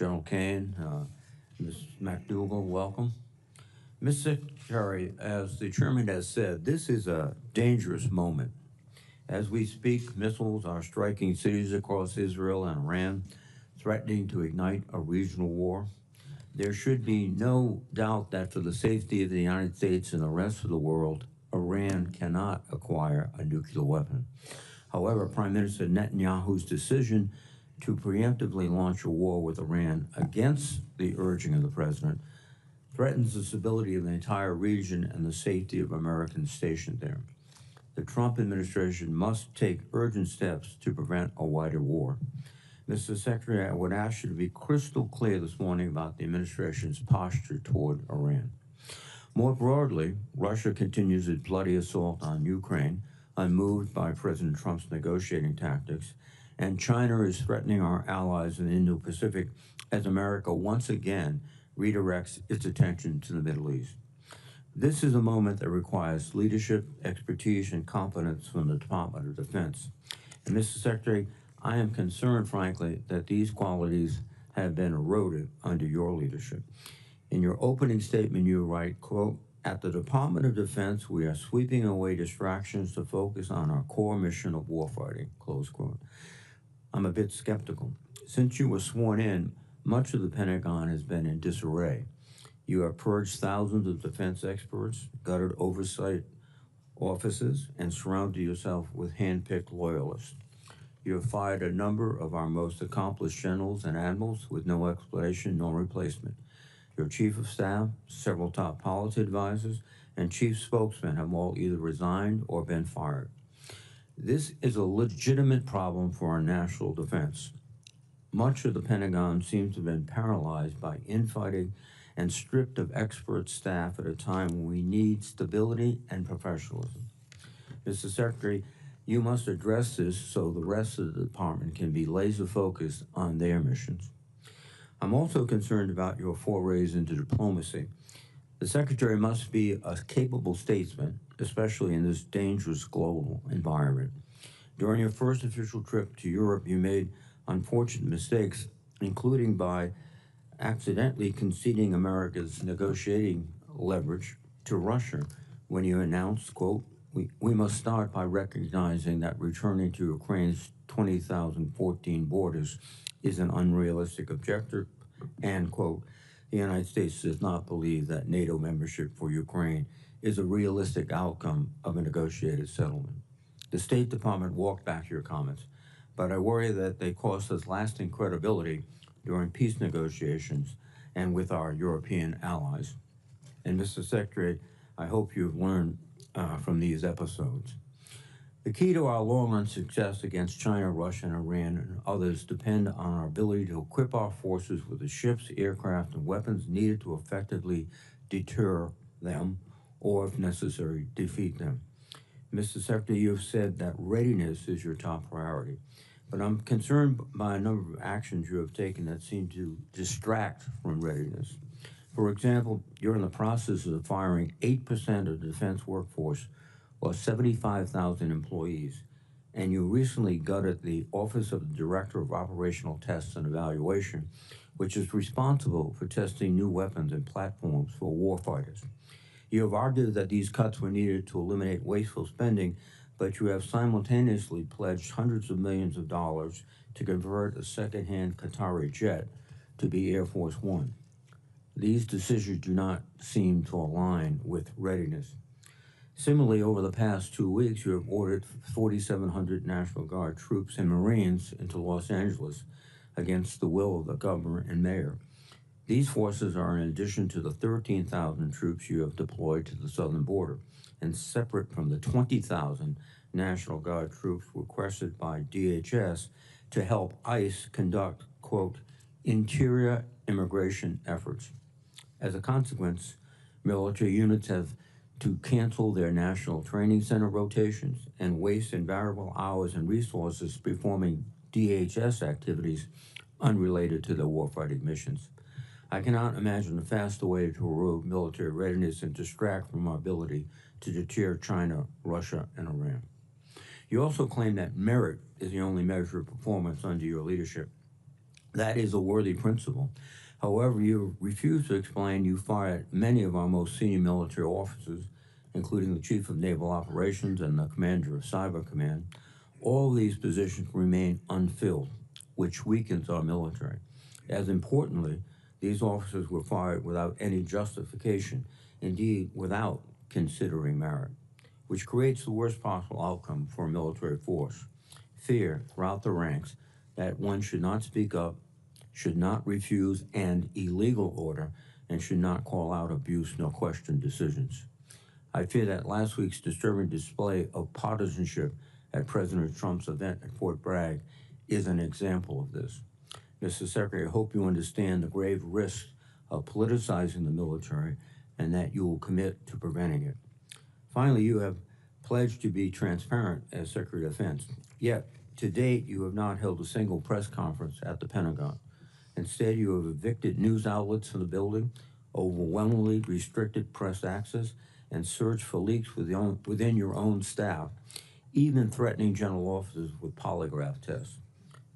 General Caine, Ms. McDougall, welcome. Ms. Secretary, as the chairman has said, this is a dangerous moment. As we speak, missiles are striking cities across Israel and Iran, threatening to ignite a regional war. There should be no doubt that for the safety of the United States and the rest of the world, Iran cannot acquire a nuclear weapon. However, Prime Minister Netanyahu's decision to preemptively launch a war with Iran against the urging of the president threatens the stability of the entire region and the safety of Americans stationed there. The Trump administration must take urgent steps to prevent a wider war. Mr. Secretary, I would ask you to be crystal clear this morning about the administration's posture toward Iran. More broadly, Russia continues its bloody assault on Ukraine, unmoved by President Trump's negotiating tactics, and China is threatening our allies in the Indo-Pacific as America once again redirects its attention to the Middle East. This is a moment that requires leadership, expertise, and confidence from the Department of Defense. And Mr. Secretary, I am concerned, frankly, that these qualities have been eroded under your leadership. In your opening statement, you write, quote, "At the Department of Defense, we are sweeping away distractions to focus on our core mission of warfighting," close quote. I'm a bit skeptical. Since you were sworn in, much of the Pentagon has been in disarray. You have purged thousands of defense experts, gutted oversight offices, and surrounded yourself with hand-picked loyalists. You have fired a number of our most accomplished generals and admirals with no explanation nor replacement. Your chief of staff, several top policy advisors, and chief spokesmen have all either resigned or been fired. This is a legitimate problem for our national defense. Much of the Pentagon seems to have been paralyzed by infighting and stripped of expert staff at a time when we need stability and professionalism. Mr. Secretary, you must address this so the rest of the department can be laser-focused on their missions. I'm also concerned about your forays into diplomacy. The Secretary must be a capable statesman, especially in this dangerous global environment. During your first official trip to Europe, you made unfortunate mistakes, including by accidentally conceding America's negotiating leverage to Russia when you announced, quote, we must start by recognizing that returning to Ukraine's 2014 borders is an unrealistic objective, and, quote, the United States does not believe that NATO membership for Ukraine is a realistic outcome of a negotiated settlement. The State Department walked back your comments, but I worry that they cost us lasting credibility during peace negotiations and with our European allies. And Mr. Secretary, I hope you've learned from these episodes. The key to our long-run success against China, Russia, and Iran and others depend on our ability to equip our forces with the ships, aircraft, and weapons needed to effectively deter them or, if necessary, defeat them. Mr. Secretary, you have said that readiness is your top priority, but I'm concerned by a number of actions you have taken that seem to distract from readiness. For example, you're in the process of firing 8% of the defense workforce, or 75,000 employees, and you recently gutted the Office of the Director of Operational Tests and Evaluation, which is responsible for testing new weapons and platforms for warfighters. You have argued that these cuts were needed to eliminate wasteful spending, but you have simultaneously pledged hundreds of millions of dollars to convert a second-hand Qatari jet to be Air Force One. These decisions do not seem to align with readiness. Similarly, over the past 2 weeks, you have ordered 4,700 National Guard troops and Marines into Los Angeles against the will of the governor and mayor. These forces are in addition to the 13,000 troops you have deployed to the southern border, and separate from the 20,000 National Guard troops requested by DHS to help ICE conduct, quote, interior immigration efforts. As a consequence, military units have to cancel their national training center rotations and waste invaluable hours and resources performing DHS activities unrelated to their warfighting missions. I cannot imagine a faster way to erode military readiness and distract from our ability to deter China, Russia, and Iran. You also claim that merit is the only measure of performance under your leadership. That is a worthy principle. However, you refuse to explain you fired many of our most senior military officers, including the Chief of Naval Operations and the Commander of Cyber Command. All of these positions remain unfilled, which weakens our military. As importantly, these officers were fired without any justification, indeed without considering merit, which creates the worst possible outcome for a military force. Fear throughout the ranks that one should not speak up, should not refuse an illegal order, and should not call out abuse nor question decisions. I fear that last week's disturbing display of partisanship at President Trump's event at Fort Bragg is an example of this. Mr. Secretary, I hope you understand the grave risks of politicizing the military and that you will commit to preventing it. Finally, you have pledged to be transparent as Secretary of Defense, yet to date you have not held a single press conference at the Pentagon. Instead, you have evicted news outlets from the building, overwhelmingly restricted press access, and searched for leaks within your own staff, even threatening general officers with polygraph tests.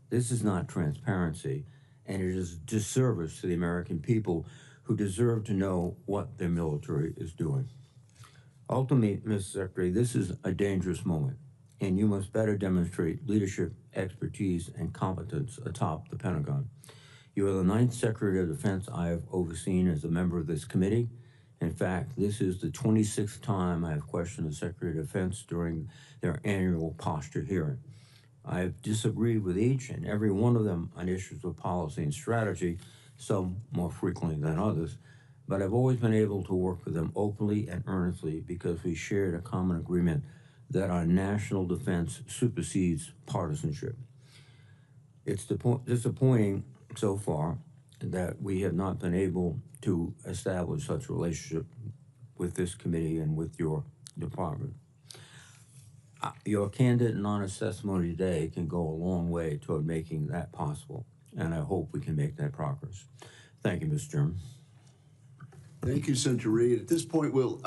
This is not transparency, and it is a disservice to the American people who deserve to know what their military is doing. Ultimately, Mr. Secretary, this is a dangerous moment, and you must better demonstrate leadership, expertise, and competence atop the Pentagon. You are the 9th Secretary of Defense I have overseen as a member of this committee. In fact, this is the 26th time I have questioned the Secretary of Defense during their annual posture hearing. I have disagreed with each and every one of them on issues of policy and strategy, some more frequently than others, but I've always been able to work with them openly and earnestly because we shared a common agreement that our national defense supersedes partisanship. It's disappointing so far that we have not been able to establish such a relationship with this committee and with your department. Your candid and honest testimony today can go a long way toward making that possible, and I hope we can make that progress. Thank you, Mr. Chairman. Thank you, Senator Reed. At this point, we'll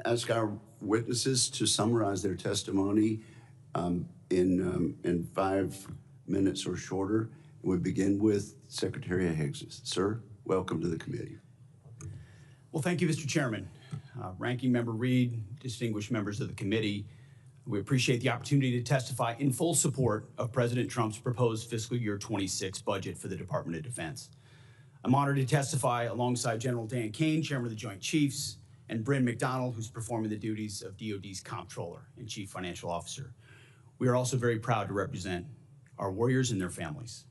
ask our witnesses to summarize their testimony in 5 minutes or shorter. We begin with Secretary Hegseth. Sir, welcome to the committee. Well, thank you, Mr. Chairman. Ranking Member Reed, distinguished members of the committee, we appreciate the opportunity to testify in full support of President Trump's proposed fiscal year 26 budget for the Department of Defense. I'm honored to testify alongside General Dan Caine, Chairman of the Joint Chiefs, and Bryn McDonald, who's performing the duties of DOD's Comptroller and Chief Financial Officer. We are also very proud to represent our warriors and their families.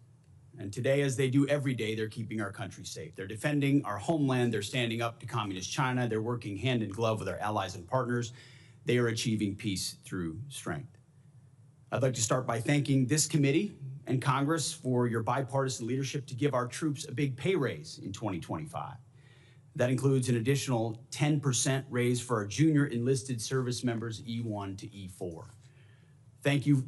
And today, as they do every day, they're keeping our country safe. They're defending our homeland. They're standing up to communist China. They're working hand in glove with our allies and partners. They are achieving peace through strength. I'd like to start by thanking this committee and Congress for your bipartisan leadership to give our troops a big pay raise in 2025. That includes an additional 10% raise for our junior enlisted service members E1 to E4. Thank you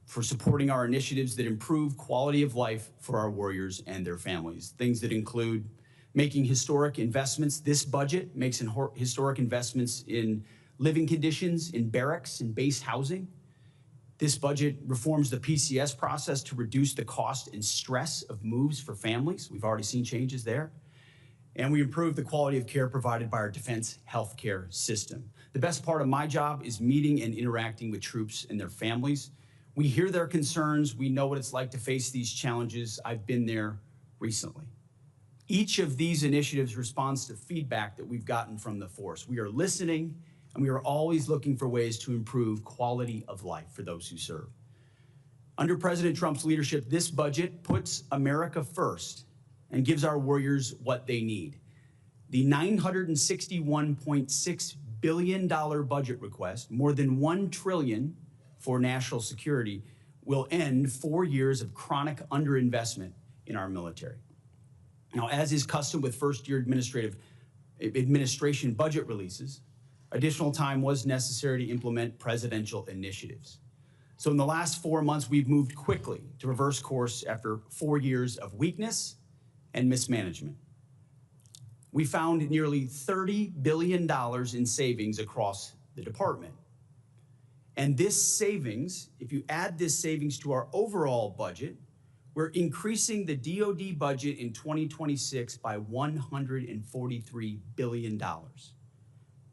for supporting our initiatives that improve quality of life for our warriors and their families. Things that include making historic investments. This budget makes historic investments in living conditions, in barracks, in base housing. This budget reforms the PCS process to reduce the cost and stress of moves for families. We've already seen changes there. And we improve the quality of care provided by our defense healthcare system. The best part of my job is meeting and interacting with troops and their families. We hear their concerns. We know what it's like to face these challenges. I've been there recently. Each of these initiatives responds to feedback that we've gotten from the force. We are listening, and we are always looking for ways to improve quality of life for those who serve. Under President Trump's leadership, this budget puts America first and gives our warriors what they need. The $961.6 billion budget request, more than $1 trillion for national security, will end 4 years of chronic underinvestment in our military. Now, as is custom with first-year administration budget releases, additional time was necessary to implement presidential initiatives. So in the last 4 months, we've moved quickly to reverse course after 4 years of weakness and mismanagement. We found nearly $30 billion in savings across the department. And this savings, if you add this savings to our overall budget, We're increasing the DoD budget in 2026 by $143 billion.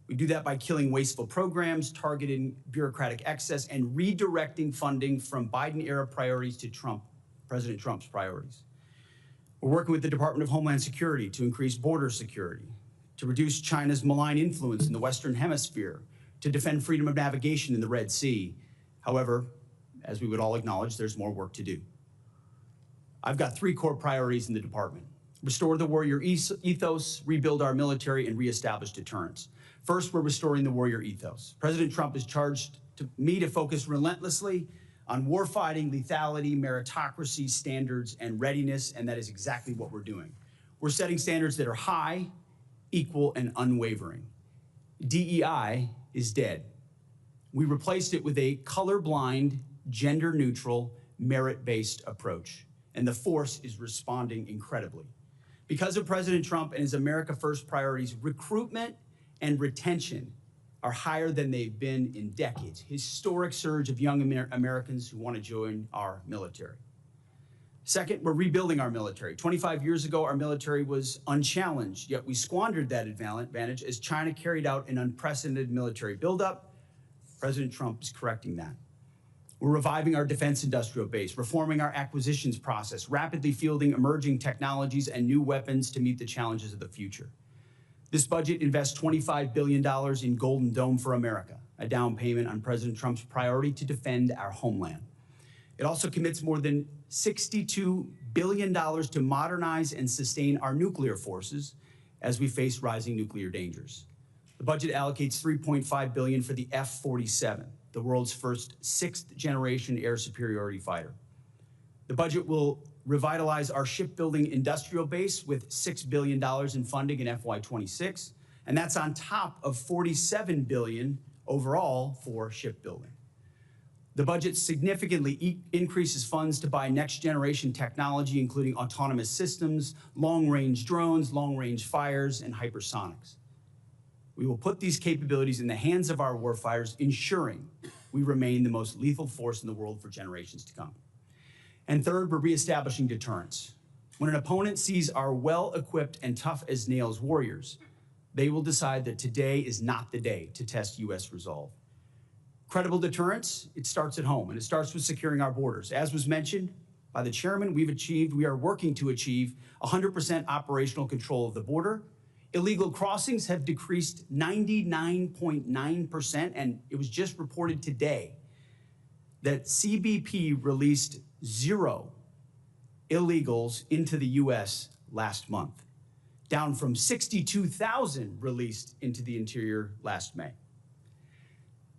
We do that by killing wasteful programs, targeting bureaucratic excess, and redirecting funding from Biden-era priorities to President Trump's priorities. We're working with the Department of Homeland Security to increase border security, to reduce China's malign influence in the Western Hemisphere, to defend freedom of navigation in the Red Sea. However, as we would all acknowledge, there's more work to do. I've got 3 core priorities in the department: restore the warrior ethos, rebuild our military, and reestablish deterrence. First, we're restoring the warrior ethos. President Trump has charged me to focus relentlessly on warfighting, lethality, meritocracy, standards, and readiness, and that is exactly what we're doing. We're setting standards that are high, equal, and unwavering. DEI is dead. We replaced it with a colorblind, gender-neutral, merit-based approach, and the force is responding incredibly. Because of President Trump and his America First priorities, recruitment and retention are higher than they've been in decades. Historic surge of young Americans who want to join our military. Second, we're rebuilding our military. 25 years ago, our military was unchallenged, yet we squandered that advantage as China carried out an unprecedented military buildup. President Trump is correcting that. We're reviving our defense industrial base, reforming our acquisitions process, rapidly fielding emerging technologies and new weapons to meet the challenges of the future. This budget invests $25 billion in Golden Dome for America, a down payment on President Trump's priority to defend our homeland. It also commits more than $62 billion to modernize and sustain our nuclear forces as we face rising nuclear dangers. The budget allocates $3.5 billion for the F-47, the world's first 6th-generation air superiority fighter. The budget will revitalize our shipbuilding industrial base with $6 billion in funding in FY26, and that's on top of $47 billion overall for shipbuilding. The budget significantly increases funds to buy next-generation technology, including autonomous systems, long-range drones, long-range fires, and hypersonics. We will put these capabilities in the hands of our warfighters, ensuring we remain the most lethal force in the world for generations to come. And third, we're reestablishing deterrence. When an opponent sees our well-equipped and tough-as-nails warriors, they will decide that today is not the day to test U.S. resolve. Credible deterrence, it starts at home, and it starts with securing our borders. As was mentioned by the chairman, we are working to achieve 100% operational control of the border. Illegal crossings have decreased 99.9%, and it was just reported today that CBP released 0 illegals into the U.S. last month, down from 62,000 released into the interior last May.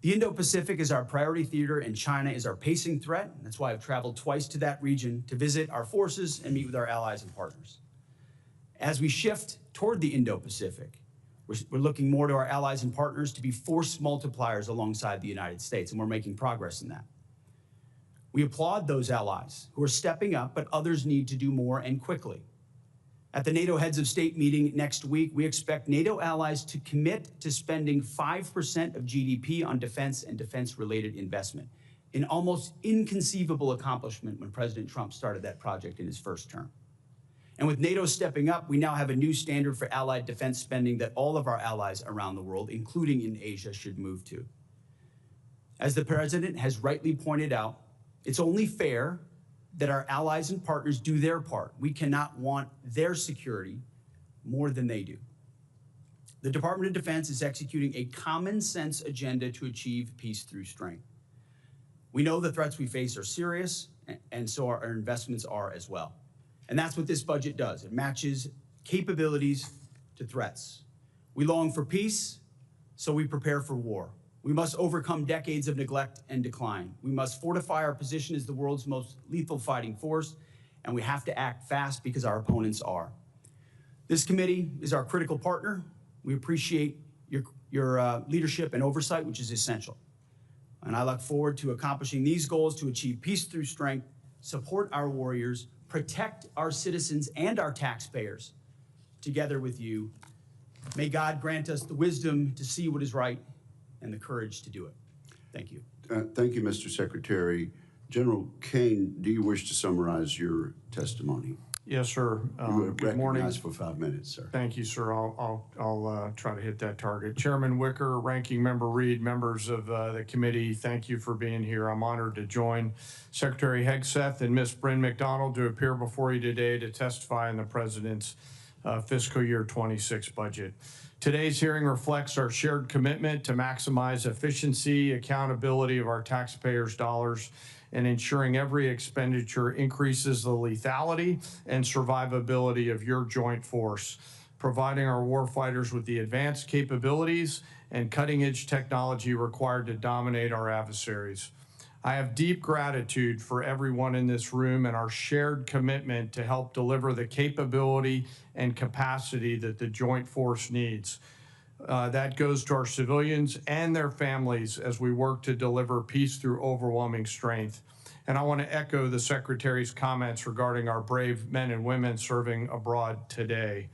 The Indo-Pacific is our priority theater, and China is our pacing threat. That's why I've traveled twice to that region to visit our forces and meet with our allies and partners. As we shift toward the Indo-Pacific, we're looking more to our allies and partners to be force multipliers alongside the United States, and we're making progress in that. We applaud those allies who are stepping up, but others need to do more and quickly. At the NATO Heads of State meeting next week, we expect NATO allies to commit to spending 5% of GDP on defense and defense-related investment, an almost inconceivable accomplishment when President Trump started that project in his first term. And with NATO stepping up, we now have a new standard for allied defense spending that all of our allies around the world, including in Asia, should move to. As the President has rightly pointed out, it's only fair that our allies and partners do their part. We cannot want their security more than they do. The Department of Defense is executing a common sense agenda to achieve peace through strength. We know the threats we face are serious, and so our investments are as well. And that's what this budget does. It matches capabilities to threats. We long for peace, so we prepare for war. We must overcome decades of neglect and decline. We must fortify our position as the world's most lethal fighting force, and we have to act fast because our opponents are. This committee is our critical partner. We appreciate your leadership and oversight, which is essential. And I look forward to accomplishing these goals to achieve peace through strength, support our warriors, protect our citizens and our taxpayers together with you. May God grant us the wisdom to see what is right and the courage to do it. Thank you. Thank you, Mr. Secretary. General Caine, do you wish to summarize your testimony? Yes, sir. You are Good morning. recognized for 5 minutes, sir. Thank you, sir. I'll try to hit that target. Chairman Wicker, Ranking Member Reed, members of the committee, thank you for being here. I'm honored to join Secretary Hegseth and Ms. Bryn McDonald to appear before you today to testify in the President's fiscal year 26 budget. Today's hearing reflects our shared commitment to maximize efficiency, accountability of our taxpayers' dollars, and ensuring every expenditure increases the lethality and survivability of your joint force, providing our warfighters with the advanced capabilities and cutting-edge technology required to dominate our adversaries. I have deep gratitude for everyone in this room and our shared commitment to help deliver the capability and capacity that the joint force needs. That goes to our civilians and their families as we work to deliver peace through overwhelming strength. And I want to echo the Secretary's comments regarding our brave men and women serving abroad today.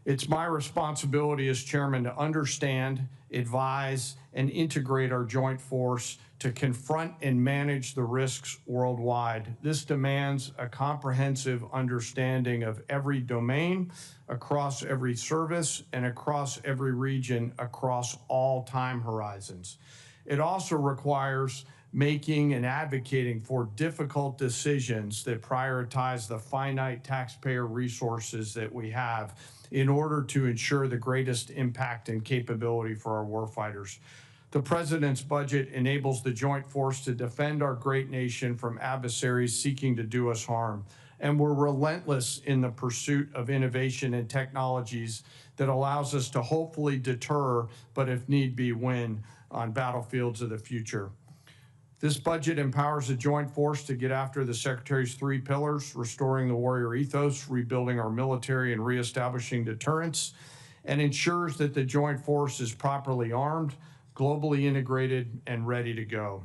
It's my responsibility as chairman to understand, advise, and integrate our joint force to confront and manage the risks worldwide. This demands a comprehensive understanding of every domain, across every service, and across every region, across all time horizons. It also requires making and advocating for difficult decisions that prioritize the finite taxpayer resources that we have in order to ensure the greatest impact and capability for our warfighters. The President's budget enables the joint force to defend our great nation from adversaries seeking to do us harm. And we're relentless in the pursuit of innovation and technologies that allows us to hopefully deter, but if need be, win on battlefields of the future. This budget empowers the joint force to get after the Secretary's 3 pillars: restoring the warrior ethos, rebuilding our military, and reestablishing deterrence, and ensures that the joint force is properly armed, globally integrated, and ready to go.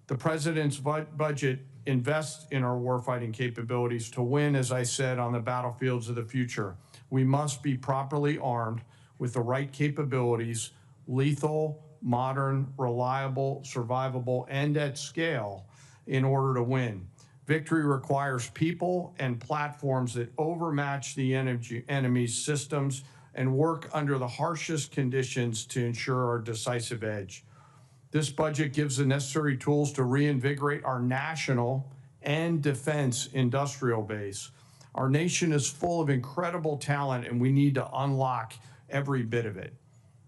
The President's budget invests in our warfighting capabilities to win, as I said, on the battlefields of the future. We must be properly armed with the right capabilities, lethal, modern, reliable, survivable, and at scale in order to win. Victory requires people and platforms that overmatch the enemy's systems and work under the harshest conditions to ensure our decisive edge. This budget gives the necessary tools to reinvigorate our national and defense industrial base. Our nation is full of incredible talent, and we need to unlock every bit of it.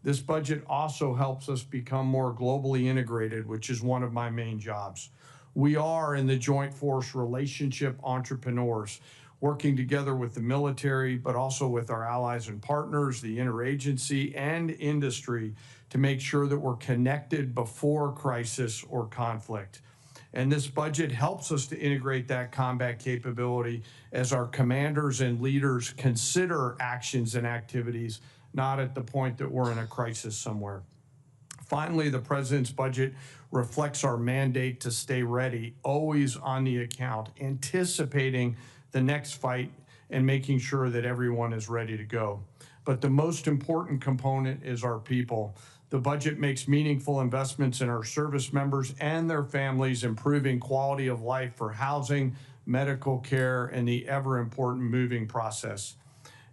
This budget also helps us become more globally integrated, which is one of my main jobs. We are in the joint force relationship entrepreneurs, working together with the military, but also with our allies and partners, the interagency and industry, to make sure that we're connected before crisis or conflict. And this budget helps us to integrate that combat capability as our commanders and leaders consider actions and activities, not at the point that we're in a crisis somewhere. Finally, the President's budget reflects our mandate to stay ready, always on the account, anticipating the next fight and making sure that everyone is ready to go. But the most important component is our people. The budget makes meaningful investments in our service members and their families, improving quality of life for housing, medical care, and the ever-important moving process.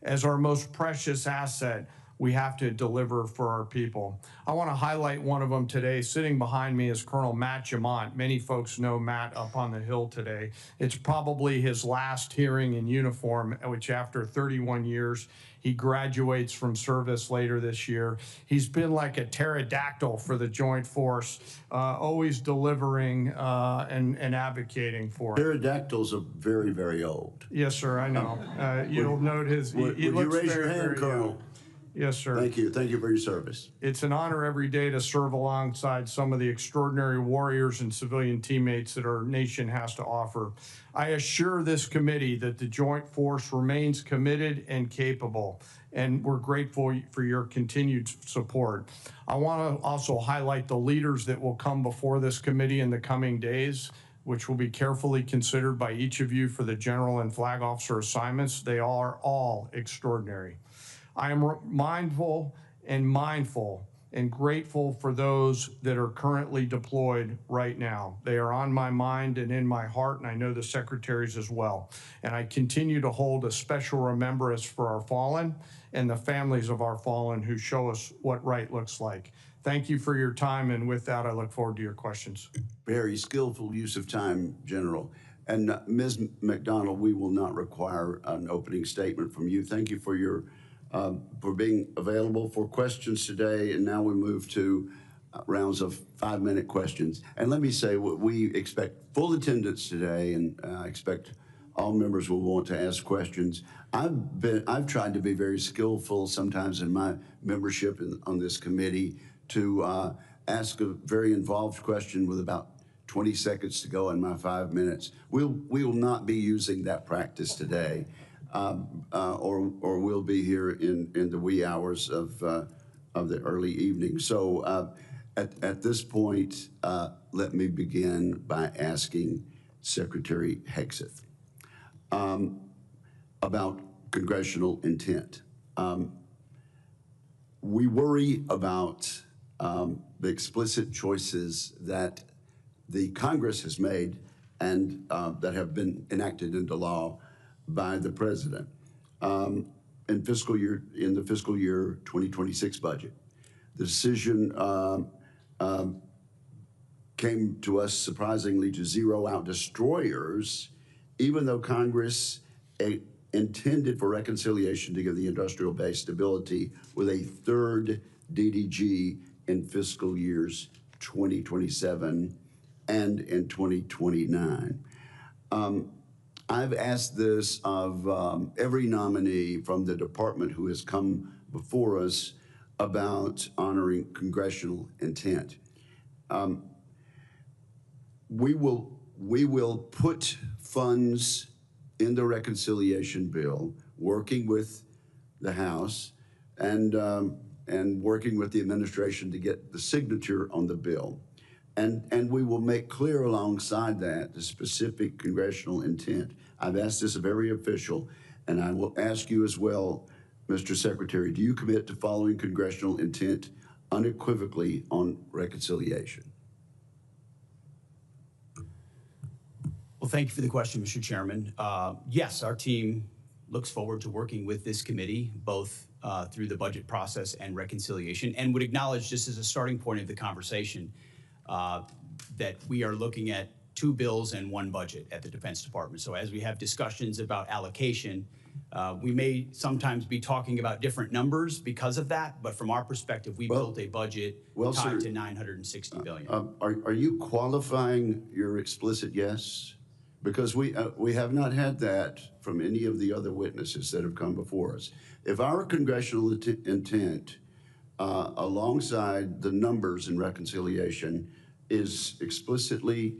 As our most precious asset, we have to deliver for our people. I want to highlight one of them today. Sitting behind me is Colonel Matt Jamont. Many folks know Matt up on the Hill today. It's probably his last hearing in uniform, which after 31 years, he graduates from service later this year. He's been like a pterodactyl for the joint force, always delivering and advocating for it. Pterodactyls are very, very old. Yes, sir, I know. You'll note his, Would he you looks raise very, your hand, very Colonel? young. Yes, sir. Thank you. Thank you for your service. It's an honor every day to serve alongside some of the extraordinary warriors and civilian teammates that our nation has to offer. I assure this committee that the joint force remains committed and capable, and we're grateful for your continued support. I want to also highlight the leaders that will come before this committee in the coming days, which will be carefully considered by each of you for the general and flag officer assignments. They are all extraordinary. I am mindful and grateful for those that are currently deployed right now. They are on my mind and in my heart, and I know the secretaries as well. And I continue to hold a special remembrance for our fallen and the families of our fallen who show us what right looks like. Thank you for your time, and with that, I look forward to your questions. Very skillful use of time, General. And Ms. McDonald, we will not require an opening statement from you. Thank you for your for being available for questions today. And now we move to rounds of 5-minute questions. And let me say, we expect full attendance today, and I expect all members will want to ask questions. I've tried to be very skillful sometimes in my membership on this committee to ask a very involved question with about 20 seconds to go in my 5 minutes. We will not be using that practice today, or we'll be here in the wee hours of the early evening. So at this point, let me begin by asking Secretary Hegseth about congressional intent. We worry about the explicit choices that the Congress has made and that have been enacted into law by the president in the fiscal year 2026 budget. The decision came to us surprisingly to zero out destroyers, even though Congress intended for reconciliation to give the industrial base stability with a third DDG in fiscal years 2027 and in 2029. I've asked this of every nominee from the department who has come before us about honoring congressional intent. We will put funds in the reconciliation bill, working with the House and working with the administration to get the signature on the bill. And we will make clear alongside that the specific congressional intent. I've asked this of every official, and I will ask you as well, Mr. Secretary, do you commit to following congressional intent unequivocally on reconciliation? Well, thank you for the question, Mr. Chairman. Yes, our team looks forward to working with this committee, both through the budget process and reconciliation, and would acknowledge, just as a starting point of the conversation, that we are looking at 2 bills and 1 budget at the Defense Department. So as we have discussions about allocation, we may sometimes be talking about different numbers because of that, but from our perspective, we built a budget tied to $960 billion. Are you qualifying your explicit yes? Because we have not had that from any of the other witnesses that have come before us. If our congressional intent alongside the numbers in reconciliation is explicitly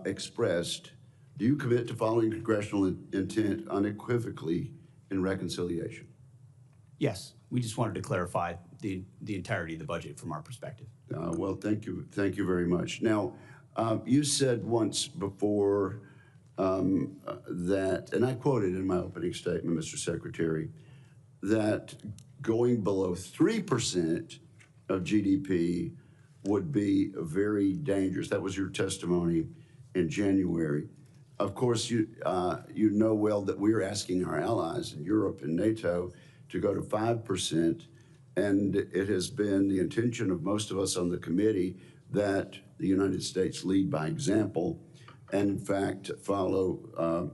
expressed, do you commit to following congressional intent unequivocally in reconciliation? Yes, we just wanted to clarify the entirety of the budget from our perspective. Well, thank you very much. Now, you said once before that, and I quoted in my opening statement, Mr. Secretary, that going below 3% of GDP would be very dangerous. That was your testimony in January. Of course, you know well that we're asking our allies in Europe and NATO to go to 5%, and it has been the intention of most of us on the committee that the United States lead by example and, in fact, follow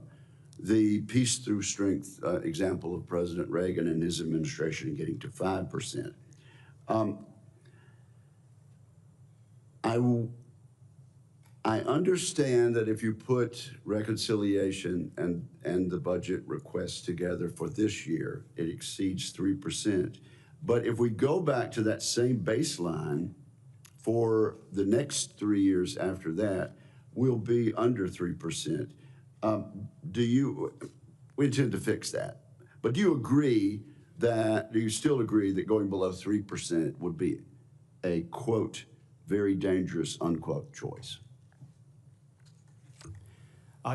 the peace through strength example of President Reagan and his administration in getting to 5%. I understand that if you put reconciliation and the budget requests together for this year, it exceeds 3%. But if we go back to that same baseline for the next 3 years after that, we'll be under 3%. We intend to fix that, but do you still agree that going below 3% would be a, quote, very dangerous, unquote, choice?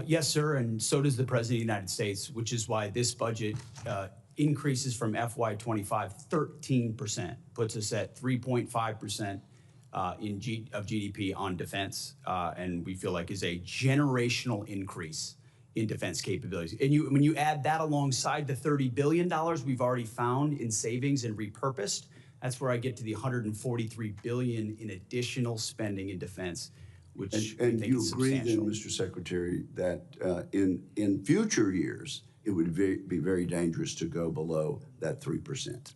Yes, sir, and so does the President of the United States, which is why this budget increases from FY '25, 13%, puts us at 3.5% of GDP on defense, and we feel like is a generational increase in defense capabilities. And when you add that alongside the $30 billion we've already found in savings and repurposed, that's where I get to the $143 billion in additional spending in defense, which And we think you is agree then, substantial. Mr. Secretary, that in future years, it would be very dangerous to go below that 3%?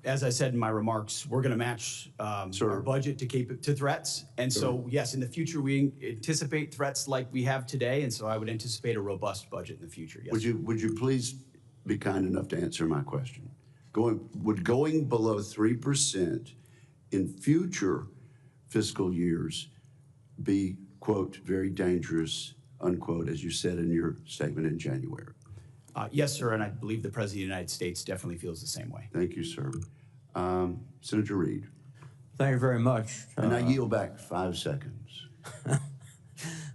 As I said in my remarks, we're going to match our budget to threats. And so, yes, in the future, we anticipate threats like we have today. And so I would anticipate a robust budget in the future. Yes. Would you please be kind enough to answer my question? Would going below 3% in future fiscal years be, quote, very dangerous, unquote, as you said in your statement in January? Yes, sir, and I believe the President of the United States definitely feels the same way. Thank you, sir. Senator Reid. Thank you very much. And I yield back 5 seconds.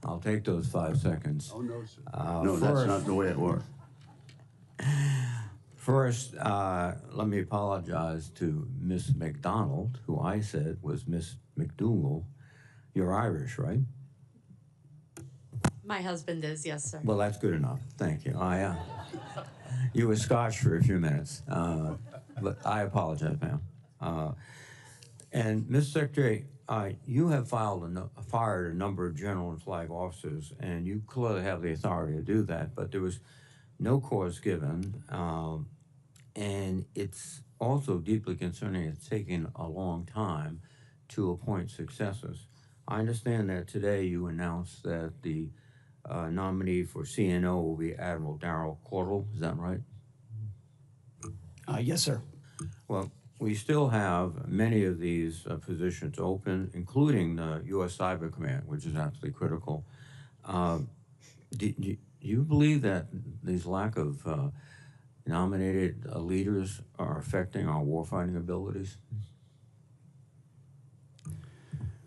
I'll take those 5 seconds. Oh, no, sir. No, that's not the way it works. First, let me apologize to Miss McDonald, who I said was Miss McDougal. You're Irish, right? My husband is, yes, sir. Well, that's good enough. Thank you. You were Scotch for a few minutes, but I apologize, ma'am. And, Mr. Secretary, you have fired a number of general and flag officers, and you clearly have the authority to do that, but there was no cause given, and it's also deeply concerning. It's taking a long time to appoint successors. I understand that today you announced that the nominee for CNO will be Admiral Darrell Caudle. Is that right? Yes, sir. Well, we still have many of these positions open, including the U.S. Cyber Command, which is absolutely critical. Do you believe that these lack of nominated leaders are affecting our warfighting abilities?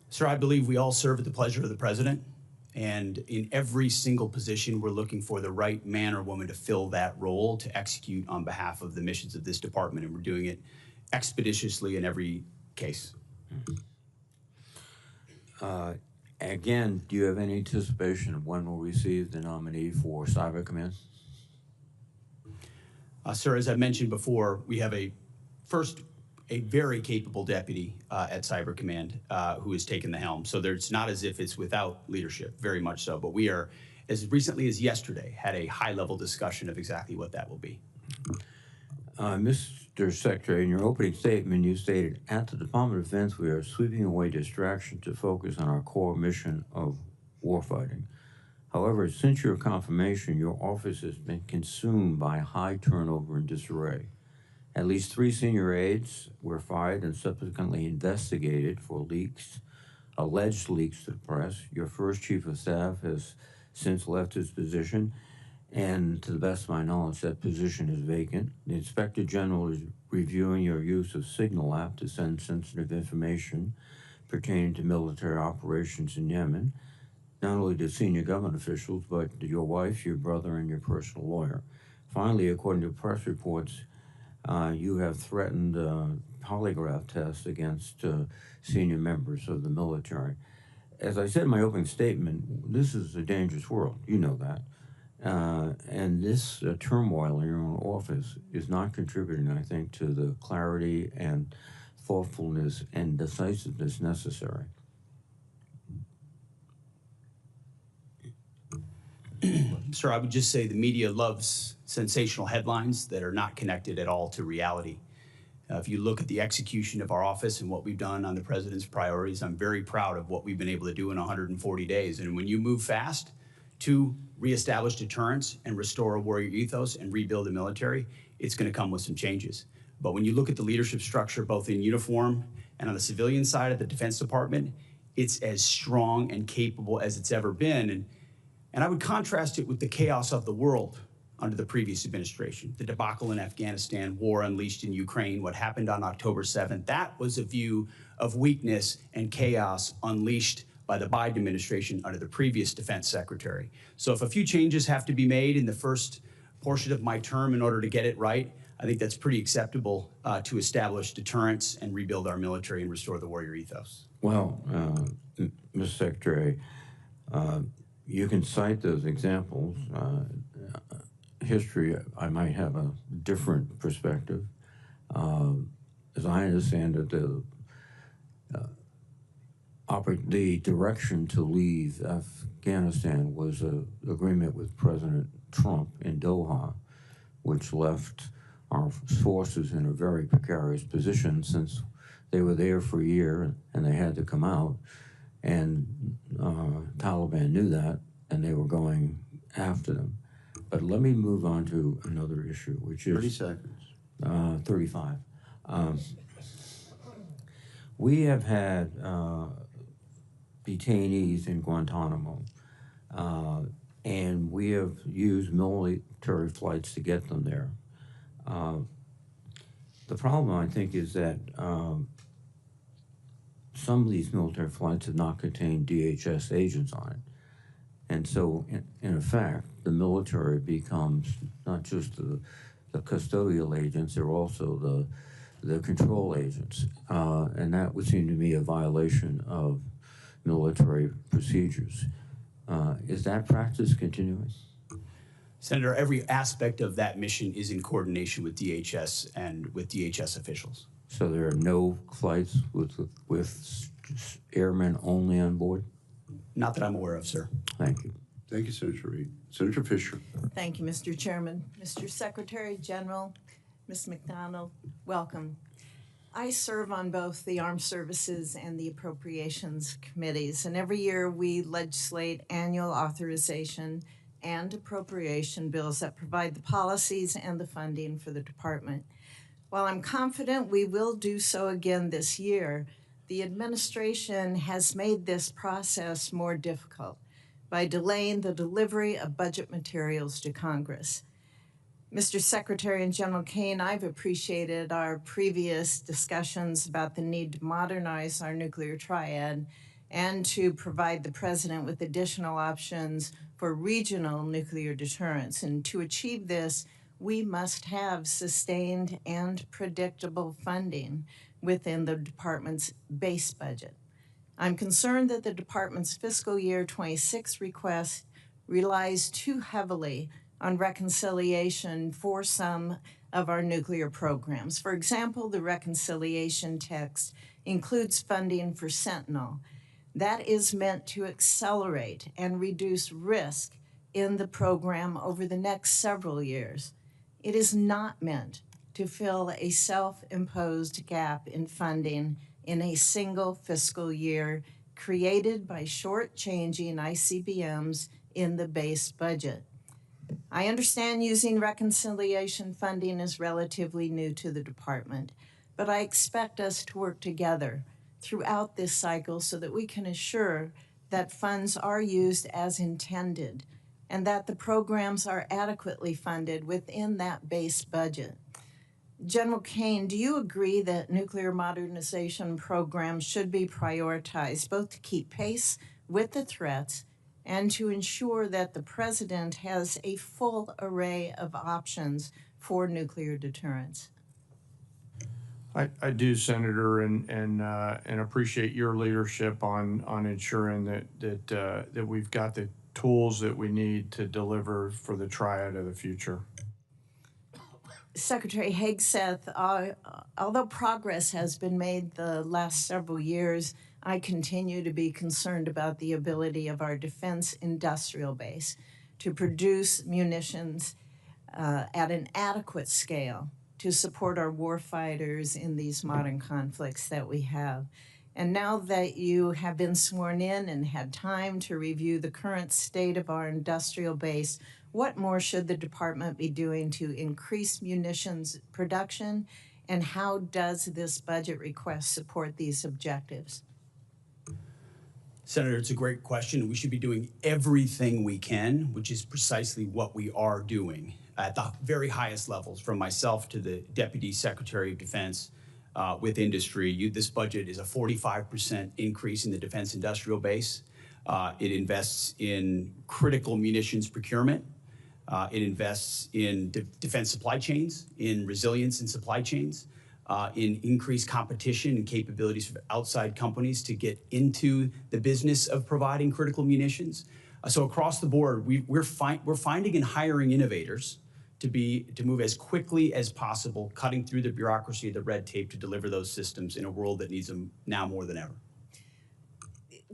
Sir, I believe we all serve at the pleasure of the President. And in every single position, we're looking for the right man or woman to fill that role, to execute on behalf of the missions of this department. And we're doing it expeditiously in every case. Again, do you have any anticipation of when we'll receive the nominee for Cyber Command? Sir, as I mentioned before, we have a very capable deputy at Cyber Command who has taken the helm. So it's not as if it's without leadership, very much so. But we are, as recently as yesterday, had a high-level discussion of exactly what that will be. Mr. Secretary, in your opening statement, you stated, at the Department of Defense, we are sweeping away distraction to focus on our core mission of warfighting. However, since your confirmation, your office has been consumed by high turnover and disarray. At least 3 senior aides were fired and subsequently investigated for leaks, alleged leaks to the press. Your first chief of staff has since left his position, and to the best of my knowledge, that position is vacant. The Inspector General is reviewing your use of Signal app to send sensitive information pertaining to military operations in Yemen, not only to senior government officials, but to your wife, your brother, and your personal lawyer. Finally, according to press reports, you have threatened polygraph tests against senior members of the military. As I said in my opening statement, this is a dangerous world. You know that. And this turmoil in your own office is not contributing, I think, to the clarity and thoughtfulness and decisiveness necessary. Sir, I would just say the media loves sensational headlines that are not connected at all to reality. If you look at the execution of our office and what we've done on the President's priorities, I'm very proud of what we've been able to do in 140 days. And when you move fast to reestablish deterrence and restore a warrior ethos and rebuild the military, it's going to come with some changes. But when you look at the leadership structure, both in uniform and on the civilian side of the Defense Department, it's as strong and capable as it's ever been. And I would contrast it with the chaos of the world under the previous administration, the debacle in Afghanistan, war unleashed in Ukraine, what happened on October 7th. That was a view of weakness and chaos unleashed by the Biden administration under the previous defense secretary. So if a few changes have to be made in the first portion of my term in order to get it right. I think that's pretty acceptable to establish deterrence and rebuild our military and restore the warrior ethos. Well, Mr. Secretary, you can cite those examples. History, I might have a different perspective. As I understand it, the direction to leave Afghanistan was an agreement with President Trump in Doha, which left our forces in a very precarious position since they were there for a year and they had to come out. And Taliban knew that, and they were going after them. But let me move on to another issue, which is 30 seconds. 35. We have had detainees in Guantanamo, and we have used military flights to get them there. The problem, I think, is that some of these military flights have not contained DHS agents on it. And so, in effect, the military becomes not just the custodial agents, they're also the control agents. And that would seem to me a violation of military procedures. Is that practice continuing? Senator, every aspect of that mission is in coordination with DHS and with DHS officials. So there are no flights with airmen only on board? Not that I'm aware of, sir. Thank you. Thank you, Senator Reed. Senator Fisher. Thank you, Mr. Chairman. Mr. Secretary General, Ms. McDonald, welcome. I serve on both the Armed Services and the Appropriations Committees, and every year we legislate annual authorization and appropriation bills that provide the policies and the funding for the department. While I'm confident we will do so again this year, the administration has made this process more difficult by delaying the delivery of budget materials to Congress. Mr. Secretary and General Caine, I've appreciated our previous discussions about the need to modernize our nuclear triad and to provide the President with additional options for regional nuclear deterrence. And to achieve this, we must have sustained and predictable funding within the department's base budget. I'm concerned that the department's fiscal year 26 request relies too heavily on reconciliation for some of our nuclear programs. For example, the reconciliation text includes funding for Sentinel. That is meant to accelerate and reduce risk in the program over the next several years. It is not meant to fill a self-imposed gap in funding in a single fiscal year created by short-changing ICBMs in the base budget. I understand using reconciliation funding is relatively new to the department, but I expect us to work together throughout this cycle so that we can assure that funds are used as intended and that the programs are adequately funded within that base budget. General Caine, do you agree that nuclear modernization programs should be prioritized both to keep pace with the threats and to ensure that the President has a full array of options for nuclear deterrence? I do, Senator, and appreciate your leadership on ensuring that we've got the tools that we need to deliver for the triad of the future. Secretary Hegseth, although progress has been made the last several years, I continue to be concerned about the ability of our defense industrial base to produce munitions at an adequate scale to support our warfighters in these modern conflicts that we have. And now that you have been sworn in and had time to review the current state of our industrial base, what more should the department be doing to increase munitions production, and how does this budget request support these objectives? Senator, it's a great question. We should be doing everything we can, which is precisely what we are doing at the very highest levels, from myself to the Deputy Secretary of Defense with industry. This budget is a 45% increase in the defense industrial base. It invests in critical munitions procurement. It invests in defense supply chains, in resilience in supply chains, in increased competition and capabilities for outside companies to get into the business of providing critical munitions. So across the board, we're finding and hiring innovators to move as quickly as possible, cutting through the bureaucracy, the red tape to deliver those systems in a world that needs them now more than ever.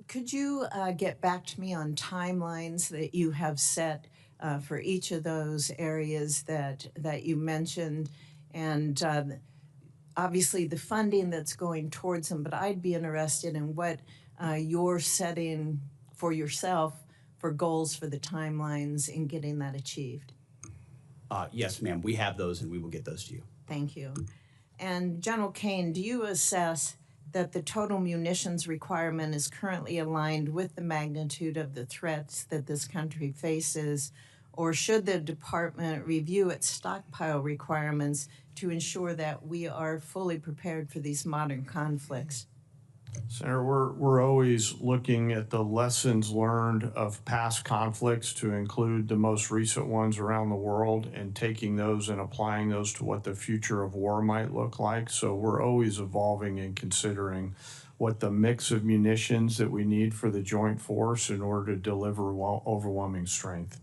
Could you get back to me on timelines that you have set for each of those areas that you mentioned, and obviously the funding that's going towards them, but I'd be interested in what you're setting for yourself for goals for the timelines in getting that achieved. Yes, ma'am, we have those and we will get those to you. Thank you. And General Caine, do you assess that the total munitions requirement is currently aligned with the magnitude of the threats that this country faces, or should the department review its stockpile requirements to ensure that we are fully prepared for these modern conflicts? Senator, we're always looking at the lessons learned of past conflicts to include the most recent ones around the world and taking those and applying those to what the future of war might look like. So we're always evolving and considering what the mix of munitions that we need for the joint force in order to deliver overwhelming strength.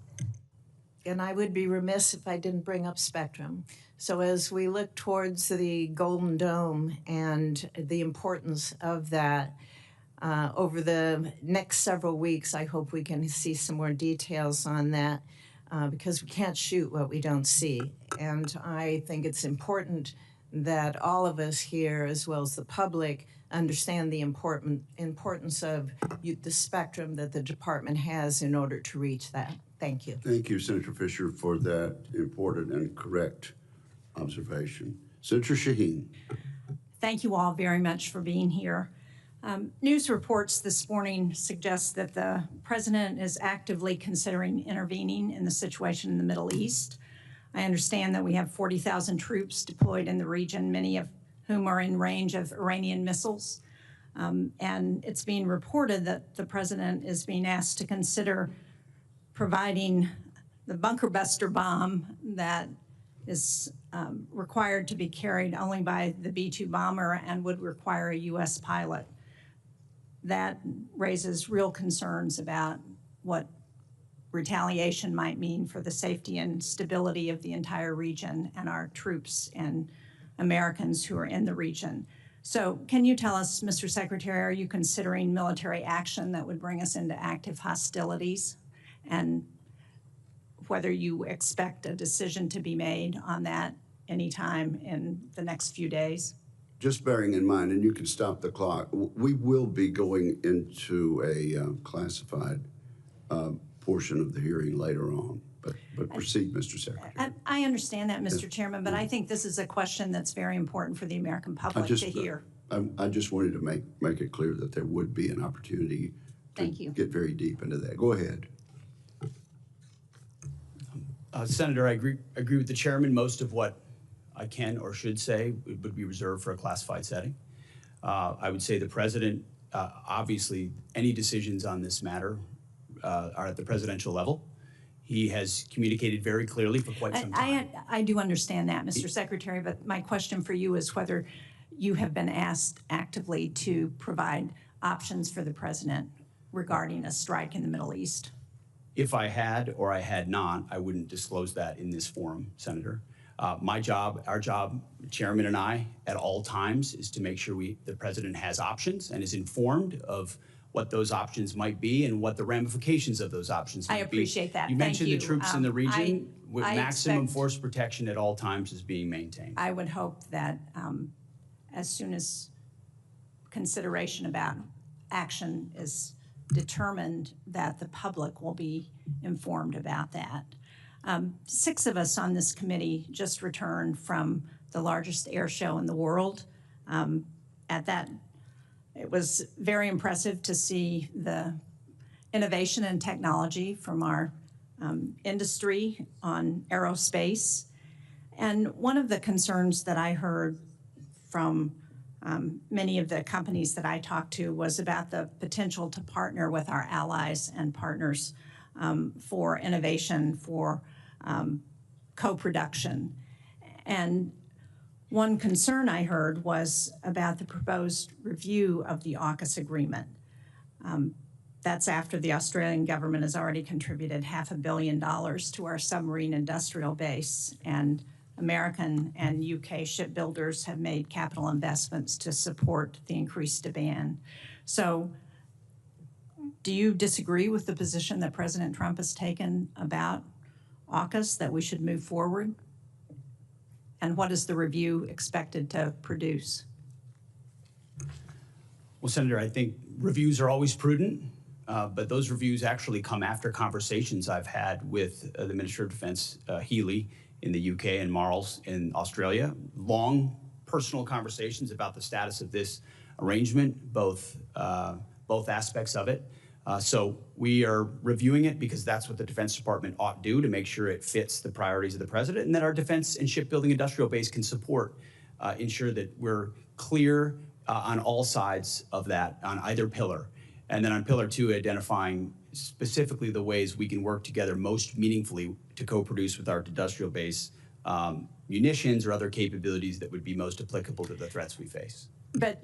And I would be remiss if I didn't bring up spectrum. So as we look towards the Golden Dome and the importance of that, over the next several weeks, I hope we can see some more details on that because we can't shoot what we don't see. And I think it's important that all of us here, as well as the public, understand the importance of the spectrum that the department has in order to reach that. Thank you. Thank you, Senator Fisher, for that important and correct observation. Senator Shaheen. Thank you all very much for being here. News reports this morning suggest that the president is actively considering intervening in the situation in the Middle East. I understand that we have 40,000 troops deployed in the region, many of whom are in range of Iranian missiles. And it's being reported that the president is being asked to consider providing the bunker buster bomb that is required to be carried only by the B-2 bomber and would require a U.S. pilot. That raises real concerns about what retaliation might mean for the safety and stability of the entire region and our troops and Americans who are in the region. So can you tell us, Mr. Secretary, are you considering military action that would bring us into active hostilities, and whether you expect a decision to be made on that anytime in the next few days? Just bearing in mind, and you can stop the clock, we will be going into a classified portion of the hearing later on. But proceed, Mr. Secretary. I understand that, Mr. Chairman, but I think this is a question that's very important for the American public to hear. I just wanted to make it clear that there would be an opportunity to Thank you. get very deep into that. Go ahead. Senator, I agree with the chairman. Most of what I can or should say would be reserved for a classified setting. I would say the president, obviously, any decisions on this matter are at the presidential level. He has communicated very clearly for quite some time. I do understand that, Mr. Secretary, but my question for you is whether you have been asked actively to provide options for the president regarding a strike in the Middle East. If I had or I had not, I wouldn't disclose that in this forum, Senator. My job, our job, Chairman and I, at all times, is to make sure the president has options and is informed of what those options might be and what the ramifications of those options might be. I appreciate that. You mentioned Thank the troops in the region with I maximum expect- force protection at all times is being maintained. I would hope that as soon as consideration about action is determined, that the public will be informed about that. 6 of us on this committee just returned from the largest air show in the world. It was very impressive to see the innovation and technology from our industry on aerospace. And one of the concerns that I heard from many of the companies that I talked to was about the potential to partner with our allies and partners for innovation, for co-production. And one concern I heard was about the proposed review of the AUKUS agreement. That's after the Australian government has already contributed $500 million to our submarine industrial base, and American and UK shipbuilders have made capital investments to support the increased demand. So do you disagree with the position that President Trump has taken about AUKUS, that we should move forward? And what is the review expected to produce? Well, Senator, I think reviews are always prudent, but those reviews actually come after conversations I've had with the Minister of Defense, Healy, in the UK, and Marles in Australia. Long personal conversations about the status of this arrangement, both aspects of it. So we are reviewing it because that's what the Defense Department ought to do to make sure it fits the priorities of the president, and that our defense and shipbuilding industrial base can support, ensure that we're clear on all sides of that, on either pillar. And then on pillar two, identifying specifically the ways we can work together most meaningfully to co-produce with our industrial base munitions or other capabilities that would be most applicable to the threats we face. But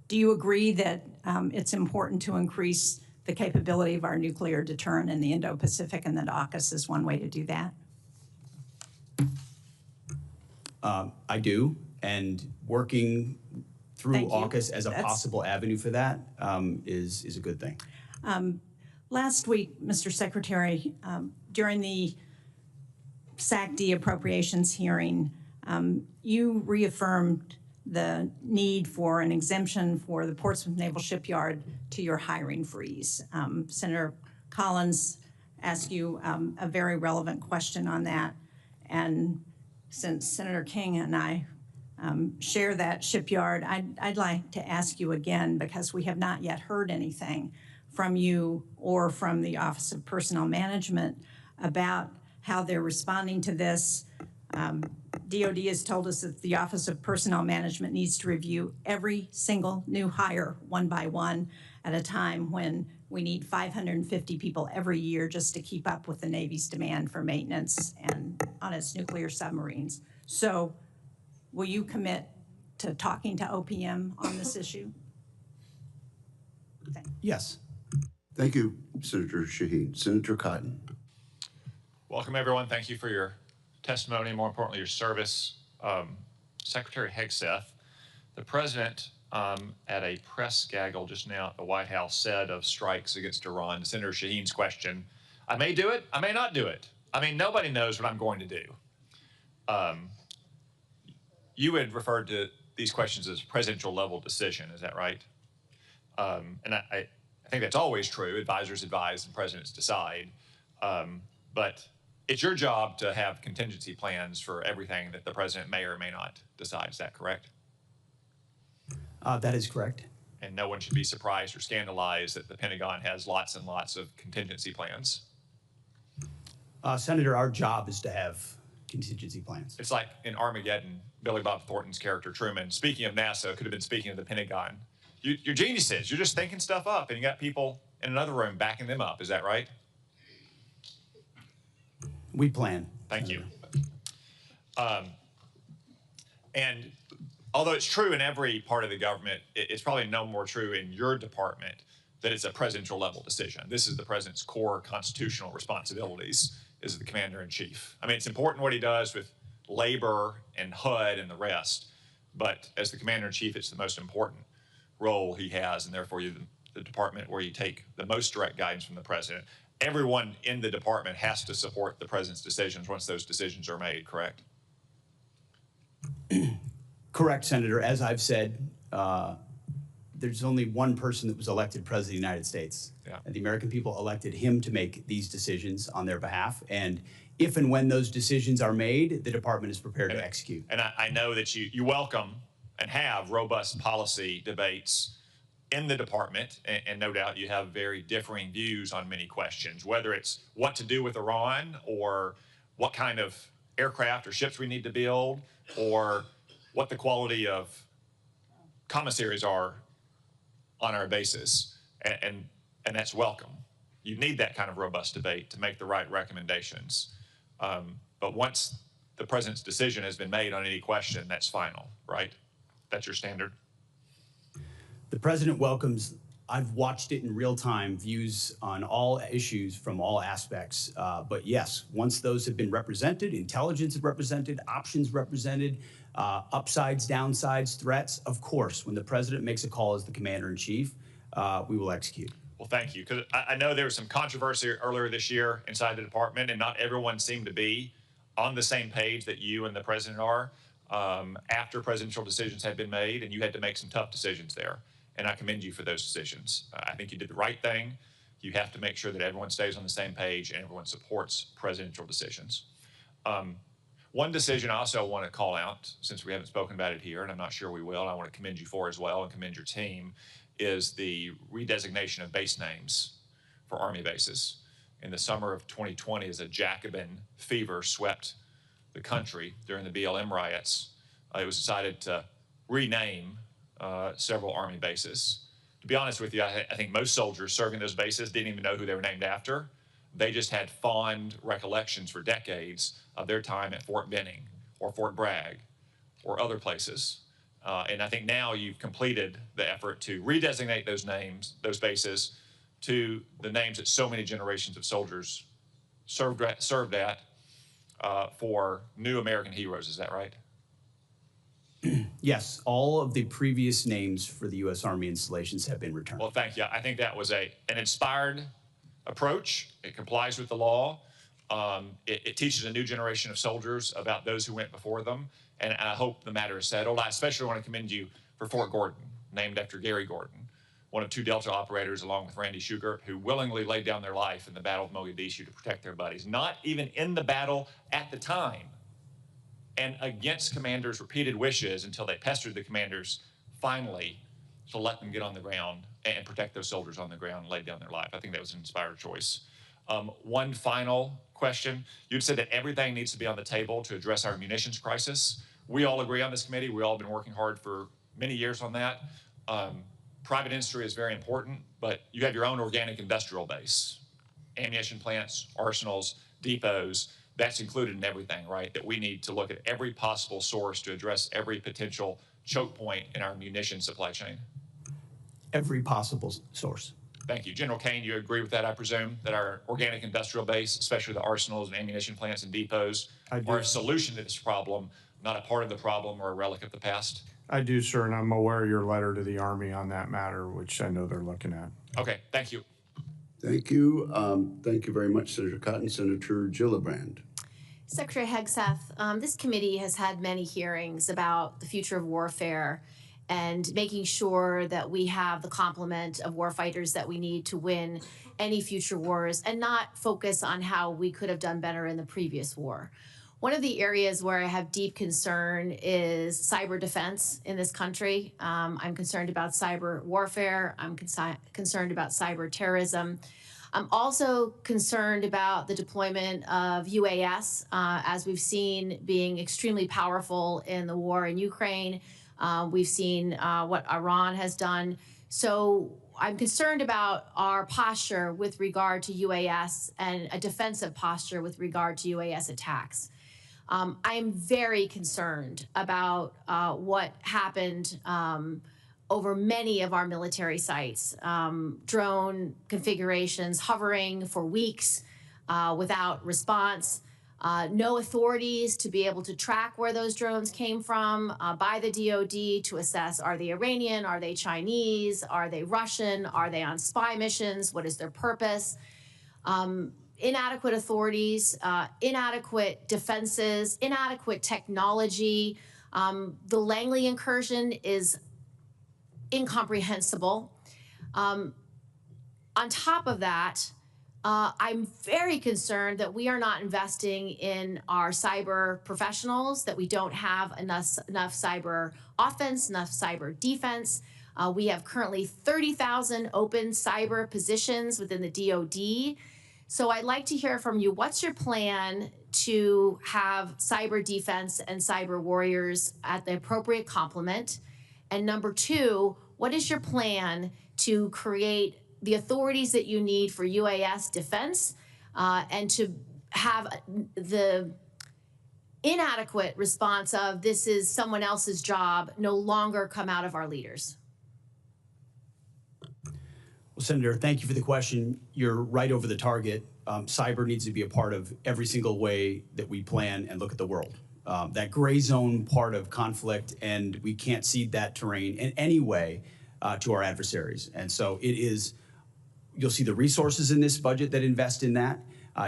do you agree that it's important to increase the capability of our nuclear deterrent in the Indo-Pacific, and that AUKUS is one way to do that? I do, and working through Thank you. AUKUS as a possible avenue for that is a good thing. Last week, Mr. Secretary, during the SAC-D appropriations hearing, you reaffirmed the need for an exemption for the Portsmouth Naval Shipyard to your hiring freeze. Senator Collins asked you a very relevant question on that, and since Senator King and I share that shipyard, I'd like to ask you again, because we have not yet heard anything from you or from the Office of Personnel Management about how they're responding to this. DOD has told us that the Office of Personnel Management needs to review every single new hire one by one at a time when we need 550 people every year just to keep up with the Navy's demand for maintenance and on its nuclear submarines. So will you commit to talking to OPM on this issue? Yes. Thank you, Senator Shaheen. Senator Cotton. Welcome, everyone. Thank you for your testimony, and more importantly, your service. Secretary Hegseth, the president at a press gaggle just now at the White House said of strikes against Iran, to Senator Shaheen's question, I may do it, I may not do it. I mean, nobody knows what I'm going to do. You had referred to these questions as presidential level decision, is that right? And I think that's always true. Advisors advise and presidents decide. But it's your job to have contingency plans for everything that the president may or may not decide. Is that correct? That is correct. And no one should be surprised or scandalized that the Pentagon has lots and lots of contingency plans. Senator, our job is to have contingency plans. It's like in Armageddon, Billy Bob Thornton's character Truman, speaking of NASA, could have been speaking of the Pentagon. You're geniuses. You're just thinking stuff up, and you got people in another room backing them up. Is that right? We plan. Thank you. And although it's true in every part of the government, it's probably no more true in your department that it's a presidential level decision. This is the president's core constitutional responsibilities as the commander-in-chief. I mean, it's important what he does with labor and HUD and the rest, but as the commander-in-chief, it's the most important role he has, and therefore you're the department where you take the most direct guidance from the president. Everyone in the department has to support the president's decisions once those decisions are made, correct? Correct, Senator. As I've said, there's only one person that was elected president of the United States. Yeah. And the American people elected him to make these decisions on their behalf. And if and when those decisions are made, the department is prepared to execute. And I know that you welcome and have robust policy debates in the department, and no doubt you have very differing views on many questions, whether it's what to do with Iran, or what kind of aircraft or ships we need to build, or what the quality of commissaries are on our bases, and that's welcome. You need that kind of robust debate to make the right recommendations. But once the president's decision has been made on any question, that's final, right? That's your standard? The president welcomes, I've watched it in real time, views on all issues from all aspects. But yes, once those have been represented, intelligence is represented, options represented, upsides, downsides, threats, of course, when the president makes a call as the commander in chief, we will execute. Well, thank you, because I know there was some controversy earlier this year inside the department, and not everyone seemed to be on the same page that you and the president are after presidential decisions had been made, and you had to make some tough decisions there. And I commend you for those decisions. I think you did the right thing. You have to make sure that everyone stays on the same page and everyone supports presidential decisions. One decision I also want to call out, since we haven't spoken about it here, and I'm not sure we will, and I want to commend you for as well and commend your team, is the redesignation of base names for Army bases. In the summer of 2020, as a Jacobin fever swept the country during the BLM riots, it was decided to rename several Army bases. To be honest with you, I think most soldiers serving those bases didn't even know who they were named after. They just had fond recollections for decades of their time at Fort Benning or Fort Bragg or other places. And I think now you've completed the effort to redesignate those names, those bases, to the names that so many generations of soldiers served at for new American heroes. Is that right? Yes, all of the previous names for the U.S. Army installations have been returned. Well, thank you. I think that was an inspired approach. It complies with the law. It teaches a new generation of soldiers about those who went before them, and I hope the matter is settled. I especially want to commend you for Fort Gordon, named after Gary Gordon, one of two Delta operators along with Randy Shugart, who willingly laid down their life in the Battle of Mogadishu to protect their buddies, not even in the battle at the time, and against commanders' repeated wishes until they pestered the commanders finally to let them get on the ground and protect those soldiers on the ground and lay down their life. I think that was an inspired choice. One final question. You'd said that everything needs to be on the table to address our munitions crisis. We all agree on this committee. We all have been working hard for many years on that. Private industry is very important, but you have your own organic industrial base, ammunition plants, arsenals, depots. That's included in everything, right? That we need to look at every possible source to address every potential choke point in our munition supply chain. Every possible source. Thank you. General Caine, you agree with that, I presume, that our organic industrial base, especially the arsenals and ammunition plants and depots, are a solution to this problem, not a part of the problem or a relic of the past? I do, sir, and I'm aware of your letter to the Army on that matter, which I know they're looking at. Okay, thank you. Thank you. Thank you very much, Senator Cotton. Senator Gillibrand. Secretary Hegseth, this committee has had many hearings about the future of warfare and making sure that we have the complement of warfighters that we need to win any future wars and not focus on how we could have done better in the previous war. One of the areas where I have deep concern is cyber defense in this country. I'm concerned about cyber warfare. I'm concerned about cyber terrorism. I'm also concerned about the deployment of UAS, as we've seen being extremely powerful in the war in Ukraine. We've seen what Iran has done. So I'm concerned about our posture with regard to UAS and a defensive posture with regard to UAS attacks. I'm very concerned about what happened over many of our military sites. Drone configurations hovering for weeks without response. No authorities to be able to track where those drones came from by the DoD to assess, are they Iranian, are they Chinese, are they Russian, are they on spy missions, what is their purpose? Inadequate authorities, inadequate defenses, inadequate technology. The Langley incursion is incomprehensible. On top of that, I'm very concerned that we are not investing in our cyber professionals, that we don't have enough cyber offense, enough cyber defense. We have currently 30,000 open cyber positions within the DoD. So I'd like to hear from you, what's your plan to have cyber defense and cyber warriors at the appropriate complement? And number two, what is your plan to create the authorities that you need for UAS defense and to have the inadequate response of this is someone else's job no longer come out of our leaders? Well, Senator, thank you for the question. You're right over the target. Cyber needs to be a part of every single way that we plan and look at the world. That gray zone part of conflict, and we can't cede that terrain in any way to our adversaries. And so it is, you'll see the resources in this budget that invest in that.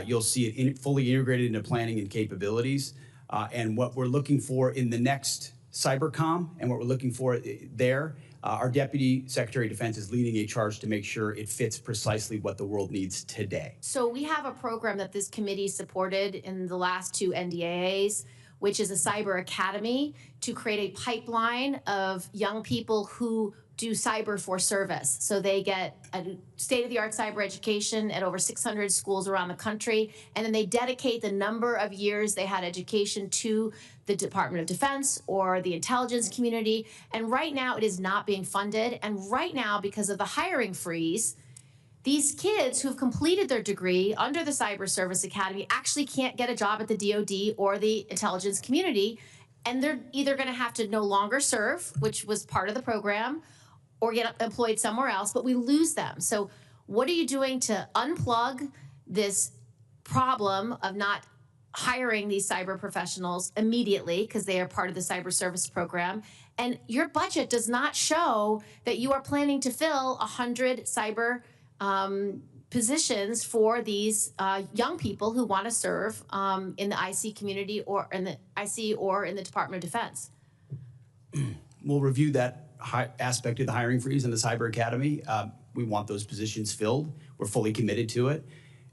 You'll see it fully integrated into planning and capabilities. And what we're looking for in the next cybercom and what we're looking for there, our Deputy Secretary of Defense is leading a charge to make sure it fits precisely what the world needs today. So we have a program that this committee supported in the last 2 NDAAs, which is a cyber academy to create a pipeline of young people who do cyber for service. So they get a state-of-the-art cyber education at over 600 schools around the country, and then they dedicate the number of years they had education to the Department of Defense or the intelligence community. And right now it is not being funded. And right now, because of the hiring freeze, these kids who have completed their degree under the Cyber Service Academy actually can't get a job at the DoD or the intelligence community. And they're either gonna have to no longer serve, which was part of the program, or get employed somewhere else, but we lose them. So what are you doing to unplug this problem of not hiring these cyber professionals immediately because they are part of the cyber service program? And your budget does not show that you are planning to fill 100 cyber positions for these young people who want to serve in the IC community or in the IC or in the Department of Defense. We'll review that aspect of the hiring freeze in the Cyber Academy. We want those positions filled. We're fully committed to it.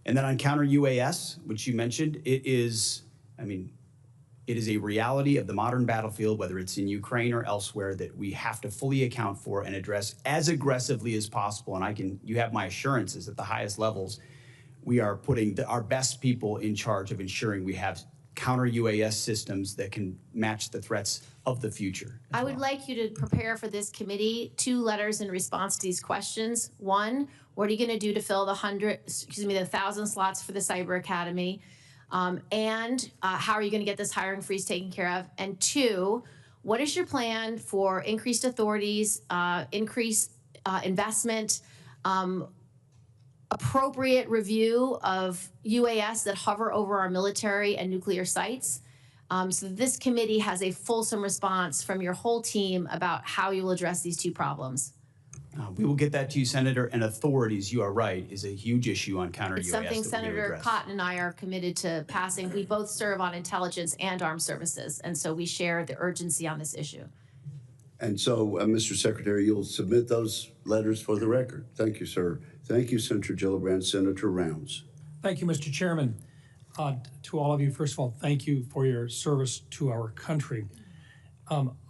And then on counter UAS, which you mentioned, it is a reality of the modern battlefield, whether it's in Ukraine or elsewhere, that we have to fully account for and address as aggressively as possible. And you have my assurances at the highest levels, we are putting our best people in charge of ensuring we have counter UAS systems that can match the threats of the future. I would like you to prepare for this committee 2 letters in response to these questions. 1, what are you going to do to fill the 1,000 slots for the Cyber Academy? And how are you going to get this hiring freeze taken care of? And 2, what is your plan for increased authorities, increased investment, appropriate review of UAS that hover over our military and nuclear sites? So this committee has a fulsome response from your whole team about how you will address these 2 problems. We will get that to you, Senator. And authorities, you are right, is a huge issue on counter UAS. It's something that Senator Cotton and I are committed to passing. We both serve on intelligence and armed services, and so we share the urgency on this issue. And so, Mr. Secretary, you'll submit those letters for the record. Thank you, sir. Thank you, Senator Gillibrand. Senator Rounds. Thank you, Mr. Chairman. To all of you, first of all, thank you for your service to our country.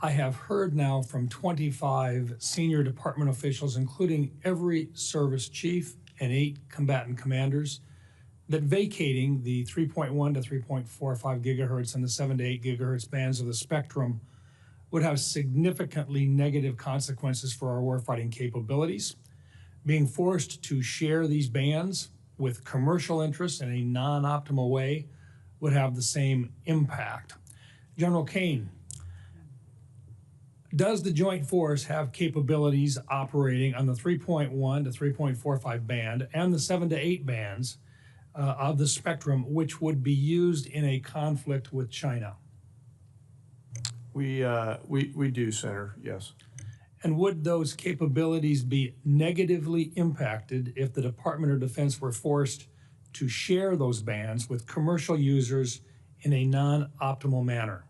I have heard now from 25 senior department officials, including every service chief and 8 combatant commanders, that vacating the 3.1 to 3.45 gigahertz and the 7 to 8 gigahertz bands of the spectrum would have significantly negative consequences for our warfighting capabilities. Being forced to share these bands with commercial interests in a non-optimal way would have the same impact. General Caine, does the Joint Force have capabilities operating on the 3.1 to 3.45 band and the 7 to 8 bands of the spectrum, which would be used in a conflict with China? We do, Senator, yes. And would those capabilities be negatively impacted if the Department of Defense were forced to share those bands with commercial users in a non-optimal manner?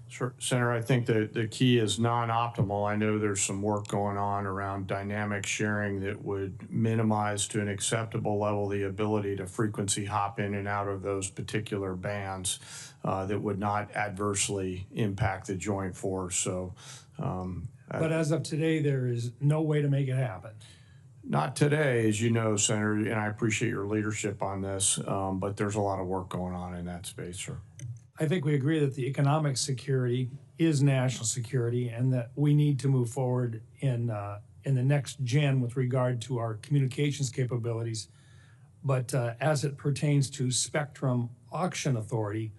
Sure, Senator, I think the key is non-optimal. I know there's some work going on around dynamic sharing that would minimize to an acceptable level the ability to frequency hop in and out of those particular bands that would not adversely impact the Joint Force. So, but as of today, there is no way to make it happen. Not today, as you know, Senator, and I appreciate your leadership on this, but there's a lot of work going on in that space, sir. I think we agree that the economic security is national security and that we need to move forward in the next gen with regard to our communications capabilities. But as it pertains to spectrum auction authority,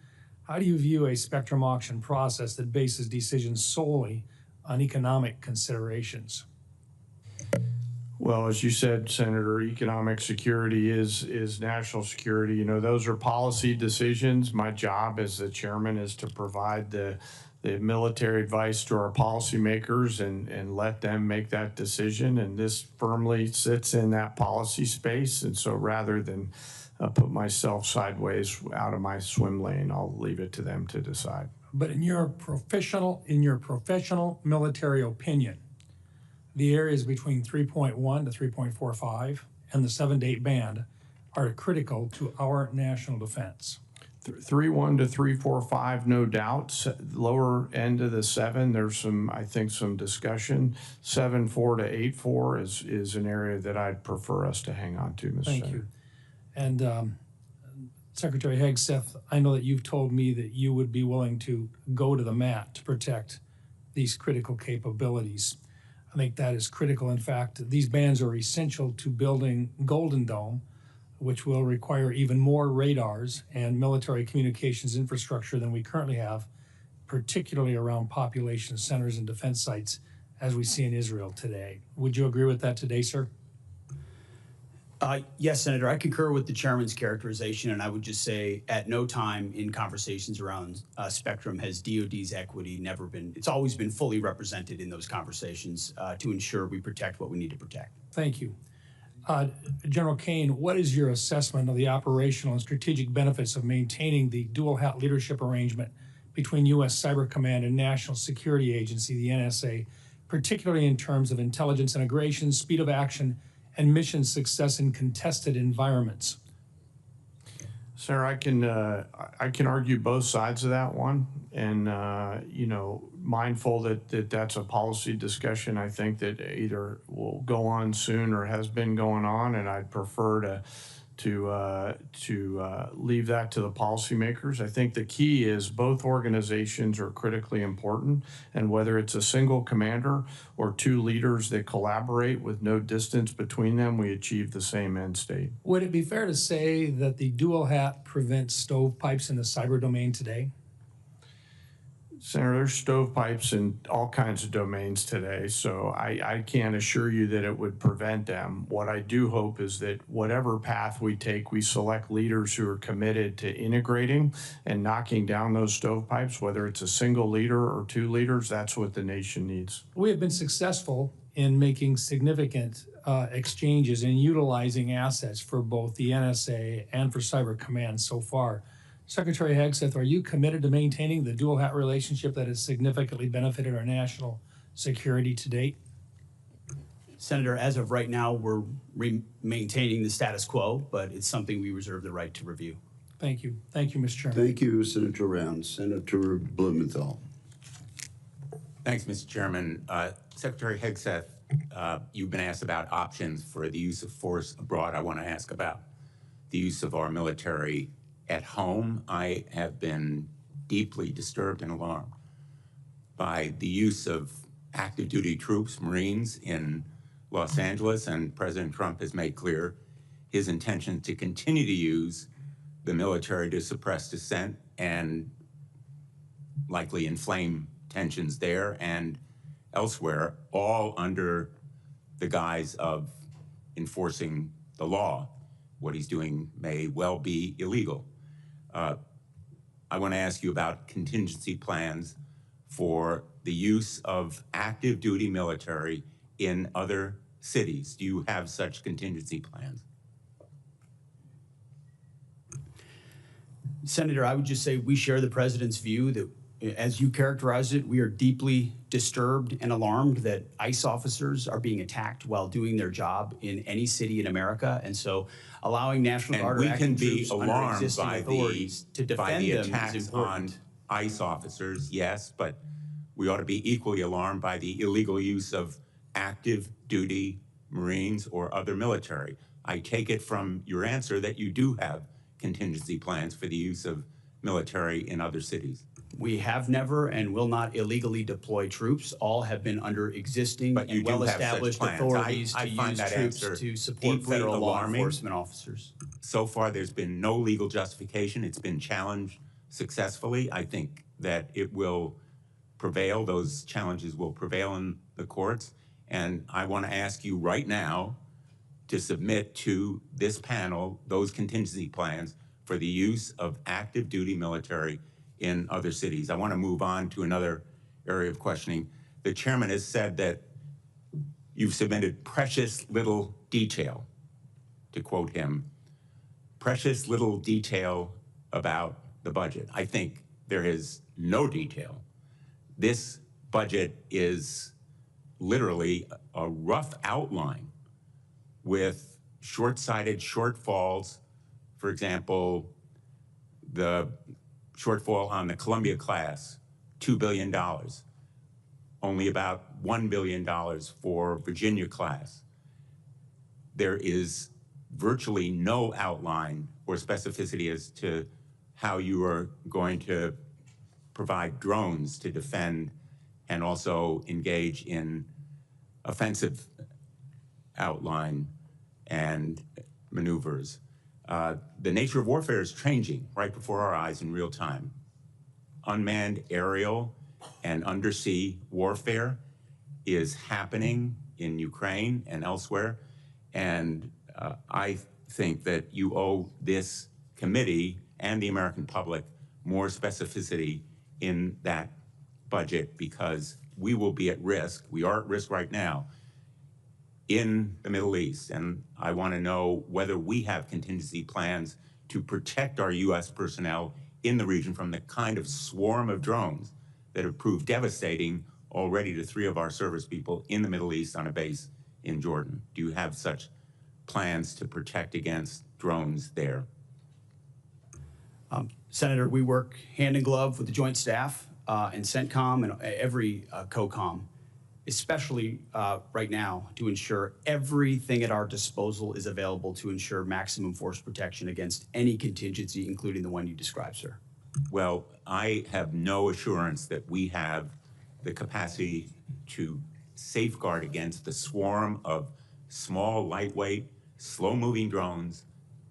how do you view a spectrum auction process that bases decisions solely on economic considerations? Well, as you said, Senator, economic security is national security. You know, those are policy decisions. My job as the chairman is to provide the military advice to our policymakers and let them make that decision. And this firmly sits in that policy space. And so rather than put myself sideways out of my swim lane, I'll leave it to them to decide. But in your professional military opinion, the areas between 3.1 to 3.45 and the 7 to 8 band are critical to our national defense. 3.1 to 3.45, no doubt. Lower end of the 7, there's I think some discussion. 7.4 to 8.4 is an area that I'd prefer us to hang on to, Mr. Thank Senator. you. And Secretary Hegseth, I know that you've told me that you would be willing to go to the mat to protect these critical capabilities. I think that is critical. In fact, these bands are essential to building Golden Dome, which will require even more radars and military communications infrastructure than we currently have, particularly around population centers and defense sites, as we see in Israel today. Would you agree with that today, sir? Yes, Senator, I concur with the chairman's characterization, and I would just say at no time in conversations around spectrum has DOD's equity it's always been fully represented in those conversations to ensure we protect what we need to protect. Thank you. General Caine, what is your assessment of the operational and strategic benefits of maintaining the dual hat leadership arrangement between U.S. Cyber Command and National Security Agency, the NSA, particularly in terms of intelligence integration, speed of action, and mission success in contested environments? Sir, I can argue both sides of that one, and you know, mindful that that's a policy discussion. I think that either will go on soon or has been going on, and I'd prefer to leave that to the policymakers. I think the key is both organizations are critically important, and whether it's a single commander or two leaders that collaborate with no distance between them, we achieve the same end state. Would it be fair to say that the dual hat prevents stovepipes in the cyber domain today? Senator, there's stovepipes in all kinds of domains today, so I can't assure you that it would prevent them. What I do hope is that whatever path we take, we select leaders who are committed to integrating and knocking down those stovepipes, whether it's a single leader or two leaders. That's what the nation needs. We have been successful in making significant exchanges and utilizing assets for both the NSA and for Cyber Command so far. Secretary Hegseth, are you committed to maintaining the dual hat relationship that has significantly benefited our national security to date? Senator, as of right now, we're maintaining the status quo, but it's something we reserve the right to review. Thank you. Thank you, Mr. Chairman. Thank you, Senator Rounds. Senator Blumenthal. Thanks, Mr. Chairman. Secretary Hegseth, you've been asked about options for the use of force abroad. I want to ask about the use of our military at home. I have been deeply disturbed and alarmed by the use of active duty troops, Marines, in Los Angeles, and President Trump has made clear his intention to continue to use the military to suppress dissent and likely inflame tensions there and elsewhere, all under the guise of enforcing the law. What he's doing may well be illegal. I want to ask you about contingency plans for the use of active duty military in other cities. Do you have such contingency plans? Senator, I would just say we share the president's view that, as you characterized it, we are deeply disturbed and alarmed that ICE officers are being attacked while doing their job in any city in America. And so allowing National Guard or active troops under existing authorities to defend them is attacks on ICE officers, yes, but we ought to be equally alarmed by the illegal use of active duty Marines or other military. I take it from your answer that you do have contingency plans for the use of military in other cities. We have never and will not illegally deploy troops. All have been under existing But you and do have such well-established plans. authorities I to find use that troops answer to support deeply federal law alarming. enforcement officers. So far, there's been no legal justification. It's been challenged successfully. I think that it will prevail. Those challenges will prevail in the courts. And I want to ask you right now to submit to this panel those contingency plans for the use of active duty military in other cities. I want to move on to another area of questioning. The chairman has said that you've submitted precious little detail, to quote him, precious little detail about the budget. I think there is no detail. This budget is literally a rough outline with short-sighted shortfalls. For example, the shortfall on the Columbia class, $2 billion. Only about $1 billion for Virginia class. There is virtually no outline or specificity as to how you are going to provide drones to defend and also engage in offensive outline and maneuvers. The nature of warfare is changing right before our eyes in real time. Unmanned aerial and undersea warfare is happening in Ukraine and elsewhere. And I think that you owe this committee and the American public more specificity in that budget, because we will be at risk. We are at risk right now in the Middle East. And I want to know whether we have contingency plans to protect our U.S. personnel in the region from the kind of swarm of drones that have proved devastating already to 3 of our service people in the Middle East on a base in Jordan. Do you have such plans to protect against drones there? Senator, we work hand in glove with the Joint Staff and CENTCOM and every COCOM, especially right now, to ensure everything at our disposal is available to ensure maximum force protection against any contingency, including the one you described, sir. Well, I have no assurance that we have the capacity to safeguard against the swarm of small, lightweight, slow-moving drones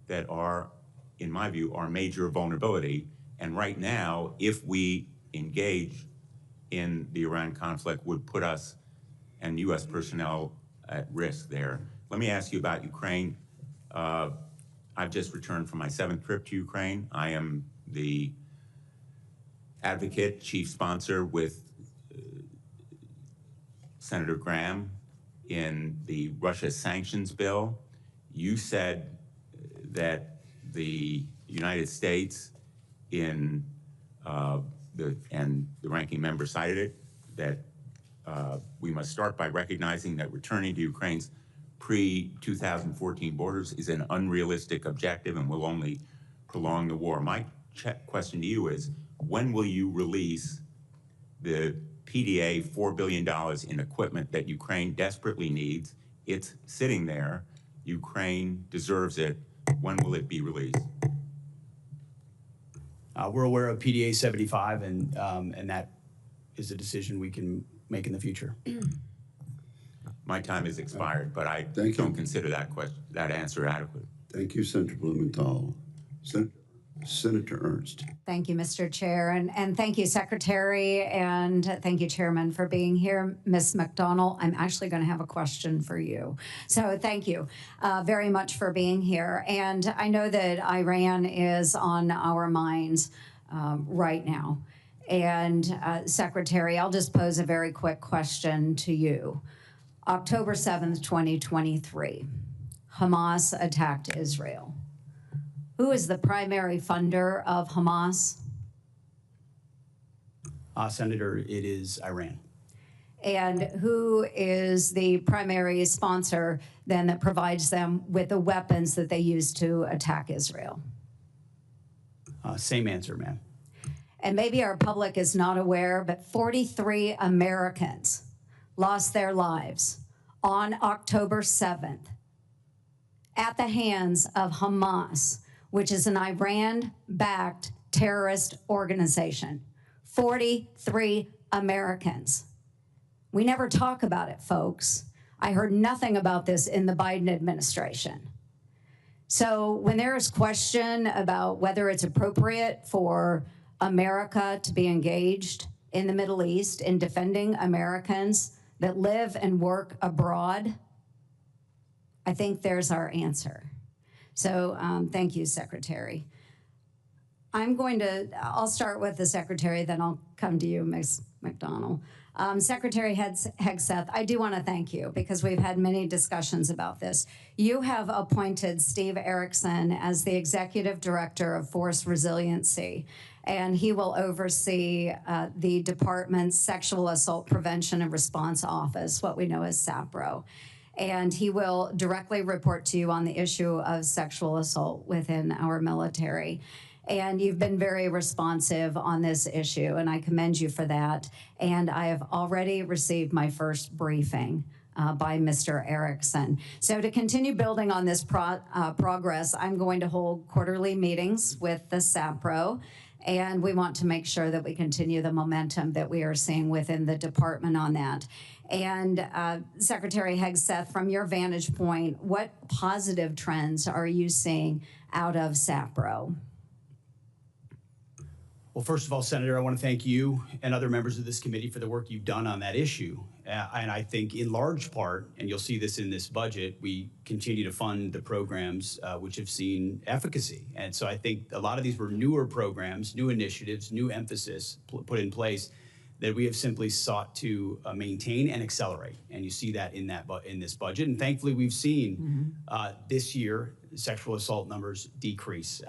that are, in my view, our major vulnerability. And right now, if we engage in the Iran conflict, would put us and U.S. personnel at risk there. Let me ask you about Ukraine. I've just returned from my 7th trip to Ukraine. I am the advocate, chief sponsor with Senator Graham in the Russia sanctions bill. You said that the United States and the ranking member cited it, that we must start by recognizing that returning to Ukraine's pre-2014 borders is an unrealistic objective and will only prolong the war. My question to you is, when will you release the PDA $4 billion in equipment that Ukraine desperately needs? It's sitting there. Ukraine deserves it. When will it be released? We're aware of PDA 75, and that is a decision we can make in the future. My time has expired, but I Thank you. don't consider that answer adequate. Thank you, Senator Blumenthal. Senator Ernst. Thank you, Mr. Chair, and thank you, Secretary, and thank you, Chairman, for being here. Ms. McDonald, I'm actually going to have a question for you. So thank you very much for being here. And I know that Iran is on our minds right now. And Secretary, I'll just pose a very quick question to you. October 7th, 2023, Hamas attacked Israel. Who is the primary funder of Hamas? Senator, it is Iran. And who is the primary sponsor then that provides them with the weapons that they use to attack Israel? Same answer, ma'am. And maybe our public is not aware, but 43 Americans lost their lives on October 7th at the hands of Hamas, which is an Iran-backed terrorist organization. 43 Americans. We never talk about it, folks. I heard nothing about this in the Biden administration. So when there is question about whether it's appropriate for America to be engaged in the Middle East in defending Americans that live and work abroad, I think there's our answer. So thank you, Secretary. I'll start with the Secretary, then I'll come to you, Ms. McDonald. Secretary Hegseth, I do want to thank you because we've had many discussions about this. You have appointed Steve Erickson as the Executive Director of Force Resiliency, and he will oversee the department's Sexual Assault Prevention and Response Office, what we know as SAPRO. And he will directly report to you on the issue of sexual assault within our military. And you've been very responsive on this issue, and I commend you for that. And I have already received my first briefing by Mr. Erickson. So to continue building on this progress, I'm going to hold quarterly meetings with the SAPRO, and we want to make sure that we continue the momentum that we are seeing within the department on that. And Secretary Hegseth, from your vantage point, what positive trends are you seeing out of SAPRO? Well, first of all, Senator, I want to thank you and other members of this committee for the work you've done on that issue. And I think in large part, and you'll see this in this budget, we continue to fund the programs which have seen efficacy. And so I think a lot of these were newer programs, new initiatives, new emphasis put in place that we have simply sought to maintain and accelerate. And you see that in this budget. And thankfully, we've seen this year sexual assault numbers decrease.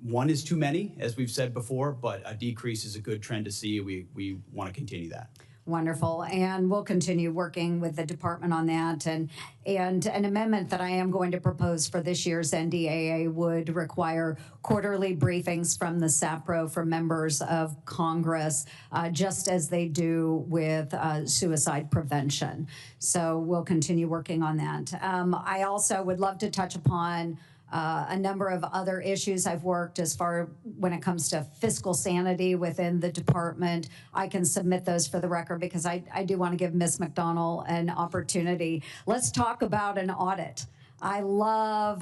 One is too many, as we've said before, but a decrease is a good trend to see. We want to continue that. Wonderful, and we'll continue working with the department on that. And an amendment that I am going to propose for this year's NDAA would require quarterly briefings from the SAPRO for members of Congress, just as they do with suicide prevention. So we'll continue working on that. I also would love to touch upon a number of other issues I've worked as far when it comes to fiscal sanity within the department. I can submit those for the record because I do want to give Ms. McDonald an opportunity. Let's talk about an audit. I love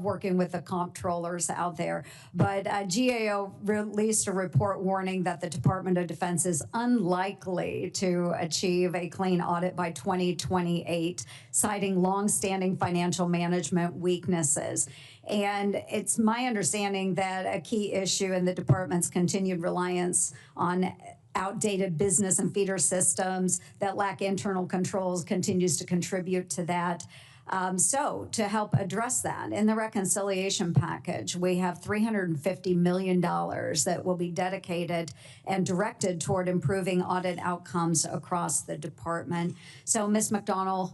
working with the comptrollers out there, but GAO released a report warning that the Department of Defense is unlikely to achieve a clean audit by 2028, citing longstanding financial management weaknesses. And it's my understanding that a key issue in the department's continued reliance on outdated business and feeder systems that lack internal controls continues to contribute to that. So to help address that, in the reconciliation package, we have $350 million that will be dedicated and directed toward improving audit outcomes across the department. So Ms. McDonald,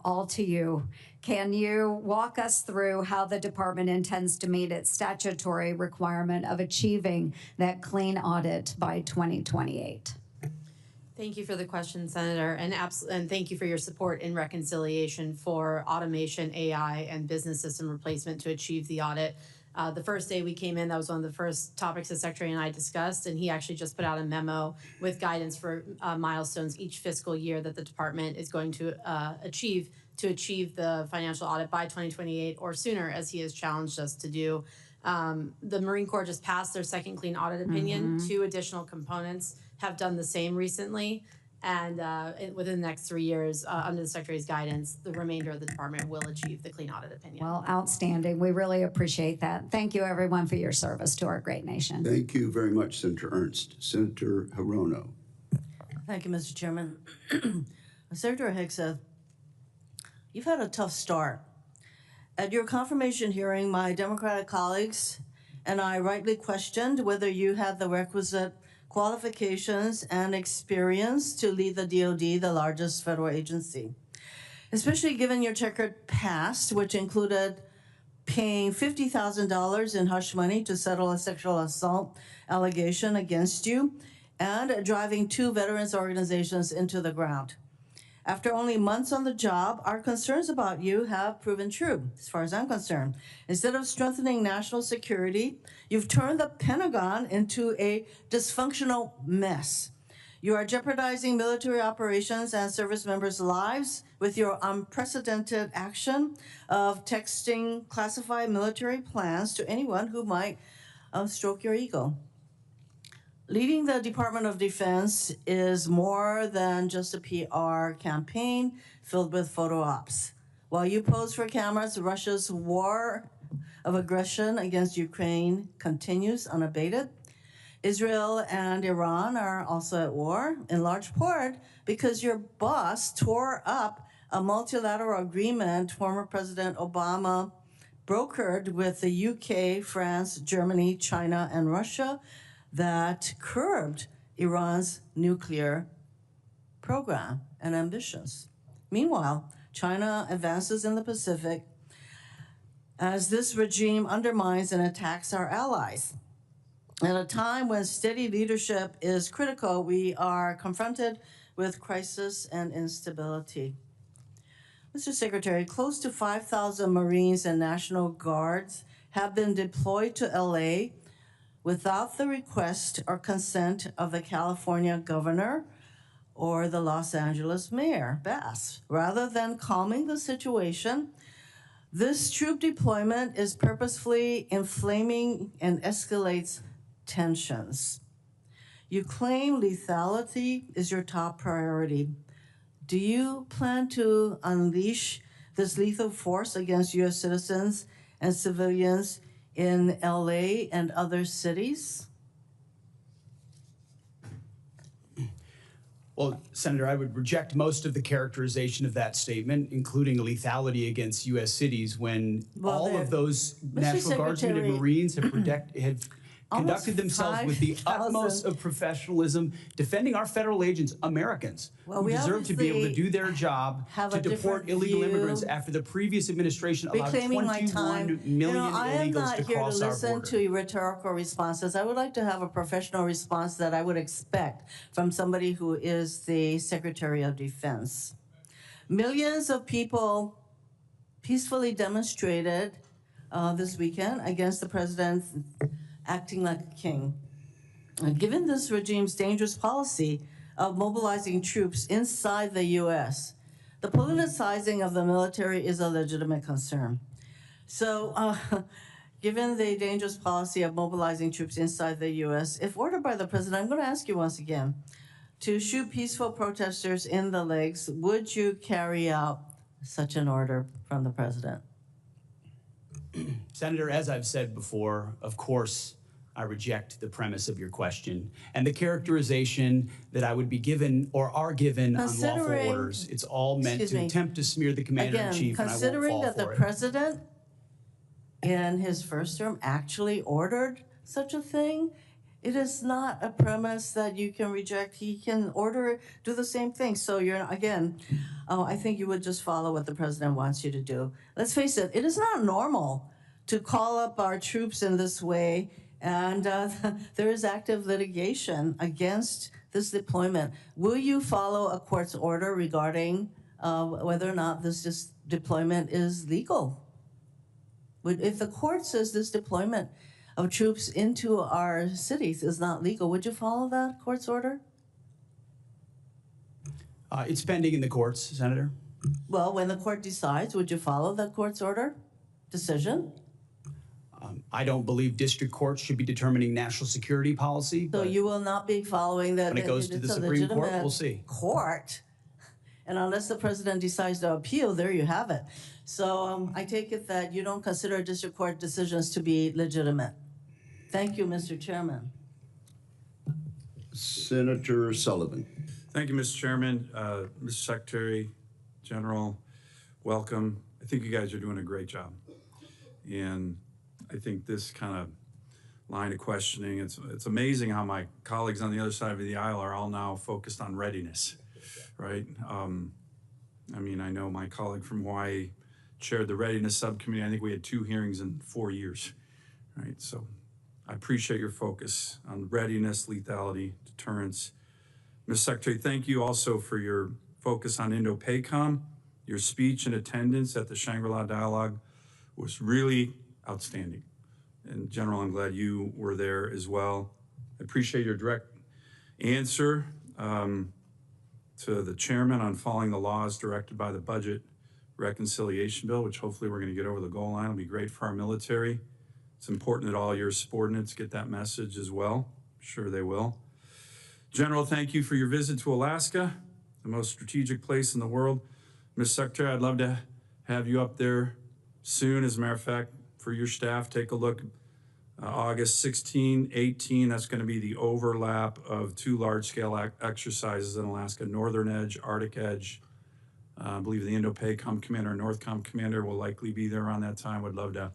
all to you. Can you walk us through how the department intends to meet its statutory requirement of achieving that clean audit by 2028? Thank you for the question, Senator, and thank you for your support in reconciliation for automation, AI, and business system replacement to achieve the audit. The first day we came in, that was one of the first topics the Secretary and I discussed, and he actually just put out a memo with guidance for milestones each fiscal year that the department is going to achieve the financial audit by 2028 or sooner, as he has challenged us to do. The Marine Corps just passed their second clean audit opinion. 2 additional components have done the same recently, and within the next 3 years, under the Secretary's guidance, the remainder of the department will achieve the clean audit opinion. Well, outstanding. We really appreciate that. Thank you, everyone, for your service to our great nation. Thank you very much, Senator Ernst. Senator Hirono. Thank you, Mr. Chairman. Secretary Hegseth, you've had a tough start. At your confirmation hearing, my Democratic colleagues and I rightly questioned whether you had the requisite qualifications and experience to lead the DoD, the largest federal agency, especially given your checkered past, which included paying $50,000 in hush money to settle a sexual assault allegation against you and driving 2 veterans organizations into the ground. After only months on the job, our concerns about you have proven true, as far as I'm concerned. Instead of strengthening national security, you've turned the Pentagon into a dysfunctional mess. You are jeopardizing military operations and service members' lives with your unprecedented action of texting classified military plans to anyone who might stroke your ego. Leading the Department of Defense is more than just a PR campaign filled with photo ops. While you pose for cameras, Russia's war of aggression against Ukraine continues unabated. Israel and Iran are also at war, in large part because your boss tore up a multilateral agreement former President Obama brokered with the UK, France, Germany, China, and Russia that curbed Iran's nuclear program and ambitions. Meanwhile, China advances in the Pacific as this regime undermines and attacks our allies. At a time when steady leadership is critical, we are confronted with crisis and instability. Mr. Secretary, close to 5,000 Marines and National Guards have been deployed to LA without the request or consent of the California governor or the Los Angeles mayor, Bass. Rather than calming the situation, this troop deployment is purposefully inflaming and escalates tensions. You claim lethality is your top priority. Do you plan to unleash this lethal force against U.S. citizens and civilians in LA and other cities? Well, Senator, I would reject most of the characterization of that statement, including lethality against U.S. cities, when all of those National Guardsmen and Marines have conducted themselves with the utmost of professionalism, defending our federal agents, Americans, who deserve to be able to do their job to deport illegal immigrants after the previous administration allowed 21 million illegals to cross our border. I am not here to listen to rhetorical responses. I would like to have a professional response that I would expect from somebody who is the Secretary of Defense. Millions of people peacefully demonstrated this weekend against the president acting like a king. Given this regime's dangerous policy of mobilizing troops inside the U.S., the politicizing of the military is a legitimate concern. So, given the dangerous policy of mobilizing troops inside the U.S., if ordered by the president, I'm going to ask you once again, to shoot peaceful protesters in the legs, would you carry out such an order from the president? Senator, as I've said before, of course, I reject the premise of your question and the characterization that I would be given or are given unlawful orders. It's all meant to attempt to smear the commander-in-chief, and I won't fall for it. Considering that the president in his first term actually ordered such a thing, it is not a premise that you can reject. He can order, do the same thing. So you're, again, I think you would just follow what the president wants you to do. Let's face it, it is not normal to call up our troops in this way, and there is active litigation against this deployment. Will you follow a court's order regarding whether or not this deployment is legal? If the court says this deployment of troops into our cities is not legal, would you follow that court's order? It's pending in the courts, Senator. Well, when the court decides, would you follow that court's order, decision? I don't believe district courts should be determining national security policy. So you will not be following that. When it goes to the Supreme Court, we'll see. Court, and unless the president decides to appeal, there you have it. So I take it that you don't consider district court decisions to be legitimate. Thank you, Mr. Chairman. Senator Sullivan. Thank you, Mr. Chairman. Mr. Secretary General, welcome. I think you guys are doing a great job. And I think this kind of line of questioning, it's amazing how my colleagues on the other side of the aisle are all now focused on readiness, right? I mean, I know my colleague from Hawaii chaired the readiness subcommittee. I think we had 2 hearings in 4 years, right? So I appreciate your focus on readiness, lethality, deterrence. Ms. Secretary, thank you also for your focus on Indo-PACOM. Your speech and attendance at the Shangri-La Dialogue was really outstanding. And General, I'm glad you were there as well. I appreciate your direct answer to the chairman on following the laws directed by the budget reconciliation bill, which hopefully we're going to get over the goal line. It'll be great for our military. It's important that all your subordinates get that message as well. I'm sure they will. General, thank you for your visit to Alaska, the most strategic place in the world. Ms. Secretary, I'd love to have you up there soon. As a matter of fact, for your staff, take a look. August 16, 18, that's going to be the overlap of two large-scale exercises in Alaska, Northern Edge, Arctic Edge. I believe the Indo-PACOM commander and NORTHCOM commander will likely be there around that time. Would love to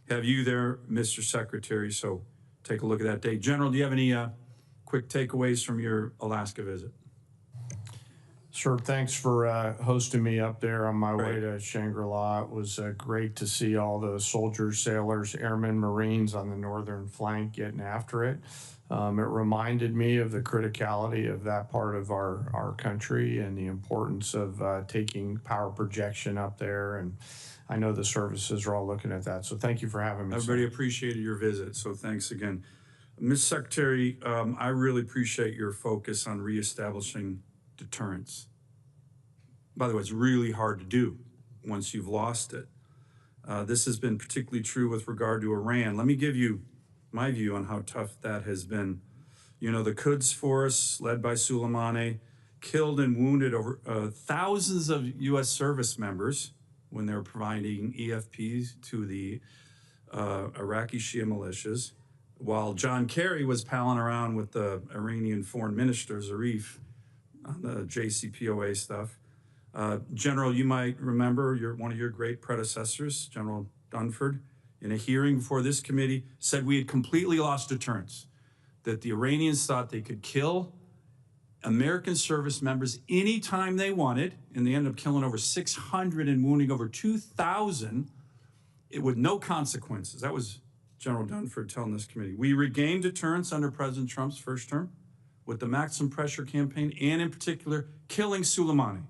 have you there, Mr. Secretary, so take a look at that date. General, do you have any quick takeaways from your Alaska visit? Sure, thanks for hosting me up there on my way to Shangri-La. It was great to see all the soldiers, sailors, airmen, Marines on the northern flank getting after it. It reminded me of the criticality of that part of our country and the importance of taking power projection up there. And I know the services are all looking at that. So thank you for having me. Everybody appreciated your visit, so thanks again. Ms. Secretary, I really appreciate your focus on reestablishing deterrence. By the way, it's really hard to do once you've lost it. This has been particularly true with regard to Iran. Let me give you my view on how tough that has been. You know, the Quds Force, led by Soleimani, killed and wounded over thousands of U.S. service members when they were providing EFPs to the Iraqi Shia militias, while John Kerry was palling around with the Iranian foreign minister, Zarif, on the JCPOA stuff. General, you might remember one of your great predecessors, General Dunford, in a hearing before this committee, said we had completely lost deterrence, that the Iranians thought they could kill American service members anytime they wanted, and they ended up killing over 600 and wounding over 2,000 with no consequences. That was General Dunford telling this committee. We regained deterrence under President Trump's first term with the maximum pressure campaign, and in particular, killing Soleimani.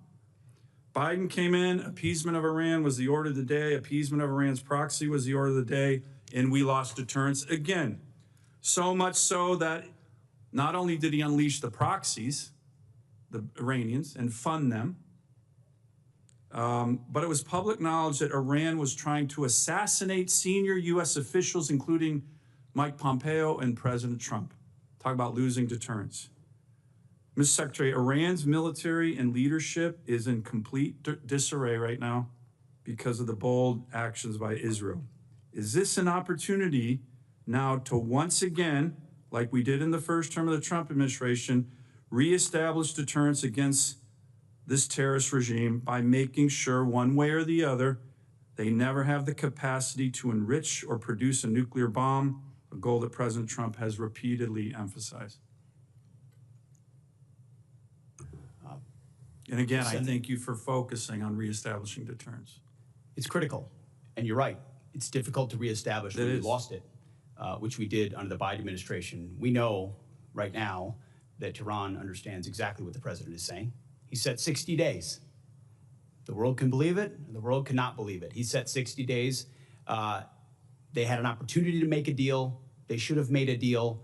Biden came in, appeasement of Iran was the order of the day, appeasement of Iran's proxy was the order of the day, and we lost deterrence again. So much so that not only did he unleash the proxies, the Iranians, and fund them, but it was public knowledge that Iran was trying to assassinate senior U.S. officials, including Mike Pompeo and President Trump. Talk about losing deterrence. Ms. Secretary, Iran's military and leadership is in complete disarray right now because of the bold actions by Israel. Is this an opportunity now to once again, like we did in the first term of the Trump administration, reestablish deterrence against this terrorist regime by making sure one way or the other they never have the capacity to enrich or produce a nuclear bomb, a goal that President Trump has repeatedly emphasized? And again, I thank you for focusing on reestablishing deterrence. It's critical, and you're right. It's difficult to reestablish when we lost it, which we did under the Biden administration. We know right now that Tehran understands exactly what the president is saying. He set 60 days. The world can believe it, and the world cannot believe it. He set 60 days. They had an opportunity to make a deal. They should have made a deal.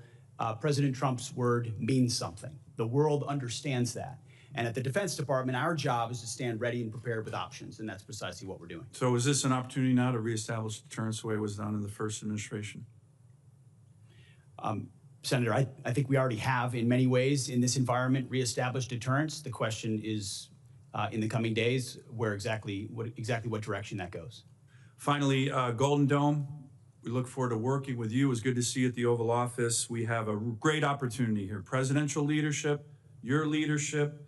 President Trump's word means something. The world understands that. And at the Defense Department, our job is to stand ready and prepared with options, and that's precisely what we're doing. So is this an opportunity now to reestablish deterrence the way it was done in the first administration? Senator, I think we already have, in many ways, in this environment, reestablished deterrence. The question is, in the coming days, what direction that goes. Finally, Golden Dome, we look forward to working with you. It was good to see you at the Oval Office. We have a great opportunity here. Presidential leadership, your leadership,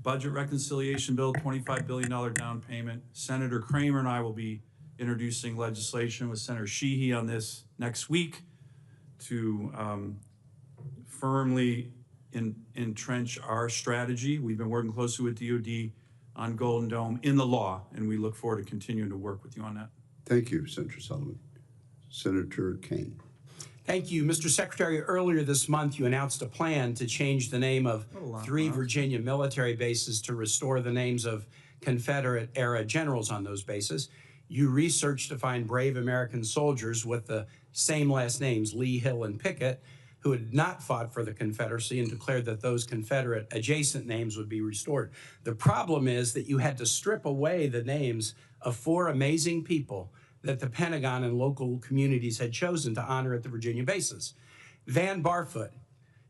budget reconciliation bill, $25 billion down payment. Senator Kramer and I will be introducing legislation with Senator Sheehy on this next week to firmly entrench our strategy. We've been working closely with DOD on Golden Dome in the law, and we look forward to continuing to work with you on that. Thank you, Senator Sullivan. Senator Caine. Thank you. Mr. Secretary, earlier this month, you announced a plan to change the name of 3 Virginia military bases to restore the names of Confederate-era generals on those bases. You researched to find brave American soldiers with the same last names, Lee, Hill, and Pickett, who had not fought for the Confederacy and declared that those Confederate adjacent names would be restored. The problem is that you had to strip away the names of 4 amazing people that the Pentagon and local communities had chosen to honor at the Virginia bases. Van Barfoot,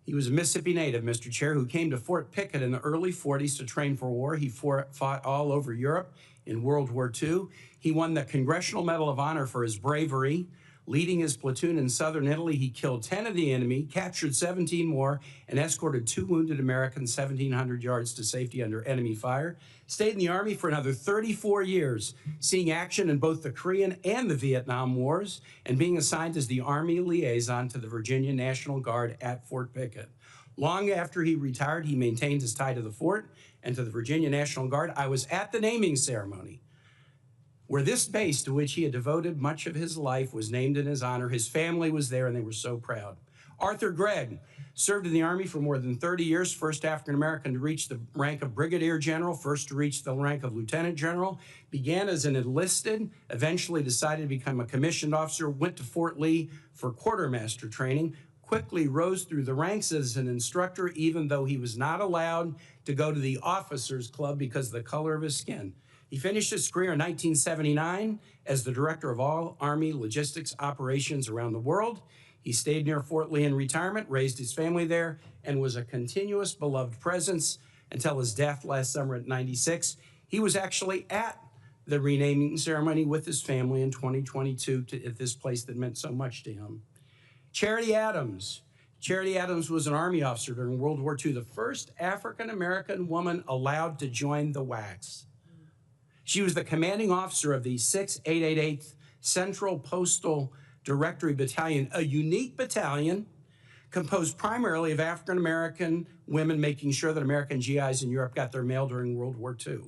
he was a Mississippi native, Mr. Chair, who came to Fort Pickett in the early 40s to train for war. He fought all over Europe in World War II. He won the Congressional Medal of Honor for his bravery. Leading his platoon in southern Italy, he killed 10 of the enemy, captured 17 more, and escorted 2 wounded Americans 1,700 yards to safety under enemy fire. Stayed in the Army for another 34 years, seeing action in both the Korean and the Vietnam Wars, and being assigned as the Army liaison to the Virginia National Guard at Fort Pickett. Long after he retired, he maintained his tie to the fort and to the Virginia National Guard. I was at the naming ceremony, where this base, to which he had devoted much of his life, was named in his honor. His family was there, and they were so proud. Arthur Gregg served in the Army for more than 30 years, first African-American to reach the rank of brigadier general, first to reach the rank of lieutenant general, began as an enlisted, eventually decided to become a commissioned officer, went to Fort Lee for quartermaster training, quickly rose through the ranks as an instructor, even though he was not allowed to go to the officers' club because of the color of his skin. He finished his career in 1979 as the director of all Army logistics operations around the world. He stayed near Fort Lee in retirement, raised his family there, and was a continuous beloved presence until his death last summer at 96. He was actually at the renaming ceremony with his family in 2022 at this place that meant so much to him. Charity Adams. Charity Adams was an Army officer during World War II, the first African-American woman allowed to join the WACs. She was the commanding officer of the 6888th Central Postal Directory Battalion, a unique battalion composed primarily of African-American women, making sure that American GIs in Europe got their mail during World War II.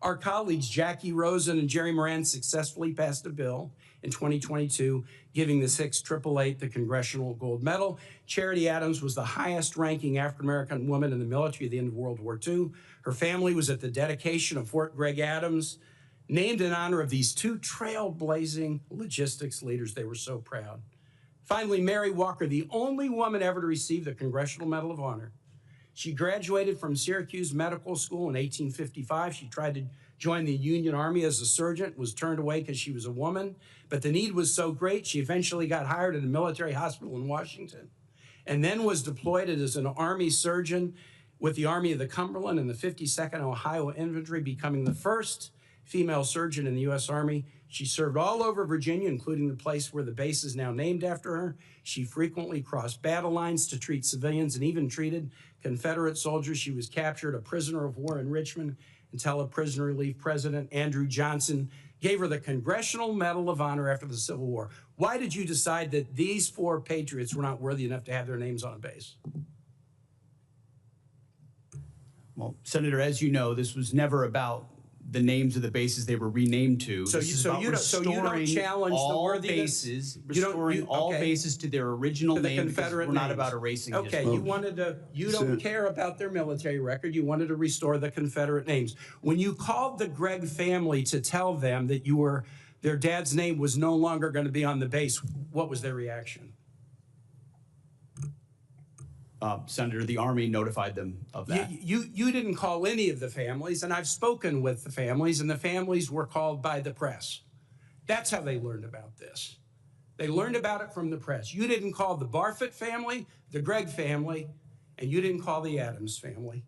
Our colleagues Jackie Rosen and Jerry Moran successfully passed a bill in 2022, giving the 6888 the Congressional Gold Medal. Charity Adams was the highest-ranking African-American woman in the military at the end of World War II. Her family was at the dedication of Fort Gregg Adams, named in honor of these 2 trailblazing logistics leaders. They were so proud. Finally, Mary Walker, the only woman ever to receive the Congressional Medal of Honor. She graduated from Syracuse Medical School in 1855. She tried to join the Union Army as a surgeon, was turned away because she was a woman. But the need was so great, she eventually got hired at a military hospital in Washington, and then was deployed as an Army surgeon with the Army of the Cumberland and the 52nd Ohio Infantry, becoming the first female surgeon in the U.S. Army. She served all over Virginia, including the place where the base is now named after her. She frequently crossed battle lines to treat civilians and even treated Confederate soldiers. She was captured a prisoner of war in Richmond until a prisoner relief president, Andrew Johnson, gave her the Congressional Medal of Honor after the Civil War. Why did you decide that these 4 patriots were not worthy enough to have their names on a base? Well, Senator, as you know, this was never about the names of the bases they were renamed to. So This is you about don't challenge the all worthiness? bases, You don't- restoring all okay. bases to their original To the name, because Confederate we're not names. about erasing Okay, history. you don't care about their military record. You wanted to restore the Confederate names. When you called the Gregg family to tell them that their dad's name was no longer going to be on the base, what was their reaction? Senator, the Army notified them of that. You didn't call any of the families, and I've spoken with the families, and the families were called by the press. That's how they learned about this. They learned about it from the press. You didn't call the Barfoot family, the Gregg family, and you didn't call the Adams family.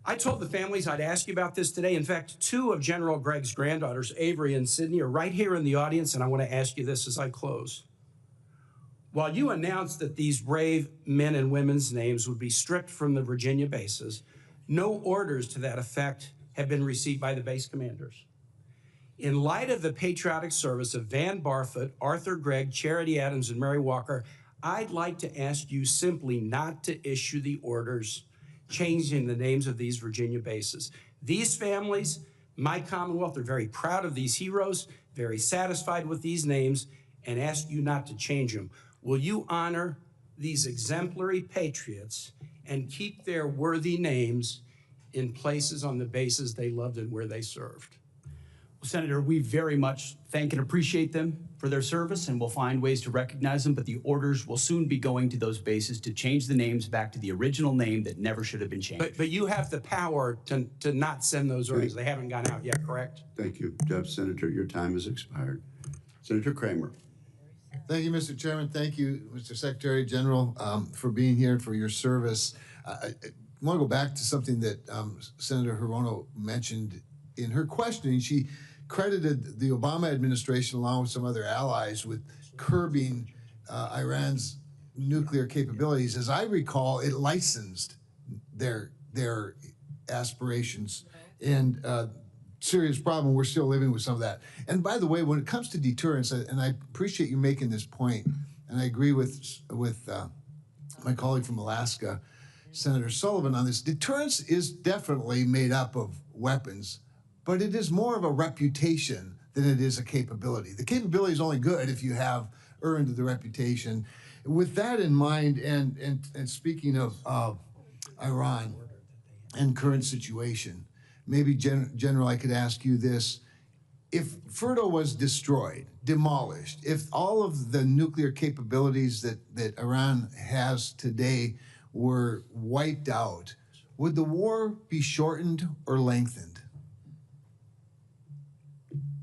I told the families I'd ask you about this today. In fact, 2 of General Gregg's granddaughters, Avery and Sydney, are right here in the audience, and I want to ask you this as I close. While you announced that these brave men and women's names would be stripped from the Virginia bases, no orders to that effect have been received by the base commanders. In light of the patriotic service of Van Barfoot, Arthur Gregg, Charity Adams, and Mary Walker, I'd like to ask you simply not to issue the orders changing the names of these Virginia bases. These families, my Commonwealth, are very proud of these heroes, very satisfied with these names, and ask you not to change them. will you honor these exemplary patriots and keep their worthy names in places on the bases they loved and where they served? Well, Senator, we very much thank and appreciate them for their service, and we'll find ways to recognize them, but the orders will soon be going to those bases to change the names back to the original name that never should have been changed. But you have the power to not send those orders. They haven't gone out yet, correct? Thank you, Senator. Your time has expired. Senator Kramer. Thank you, Mr. Chairman. Thank you, Mr. Secretary General, for being here and for your service. I want to go back to something that Senator Hirono mentioned in her questioning. She credited the Obama administration, along with some other allies, with curbing Iran's nuclear capabilities. As I recall, it licensed their aspirations, and serious problem. We're still living with some of that. And by the way, when it comes to deterrence, and I appreciate you making this point, and I agree with my colleague from Alaska, Senator Sullivan, on this. Deterrence is definitely made up of weapons, but it is more of a reputation than it is a capability. The capability is only good if you have earned the reputation. With that in mind, and speaking of Iran and current situation, maybe, General, I could ask you this. If Fordo was destroyed, demolished, if all of the nuclear capabilities that Iran has today were wiped out, would the war be shortened or lengthened?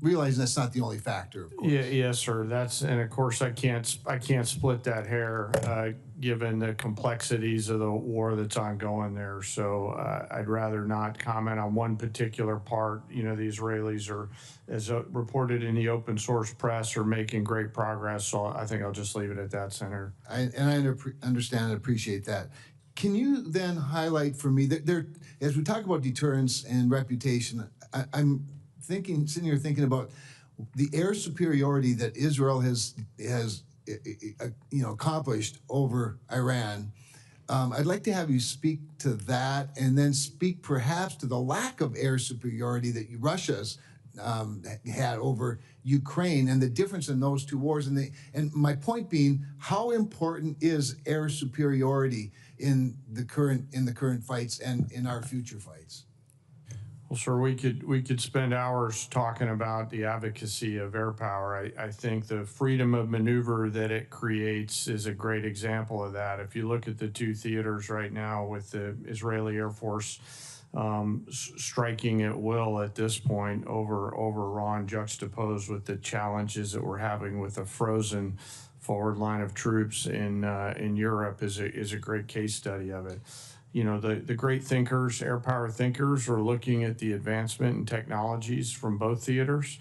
Realizing that's not the only factor, of course. Yeah, yes, sir. And of course I can't split that hair, given the complexities of the war that's ongoing there. So I'd rather not comment on one particular part. You know, the Israelis are, as reported in the open source press, are making great progress. So I think I'll just leave it at that, Senator. I understand and appreciate that. Can you then highlight for me that there, as we talk about deterrence and reputation, I'm sitting here thinking about the air superiority that Israel has accomplished over Iran. I'd like to have you speak to that, and then speak perhaps to the lack of air superiority that Russia's had over Ukraine, and the difference in those two wars. And my point being, how important is air superiority in the current fights and in our future fights? Well, sir, we could spend hours talking about the advocacy of air power. I think the freedom of maneuver that it creates is a great example of that. If you look at the two theaters right now, with the Israeli Air Force striking at will at this point over Iran, juxtaposed with the challenges that we're having with a frozen forward line of troops in Europe, is a great case study of it. You know, the great thinkers, air power thinkers, are looking at the advancement in technologies from both theaters,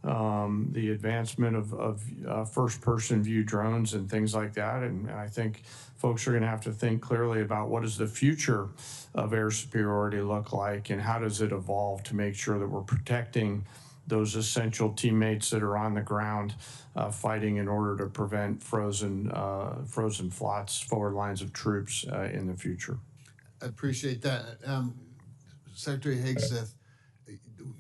the advancement of first-person view drones and things like that. And I think folks are going to have to think clearly about what does the future of air superiority look like, and how does it evolve to make sure that we're protecting those essential teammates that are on the ground fighting in order to prevent frozen flots, forward lines of troops in the future. I appreciate that. Secretary Hegseth,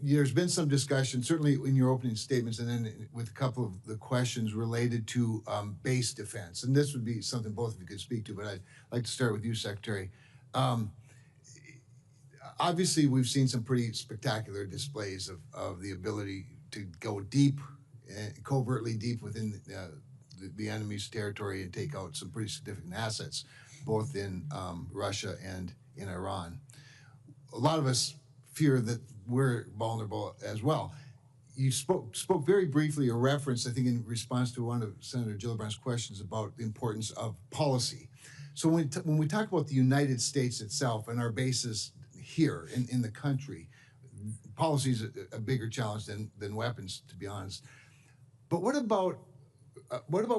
there's been some discussion, certainly in your opening statements, and then with a couple of the questions related to base defense. And this would be something both of you could speak to, but I'd like to start with you, Secretary. Obviously, we've seen some pretty spectacular displays of the ability to go deep, covertly deep within the enemy's territory and take out some pretty significant assets, both in Russia and in Iran. A lot of us fear that we're vulnerable as well. You spoke very briefly, or referenced, I think, in response to one of Senator Gillibrand's questions about the importance of policy. So when we talk about the United States itself and our bases here in the country, policy is a bigger challenge than weapons, to be honest. But what about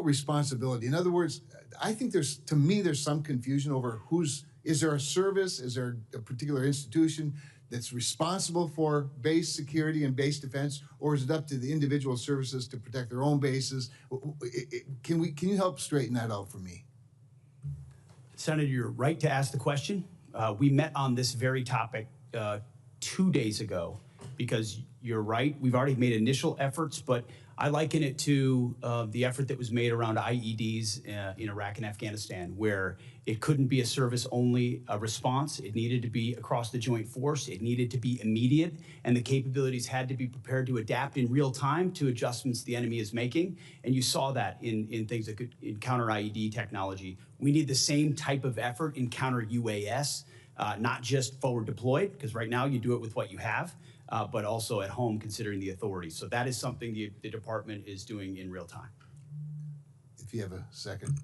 responsibility? In other words, I think there's some confusion over is there a service, is there a particular institution that's responsible for base security and base defense, or is it up to the individual services to protect their own bases? Can you help straighten that out for me? Senator, you're right to ask the question. We met on this very topic 2 days ago, because you're right. We've already made initial efforts, but I liken it to the effort that was made around IEDs in Iraq and Afghanistan, where it couldn't be a service-only response. It needed to be across the joint force. It needed to be immediate, and the capabilities had to be prepared to adapt in real time to adjustments the enemy is making. And you saw that in things that could in counter IED technology. We need the same type of effort in counter UAS, not just forward deployed, because right now you do it with what you have, but also at home considering the authority. So that is something the department is doing in real time. If you have a second.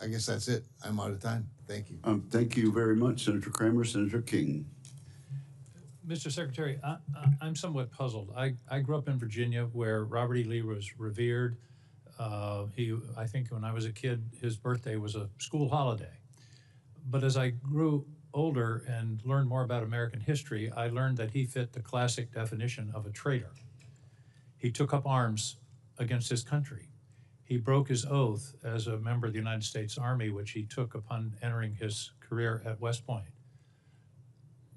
I guess that's it. I'm out of time. Thank you. Thank you very much, Senator Kramer. Senator King. Mr. Secretary, I'm somewhat puzzled. I grew up in Virginia where Robert E. Lee was revered. I think when I was a kid, his birthday was a school holiday. But as I grew older and learned more about American history, I learned that he fit the classic definition of a traitor. He took up arms against his country. He broke his oath as a member of the United States Army, which he took upon entering his career at West Point.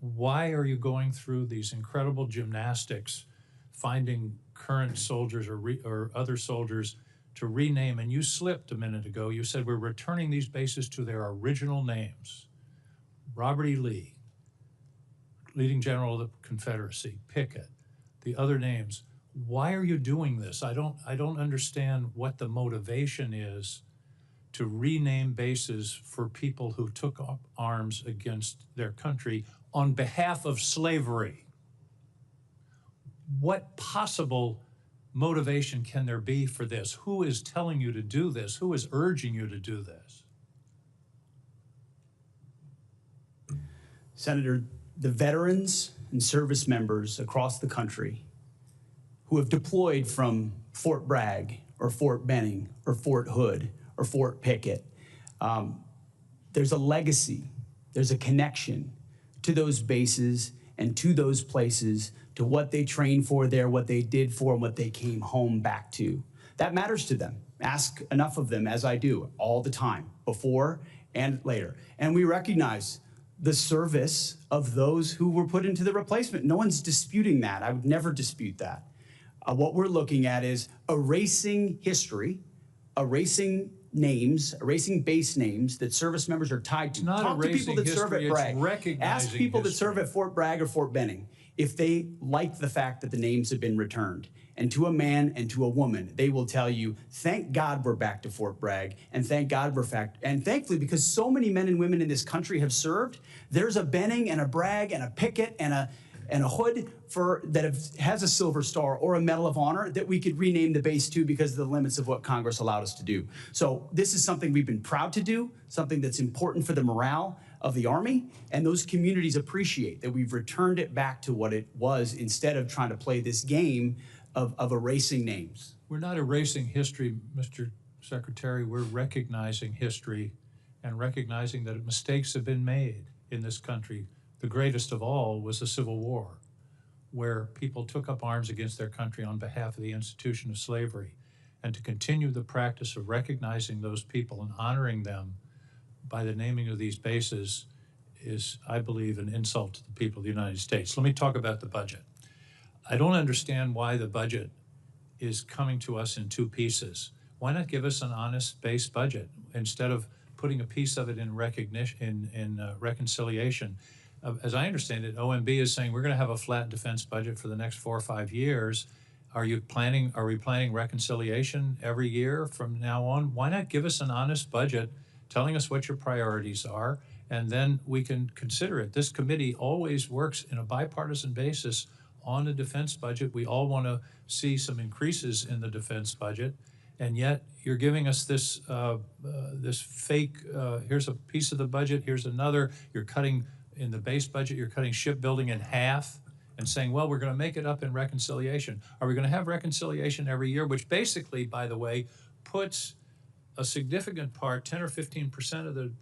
Why are you going through these incredible gymnastics, finding current soldiers or other soldiers to rename? And you slipped a minute ago. You said we're returning these bases to their original names. Robert E. Lee, leading general of the Confederacy, Pickett, the other names. Why are you doing this? I don't understand what the motivation is to rename bases for people who took up arms against their country on behalf of slavery. What possible motivation can there be for this? Who is telling you to do this? Who is urging you to do this? Senator, the veterans and service members across the country who have deployed from Fort Bragg or Fort Benning or Fort Hood or Fort Pickett, there's a legacy, there's a connection to those bases and to those places, to what they trained for there, what they did for, and what they came home back to. That matters to them. Ask enough of them, as I do, all the time, before and later. And we recognize the service of those who were put into the replacement. No one's disputing that. I would never dispute that. What we're looking at is erasing history, erasing names, erasing base names that service members are tied to. Talk to people that serve at Bragg. Ask people that serve at Fort Bragg or Fort Benning if they like the fact that the names have been returned. And to a man and to a woman, they will tell you, thank God we're back to Fort Bragg, and thank God we're back. And thankfully, because so many men and women in this country have served, there's a Benning and a Bragg and a Pickett and a Hood has a Silver Star or a Medal of Honor that we could rename the base to because of the limits of what Congress allowed us to do. So this is something we've been proud to do, something that's important for the morale of the Army, and those communities appreciate that we've returned it back to what it was instead of trying to play this game of erasing names. We're not erasing history, Mr. Secretary. We're recognizing history and recognizing that mistakes have been made in this country. The greatest of all was the Civil War, where people took up arms against their country on behalf of the institution of slavery. And to continue the practice of recognizing those people and honoring them by the naming of these bases is, I believe, an insult to the people of the United States. Let me talk about the budget. I don't understand why the budget is coming to us in two pieces. Why not give us an honest base budget instead of putting a piece of it in recognition, in reconciliation? As I understand it, OMB is saying we're going to have a flat defense budget for the next 4 or 5 years. Are we planning reconciliation every year from now on? Why not give us an honest budget, telling us what your priorities are, and then we can consider it. This committee always works in a bipartisan basis on the defense budget. We all want to see some increases in the defense budget, and yet you're giving us this this fake, here's a piece of the budget, here's another. You're cutting in the base budget, you're cutting shipbuilding in half and saying, well, we're going to make it up in reconciliation. Are we going to have reconciliation every year, which basically, by the way, puts a significant part, 10 or 15% of the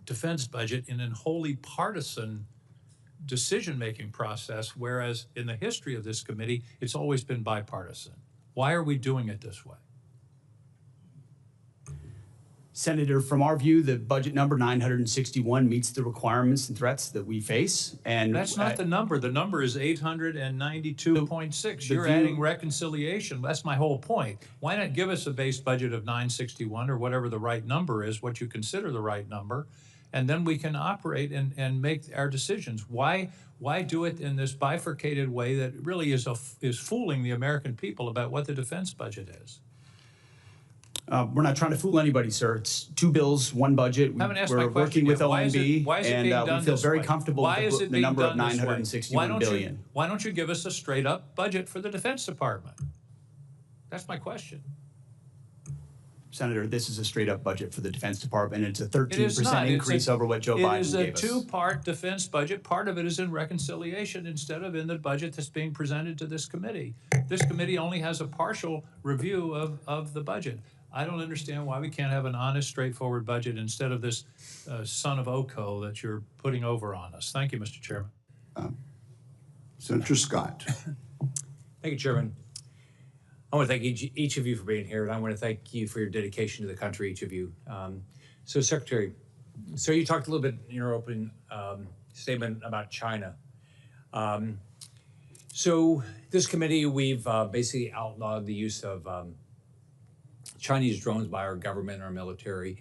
defense budget in an wholly partisan decision-making process, whereas in the history of this committee, it's always been bipartisan. Why are we doing it this way? Senator, from our view, the budget number 961 meets the requirements and threats that we face. And That's not the number. The number is 892.6. You're adding reconciliation. That's my whole point. Why not give us a base budget of 961 or whatever the right number is, what you consider the right number, and then we can operate and make our decisions. Why do it in this bifurcated way that really is fooling the American people about what the defense budget is? We're not trying to fool anybody, sir. It's two bills, one budget. We're working with OMB, and we feel very comfortable with the number of 961 billion. Why don't you give us a straight up budget for the Defense Department? That's my question. Senator, this is a straight up budget for the Defense Department, and it's a 13% increase over what Joe Biden gave us. It is a two-part defense budget. Part of it is in reconciliation instead of in the budget that's being presented to this committee. This committee only has a partial review of the budget. I don't understand why we can't have an honest, straightforward budget instead of this son of Oko that you're putting over on us. Thank you, Mr. Chairman. Senator Scott. Thank you, Chairman. I want to thank each of you for being here, and I want to thank you for your dedication to the country, each of you. So, Secretary, you talked a little bit in your opening statement about China. So this committee, we've basically outlawed the use of Chinese drones by our government and our military.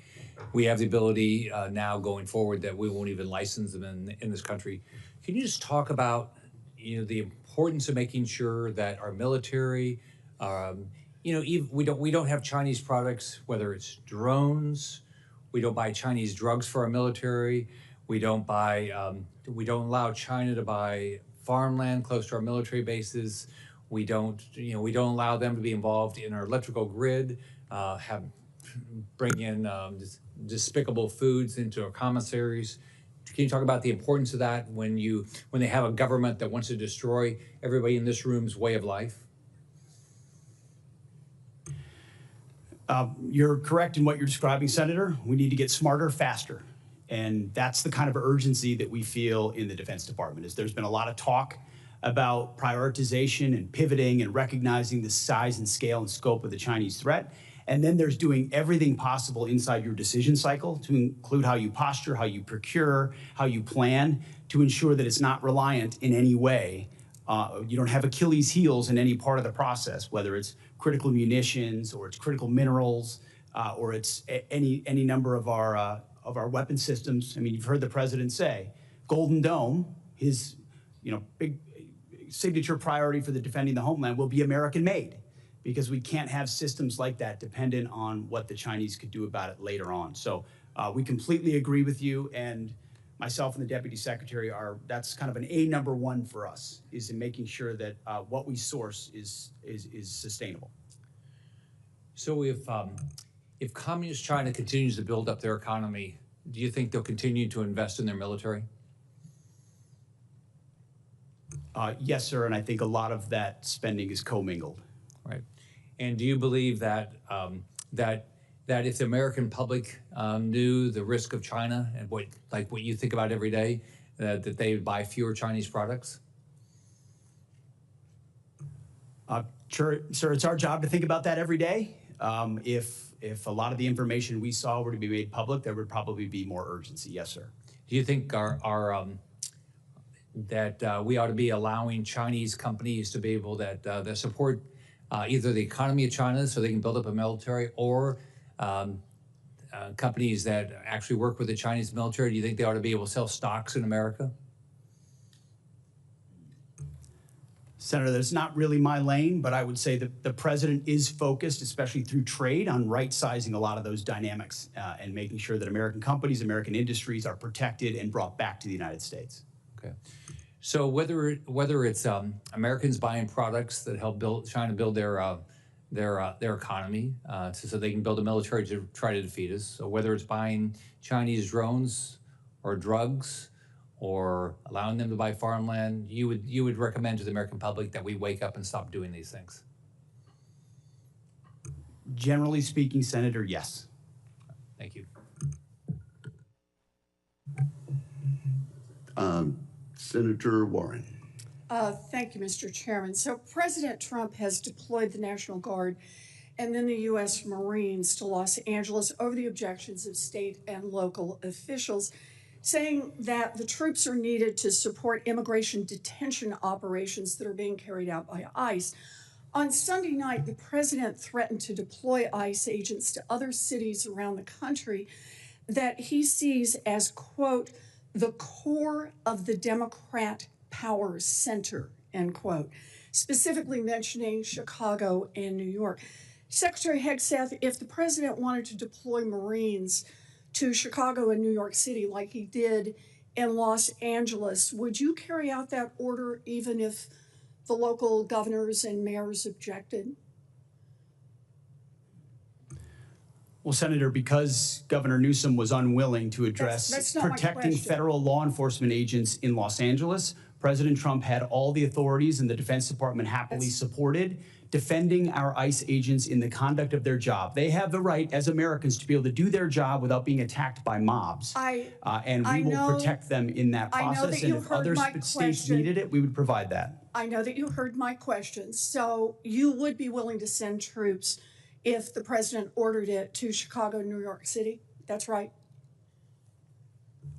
We have the ability now going forward that we won't even license them in this country. Can you just talk about the importance of making sure that our military, we don't have Chinese products, whether it's drones, we don't buy Chinese drugs for our military, we don't allow China to buy farmland close to our military bases, we don't allow them to be involved in our electrical grid, bring in despicable foods into our commissaries. Can you talk about the importance of that when they have a government that wants to destroy everybody in this room's way of life? You're correct in what you're describing, Senator. We need to get smarter, faster. And that's the kind of urgency that we feel in the Defense Department. There's been a lot of talk about prioritization and pivoting and recognizing the size and scale and scope of the Chinese threat. And then there's doing everything possible inside your decision cycle to include how you posture, how you procure, how you plan to ensure that it's not reliant in any way. You don't have Achilles heels in any part of the process, whether it's critical munitions or it's critical minerals or it's any number of our weapon systems. I mean, you've heard the president say, Golden Dome, his big signature priority for the defending the homeland will be American made, because we can't have systems like that dependent on what the Chinese could do about it later on. So we completely agree with you, and myself and the Deputy Secretary that's kind of an number one for us, is in making sure that what we source is sustainable. So if Communist China continues to build up their economy, do you think they'll continue to invest in their military? Yes, sir, and I think a lot of that spending is commingled. Right. And do you believe that that if the American public knew the risk of China and what you think about every day, that they would buy fewer Chinese products? Sure, sir, it's our job to think about that every day. If a lot of the information we saw were to be made public, there would probably be more urgency. Yes, sir. Do you think that we ought to be allowing Chinese companies to be able that support either the economy of China so they can build up a military, or companies that actually work with the Chinese military? Do you think they ought to be able to sell stocks in America? Senator, that's not really my lane, but I would say that the president is focused, especially through trade, on right-sizing a lot of those dynamics and making sure that American companies, American industries are protected and brought back to the United States. Okay. So whether it's Americans buying products that help China build their economy so they can build a military to try to defeat us, so whether it's buying Chinese drones or drugs or allowing them to buy farmland, you would recommend to the American public that we wake up and stop doing these things? Generally speaking, Senator, yes. Thank you. Senator Warren. Thank you, Mr. Chairman. So President Trump has deployed the National Guard and then the U.S. Marines to Los Angeles over the objections of state and local officials, saying that the troops are needed to support immigration detention operations that are being carried out by ICE. On Sunday night, the president threatened to deploy ICE agents to other cities around the country that he sees as, quote, the core of the Democrat power center, end quote, specifically mentioning Chicago and New York. Secretary Hegseth, if the president wanted to deploy Marines to Chicago and New York City like he did in Los Angeles, would you carry out that order even if the local governors and mayors objected? Well, Senator, because Governor Newsom was unwilling to address That's not my protecting question. federal law enforcement agents in Los Angeles, President Trump had all the authorities, and the Defense Department happily supported defending our ICE agents in the conduct of their job. They have the right as Americans to be able to do their job without being attacked by mobs. And we will protect them in that I know process. that And you if heard other my states question. needed it, we would provide that. I know that you heard my question. So you would be willing to send troops if the president ordered it to Chicago, New York City? That's right.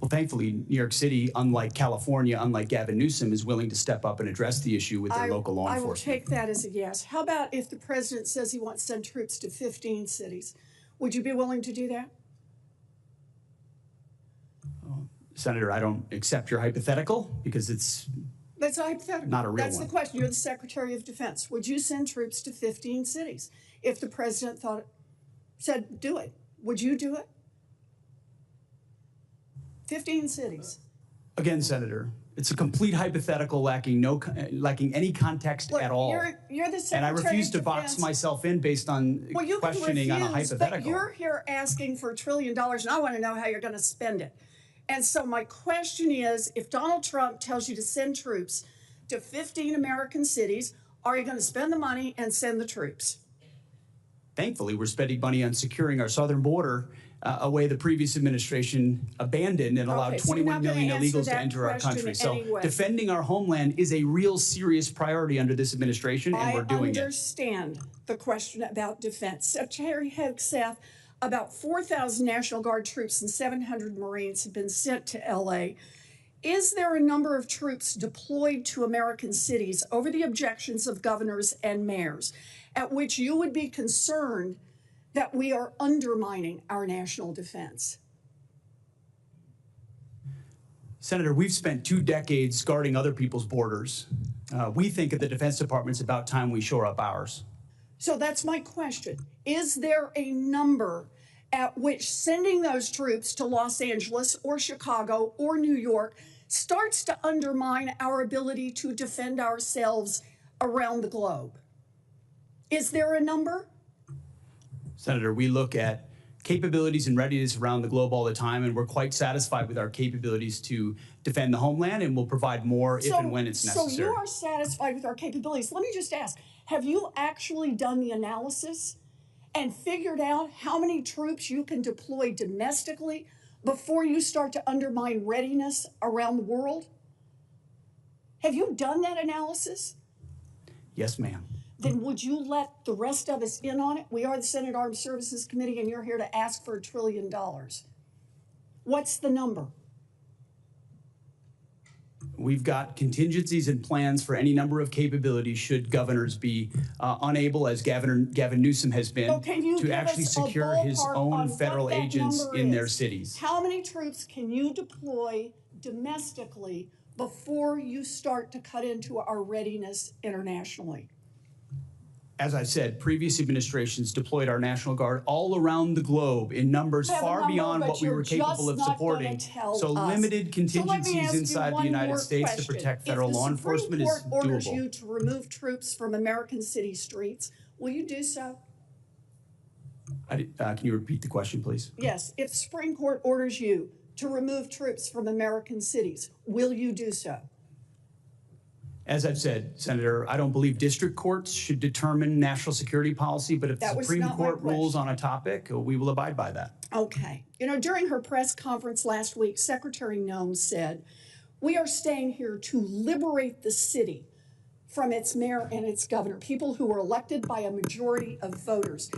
Well, thankfully, New York City, unlike California, unlike Gavin Newsom, is willing to step up and address the issue with their local law I will enforcement. take that as a yes. How about if the president says he wants to send troops to 15 cities? Would you be willing to do that? Senator, I don't accept your hypothetical because it's That's a hypothetical. Not a real That's one. the question. You're the Secretary of Defense. Would you send troops to 15 cities if the president said do it? Would you do it? 15 cities. Again, Senator, it's a complete hypothetical lacking any context Look, at all. You're the Secretary And I refuse of to box Defense. myself in based on Well, you can questioning on a refuse, hypothetical. but you're here asking for $1 trillion, and I want to know how you're going to spend it. And so my question is, if Donald Trump tells you to send troops to 15 American cities, are you going to spend the money and send the troops? Thankfully, we're spending money on securing our southern border, a way the previous administration abandoned and allowed Okay, so you're 21 not gonna million answer illegals to that enter our question country. So anyway. defending our homeland is a real serious priority under this administration, and we're doing I it. understand the question about defense. Secretary Hegseth, about 4,000 National Guard troops and 700 Marines have been sent to LA. Is there a number of troops deployed to American cities over the objections of governors and mayors at which you would be concerned that we are undermining our national defense? Senator, we've spent 2 decades guarding other people's borders. We think at the Defense Department it's about time we shore up ours. So that's my question. Is there a number at which sending those troops to Los Angeles or Chicago or New York starts to undermine our ability to defend ourselves around the globe? Is there a number? Senator, we look at capabilities and readiness around the globe all the time, and we're quite satisfied with our capabilities to defend the homeland, and we'll provide more if and when it's necessary. So you are satisfied with our capabilities. Let me just ask, have you actually done the analysis and figured out how many troops you can deploy domestically before you start to undermine readiness around the world? Have you done that analysis? Yes, ma'am. Then would you let the rest of us in on it? We are the Senate Armed Services Committee, and you're here to ask for $1 trillion. What's the number? We've got contingencies and plans for any number of capabilities should governors be unable, as Gavin Newsom has been, So can you to give actually us a secure his ballpark own on federal what that agents number in their is? cities. How many troops can you deploy domestically before you start to cut into our readiness internationally? As I said, previous administrations deployed our National Guard all around the globe in numbers I have a far number, beyond but what we you're were capable just of not gonna supporting. tell So us. limited contingencies ask you inside the one United more States to question. protect federal law enforcement If is the Supreme Court orders doable. you to remove troops from American city streets, will you do so? Can you repeat the question, please? Yes. If the Supreme Court orders you to remove troops from American cities, will you do so? As I've said, Senator, I don't believe district courts should determine national security policy, but if the That was Supreme not my Court rules question. on a topic, we will abide by that. Okay. You know, during her press conference last week, Secretary Noem said, "We are staying here to liberate the city from its mayor and its governor, people who were elected by a majority of voters.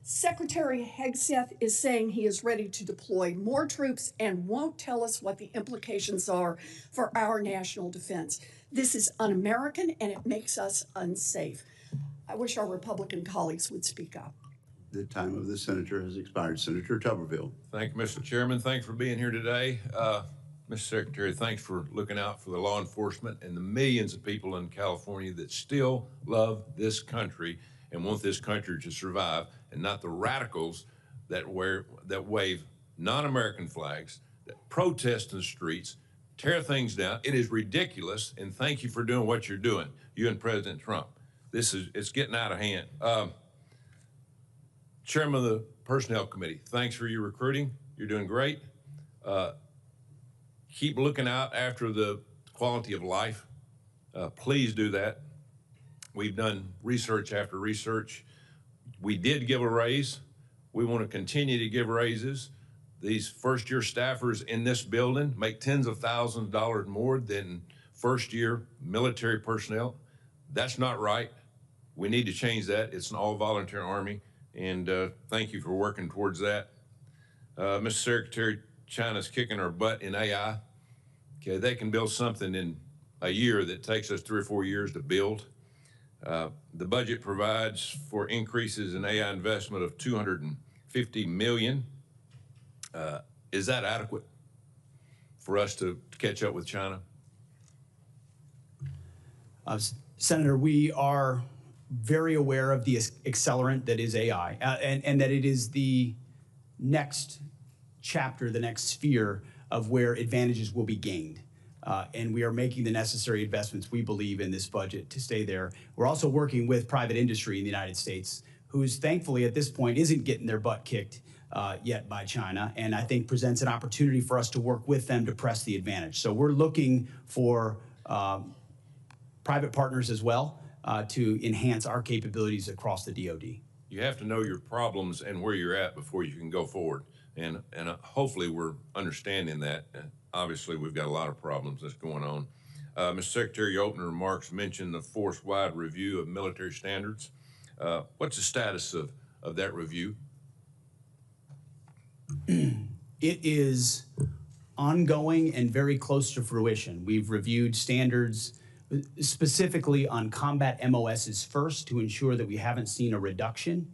Secretary Hegseth is saying he is ready to deploy more troops and won't tell us what the implications are for our national defense. This is un-American and it makes us unsafe. I wish our Republican colleagues would speak up. The time of the senator has expired. Senator Tuberville. Thank you, Mr. Chairman. Thanks for being here today. Mr. Secretary, thanks for looking out for the law enforcement and the millions of people in California that still love this country and want this country to survive, and not the radicals that wave non-American flags, that protest in the streets, tear things down. It is ridiculous, and thank you for doing what you're doing, you and President Trump. It's getting out of hand. Chairman of the Personnel Committee, thanks for your recruiting. You're doing great. Keep looking out after the quality of life. Please do that. We've done research after research. We did give a raise. We want to continue to give raises. These first-year staffers in this building make tens of thousands of dollars more than first-year military personnel. That's not right. We need to change that. It's an all-volunteer Army, and thank you for working towards that. Mr. Secretary, China's kicking our butt in AI. Okay, they can build something in a year that takes us 3 or 4 years to build. The budget provides for increases in AI investment of $250 million. Is that adequate for us to catch up with China? Senator, we are very aware of the accelerant that is AI, and that it is the next chapter, the next sphere of where advantages will be gained. And we are making the necessary investments, we believe, in this budget to stay there. We're also working with private industry in the United States, who's thankfully at this point isn't getting their butt kicked yet by China, and I think presents an opportunity for us to work with them to press the advantage. So we're looking for private partners as well to enhance our capabilities across the DoD. You have to know your problems and where you're at before you can go forward. And hopefully we're understanding that. Obviously, we've got a lot of problems that's going on. Mr. Secretary, your opening remarks mentioned the force-wide review of military standards. What's the status of that review? It is ongoing and very close to fruition. We've reviewed standards specifically on combat MOSs first to ensure that we haven't seen a reduction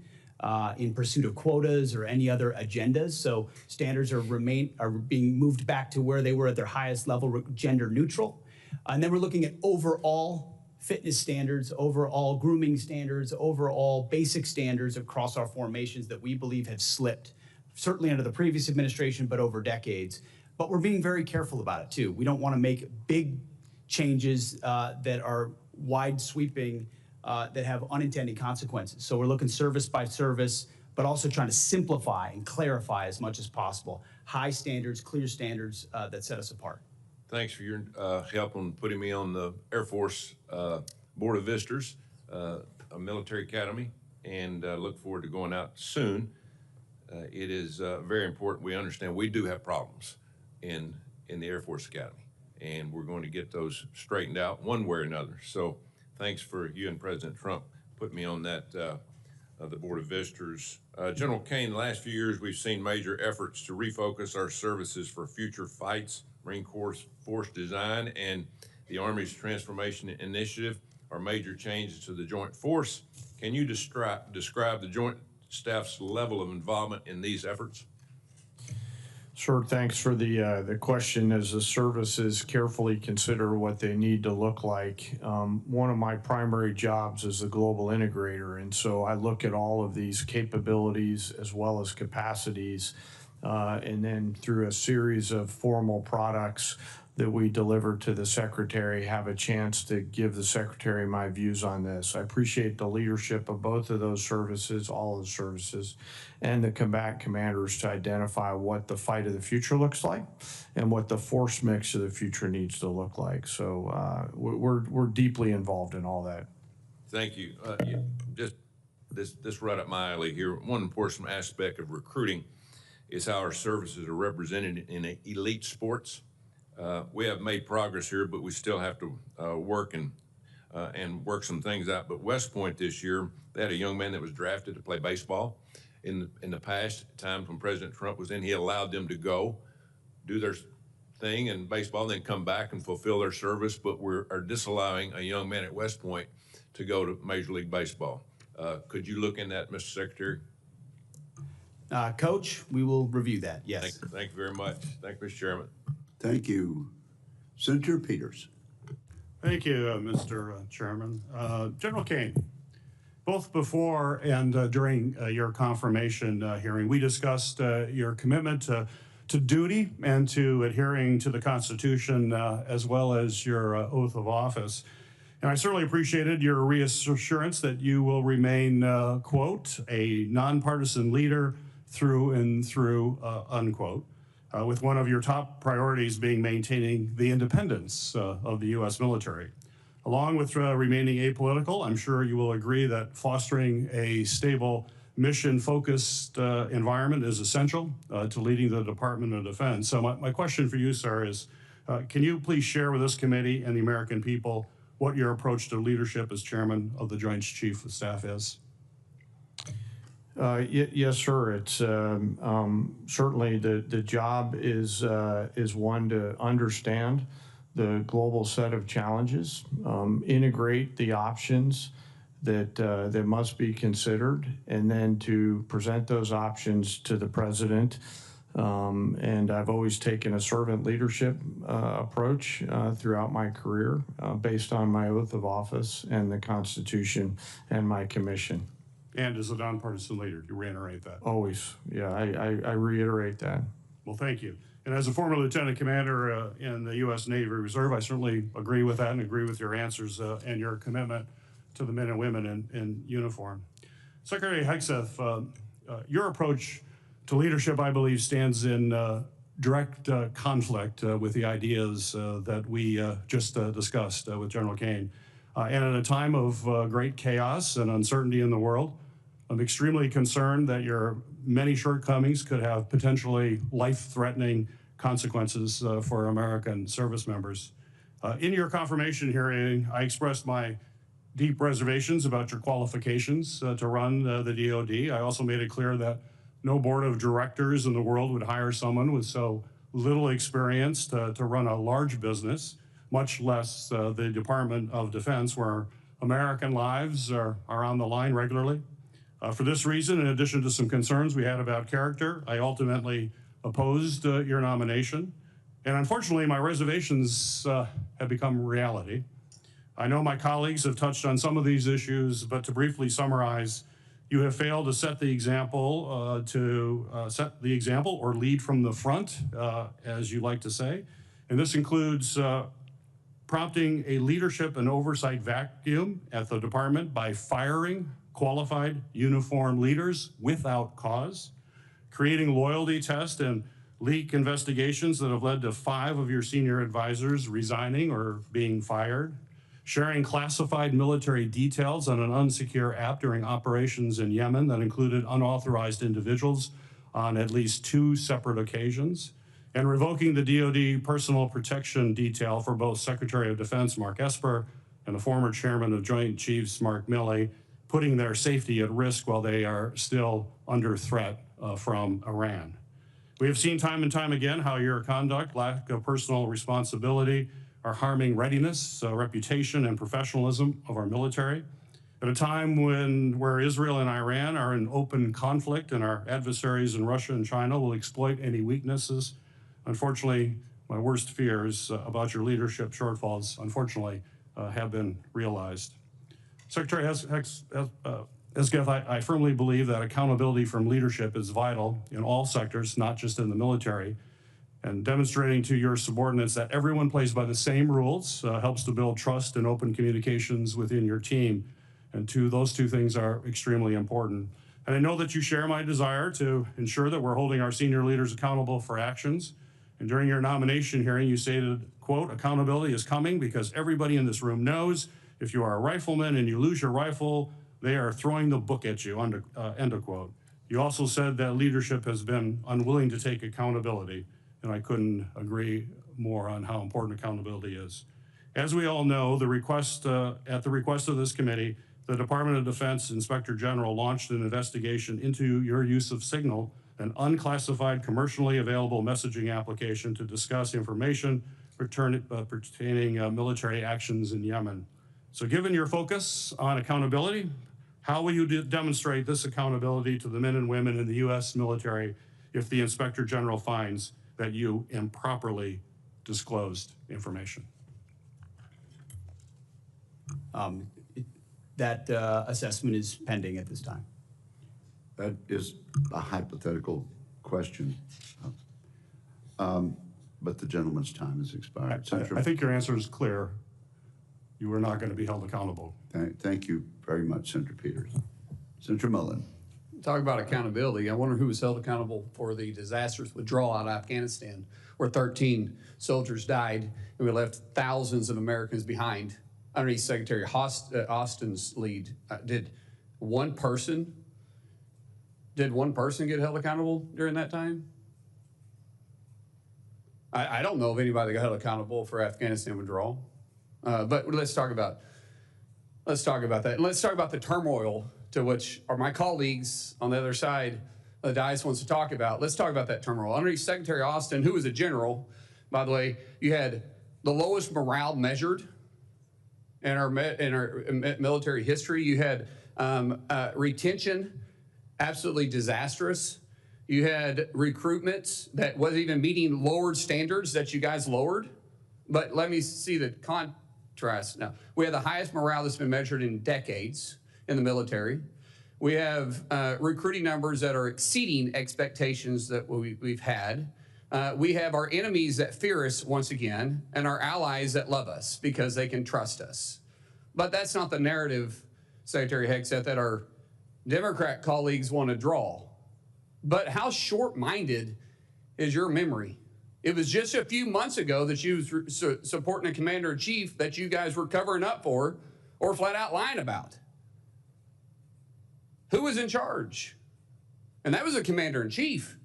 in pursuit of quotas or any other agendas. So standards are being moved back to where they were at their highest level, gender neutral. And then we're looking at overall fitness standards, overall grooming standards, overall basic standards across our formations that we believe have slipped, certainly under the previous administration, but over decades. But we're being very careful about it too. We don't want to make big changes that are wide sweeping that have unintended consequences. So we're looking service by service, but also trying to simplify and clarify as much as possible. High standards, clear standards that set us apart. Thanks for your help on putting me on the Air Force Board of Visitors, a military academy, and look forward to going out soon. It is very important we understand we do have problems in the Air Force Academy, and we're going to get those straightened out one way or another. So thanks for you and President Trump putting me on that, the Board of Visitors. General Caine, the last few years we've seen major efforts to refocus our services for future fights. Marine Corps Force Design and the Army's Transformation Initiative are major changes to the Joint Force. Can you describe the Joint Staff's level of involvement in these efforts? Sure, thanks for the question. As the services carefully consider what they need to look like, one of my primary jobs is a global integrator, and so I look at all of these capabilities as well as capacities, and then through a series of formal products that we deliver to the Secretary, have a chance to give the Secretary my views on this. I appreciate the leadership of both of those services, all of the services, and the combat commanders to identify what the fight of the future looks like and what the force mix of the future needs to look like. So we're deeply involved in all that. Thank you. Just this right up my alley here. One important aspect of recruiting is how our services are represented in elite sports. We have made progress here, but we still have to work and and work some things out. But West Point this year, they had a young man that was drafted to play baseball. In the past times when President Trump was in, he allowed them to go do their thing in baseball and then come back and fulfill their service, but are disallowing a young man at West Point to go to Major League Baseball. Could you look in that, Mr. Secretary? Coach, we will review that, yes. Thank you very much. Thank you, Mr. Chairman. Thank you. Senator Peters. Thank you, Mr. Chairman. General Caine, both before and during your confirmation hearing, we discussed your commitment to duty and to adhering to the Constitution as well as your oath of office. And I certainly appreciated your reassurance that you will remain, quote, a nonpartisan leader through and through, unquote, with one of your top priorities being maintaining the independence of the U.S. military. Along with remaining apolitical, I'm sure you will agree that fostering a stable, mission-focused environment is essential to leading the Department of Defense. So my question for you, sir, is can you please share with this committee and the American people what your approach to leadership as chairman of the Joint Chiefs of Staff is? Yes, sir. It's certainly the job is one to understand the global set of challenges, integrate the options that must be considered, and then to present those options to the president. And I've always taken a servant leadership approach throughout my career based on my oath of office and the Constitution and my commission. And as a nonpartisan leader, you reiterate that? Always, yeah, I reiterate that. Well, thank you. And as a former lieutenant commander in the U.S. Navy Reserve, I certainly agree with that and agree with your answers and your commitment to the men and women in uniform. Secretary Hegseth, your approach to leadership, I believe, stands in direct conflict with the ideas that we just discussed with General Caine. And at a time of great chaos and uncertainty in the world, I'm extremely concerned that your many shortcomings could have potentially life-threatening consequences for American service members. In your confirmation hearing, I expressed my deep reservations about your qualifications to run the DoD. I also made it clear that no board of directors in the world would hire someone with so little experience to run a large business, much less the Department of Defense, where American lives are on the line regularly. For this reason, in addition to some concerns we had about character, I ultimately opposed your nomination. And unfortunately, my reservations have become reality. I know my colleagues have touched on some of these issues, but to briefly summarize, you have failed to set the example, or lead from the front, as you like to say. And this includes prompting a leadership and oversight vacuum at the department by firing qualified uniformed leaders without cause, creating loyalty tests and leak investigations that have led to 5 of your senior advisors resigning or being fired, sharing classified military details on an unsecure app during operations in Yemen that included unauthorized individuals on at least 2 separate occasions, and revoking the DoD personal protection detail for both Secretary of Defense Mark Esper and the former chairman of Joint Chiefs Mark Milley, putting their safety at risk while they are still under threat from Iran. We have seen time and time again how your conduct, lack of personal responsibility, are harming readiness, reputation, and professionalism of our military. At a time where Israel and Iran are in open conflict and our adversaries in Russia and China will exploit any weaknesses, unfortunately, my worst fears about your leadership shortfalls, unfortunately, have been realized. Secretary Hegseth, I firmly believe that accountability from leadership is vital in all sectors, not just in the military. And demonstrating to your subordinates that everyone plays by the same rules helps to build trust and open communications within your team. And those two things are extremely important. And I know that you share my desire to ensure that we're holding our senior leaders accountable for actions. And during your nomination hearing, you stated, quote, accountability is coming because everybody in this room knows if you are a rifleman and you lose your rifle, they are throwing the book at you, end of quote. You also said that leadership has been unwilling to take accountability, and I couldn't agree more on how important accountability is. As we all know, at the request of this committee, the Department of Defense Inspector General launched an investigation into your use of Signal, an unclassified commercially available messaging application to discuss information pertaining military actions in Yemen. So given your focus on accountability, how will you demonstrate this accountability to the men and women in the U.S. military if the Inspector General finds that you improperly disclosed information? That assessment is pending at this time. That is a hypothetical question. But the gentleman's time has expired. I think your answer is clear. You are not going to be held accountable. Thank you very much, Senator Peters. Senator Mullen. Talk about accountability. I wonder who was held accountable for the disastrous withdrawal out of Afghanistan, where 13 soldiers died and we left thousands of Americans behind underneath Secretary Austin's lead. Did one person get held accountable during that time? I don't know of anybody that got held accountable for Afghanistan withdrawal. But let's talk about that. And let's talk about the turmoil to which my colleagues on the other side of the dais wants to talk about. Let's talk about that turmoil. Underneath Secretary Austin, who was a general, by the way, you had the lowest morale measured in our military history. You had retention absolutely disastrous. You had recruitment that wasn't even meeting lowered standards that you guys lowered. But let me see the contrast now. We have the highest morale that's been measured in decades in the military. We have recruiting numbers that are exceeding expectations that we've had. We have our enemies that fear us once again, and our allies that love us because they can trust us. But that's not the narrative, Secretary Hegseth, that our Democrat colleagues want to draw. But how short-minded is your memory? It was just a few months ago that you were supporting a commander-in-chief that you guys were covering up for or flat out lying about. Who was in charge? And that was a commander-in-chief.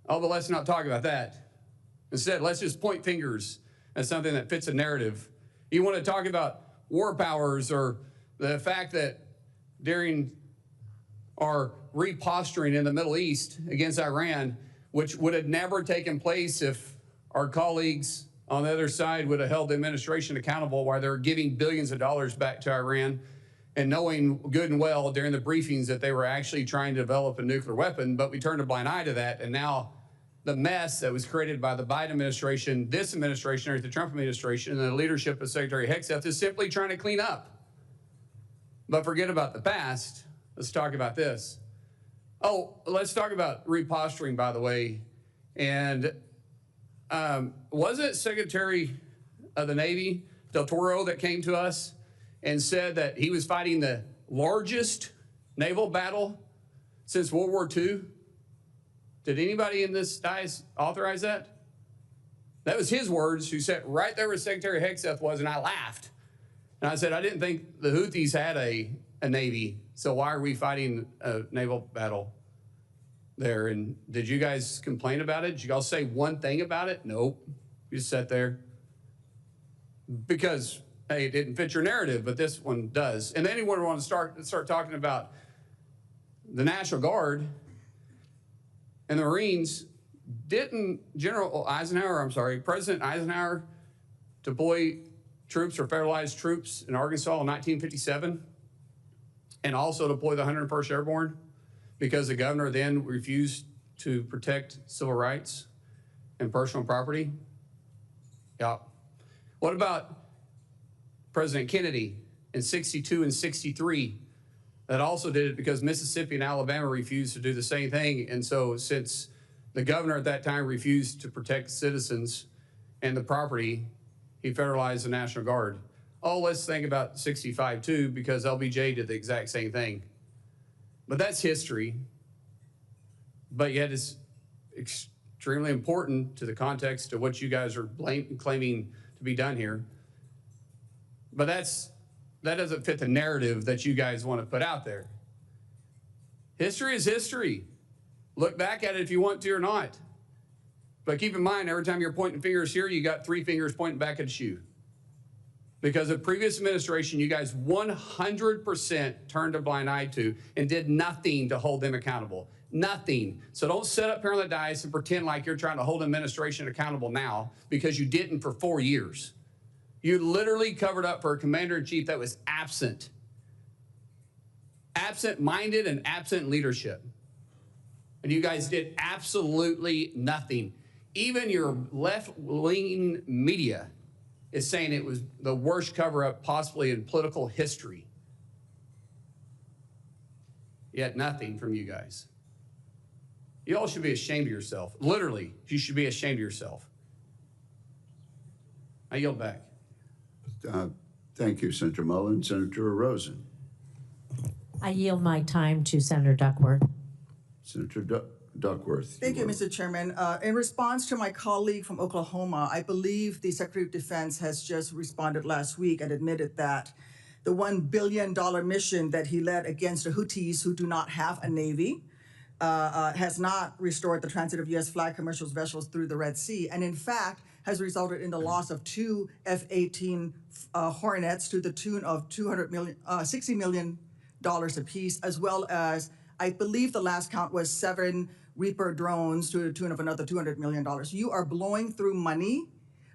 Oh, but let's not talk about that. Instead, let's just point fingers at something that fits a narrative. You want to talk about war powers or the fact that during our reposturing in the Middle East against Iran, which would have never taken place if our colleagues on the other side would have held the administration accountable while they're giving billions of dollars back to Iran and knowing good and well during the briefings that they were actually trying to develop a nuclear weapon, but we turned a blind eye to that. And now the mess that was created by the Biden administration, this administration, or the Trump administration, and the leadership of Secretary Hegseth is simply trying to clean up. But forget about the past. Let's talk about this. Oh, let's talk about reposturing, by the way. And was it Secretary of the Navy, Del Toro, that came to us and said that he was fighting the largest naval battle since World War II? Did anybody in this dais authorize that? That was his words, who sat right there where Secretary Hegseth was, and I laughed. And I said, I didn't think the Houthis had a Navy, so why are we fighting a naval battle there? And did you guys complain about it? Did you all say one thing about it? Nope. You just sat there. Because, hey, it didn't fit your narrative, but this one does. And then anyone want to start talking about the National Guard and the Marines. Didn't President Eisenhower deploy troops or federalized troops in Arkansas in 1957 and also deploy the 101st Airborne because the governor then refused to protect civil rights and personal property? Yeah. What about President Kennedy in 62 and 63 that also did it because Mississippi and Alabama refused to do the same thing? And so since the governor at that time refused to protect citizens and the property, he federalized the National Guard. Oh, let's think about 65 too, because LBJ did the exact same thing. But that's history. But yet it's extremely important to the context of what you guys are claiming to be done here. But that doesn't fit the narrative that you guys want to put out there. History is history. Look back at it if you want to or not. But keep in mind, every time you're pointing fingers here, you got 3 fingers pointing back at you. because the previous administration, you guys 100% turned a blind eye to and did nothing to hold them accountable. Nothing. So don't sit up here on the dais and pretend like you're trying to hold administration accountable now, because you didn't for 4 years. You literally covered up for a commander-in-chief that was absent. Absent-minded and absent leadership. And you guys did absolutely nothing. Even your left-leaning media is saying it was the worst cover-up possibly in political history. Yet nothing from you guys. You all should be ashamed of yourself. Literally, you should be ashamed of yourself. I yield back. Thank you, Senator Mullen. Senator Rosen. I yield my time to Senator Duckworth. Senator Duckworth. Thank you, Mr. Chairman. In response to my colleague from Oklahoma, I believe the Secretary of Defense has just responded last week and admitted that the $1 billion mission that he led against the Houthis, who do not have a navy, has not restored the transit of U.S. flag commercial vessels through the Red Sea, and in fact has resulted in the loss of 2 F-18 Hornets to the tune of $60 million apiece, as well as, I believe the last count was 7 Reaper drones to the tune of another $200 million. You are blowing through money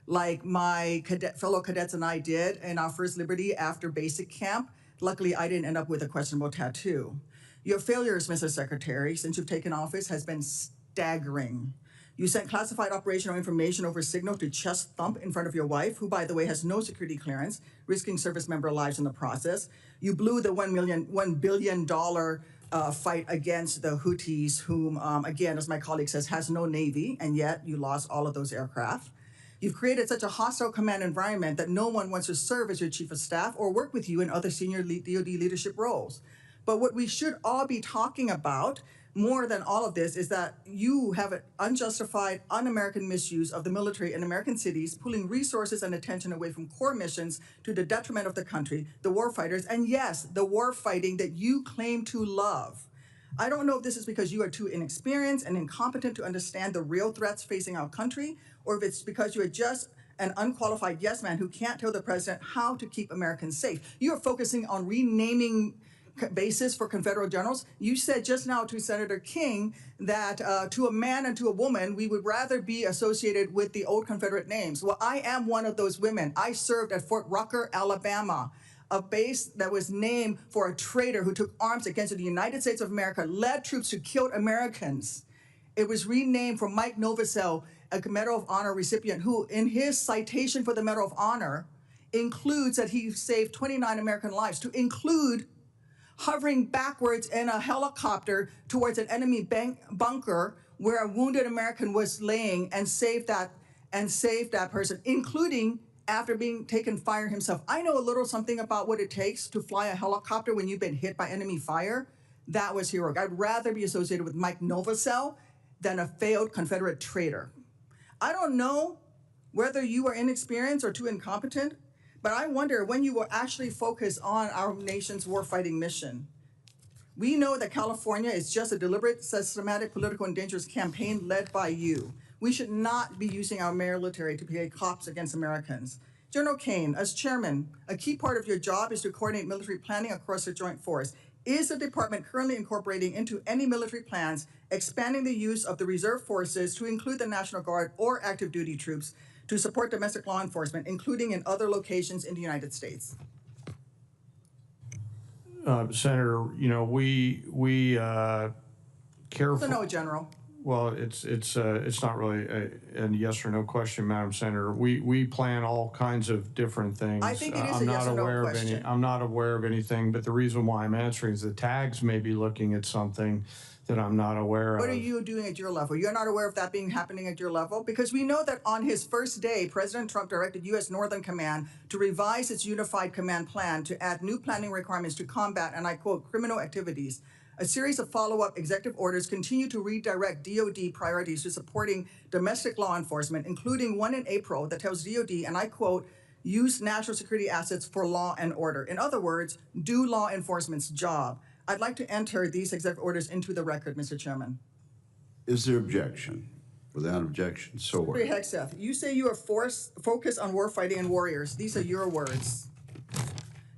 like my fellow cadets and I did in our First Liberty after basic camp. Luckily, I didn't end up with a questionable tattoo. Your failures, Mr. Secretary, since you've taken office has been staggering. You sent classified operational information over Signal to chest thump in front of your wife, who, by the way, has no security clearance, risking service member lives in the process. You blew the $1 billion fight against the Houthis, whom, again, as my colleague says, has no navy, and yet you lost all of those aircraft. You've created such a hostile command environment that no one wants to serve as your chief of staff or work with you in other senior DoD leadership roles. But what we should all be talking about more than all of this is that you have an unjustified, un-American misuse of the military in American cities, pulling resources and attention away from core missions to the detriment of the country, the war fighters, and yes, the war fighting that you claim to love. I don't know if this is because you are too inexperienced and incompetent to understand the real threats facing our country, or if it's because you are just an unqualified yes man who can't tell the president how to keep Americans safe. You are focusing on renaming basis for Confederate generals. You said just now to Senator King that to a man and to a woman, we would rather be associated with the old Confederate names. Well, I am one of those women. I served at Fort Rucker, Alabama, a base that was named for a traitor who took arms against the United States of America, led troops who killed Americans. It was renamed for Mike Novosel, a Medal of Honor recipient who, in his citation for the Medal of Honor, includes that he saved 29 American lives, to include hovering backwards in a helicopter towards an enemy bunker where a wounded American was laying and saved that person, including after being taken fire himself. I know a little something about what it takes to fly a helicopter when you've been hit by enemy fire. That was heroic. I'd rather be associated with Mike Novosel than a failed Confederate traitor. I don't know whether you are inexperienced or too incompetent, but I wonder when you will actually focus on our nation's warfighting mission. We know that California is just a deliberate, systematic, political, and dangerous campaign led by you. We should not be using our military to play cops against Americans. General Caine, as chairman, a key part of your job is to coordinate military planning across the joint force. Is the department currently incorporating into any military plans expanding the use of the reserve forces to include the National Guard or active duty troops to support domestic law enforcement, including in other locations in the United States? Senator, you know, we careful. No, General. Well, it's not really a yes or no question, Madam Senator. We plan all kinds of different things. I think it is a yes or no question. I'm not aware of anything, but the reason why I'm answering is the tags may be looking at something that I'm not aware of. What are you doing at your level? You're not aware of that happening at your level? Because we know that on his first day, President Trump directed U.S. Northern Command to revise its unified command plan to add new planning requirements to combat, and I quote, criminal activities. A series of follow-up executive orders continue to redirect DoD priorities to supporting domestic law enforcement, including one in April that tells DoD, and I quote, use national security assets for law and order. In other words, do law enforcement's job. I'd like to enter these executive orders into the record, Mr. Chairman. Is there objection? Without objection, Secretary sword. Hegseth, you say you are focused on warfighting and warriors. These are your words.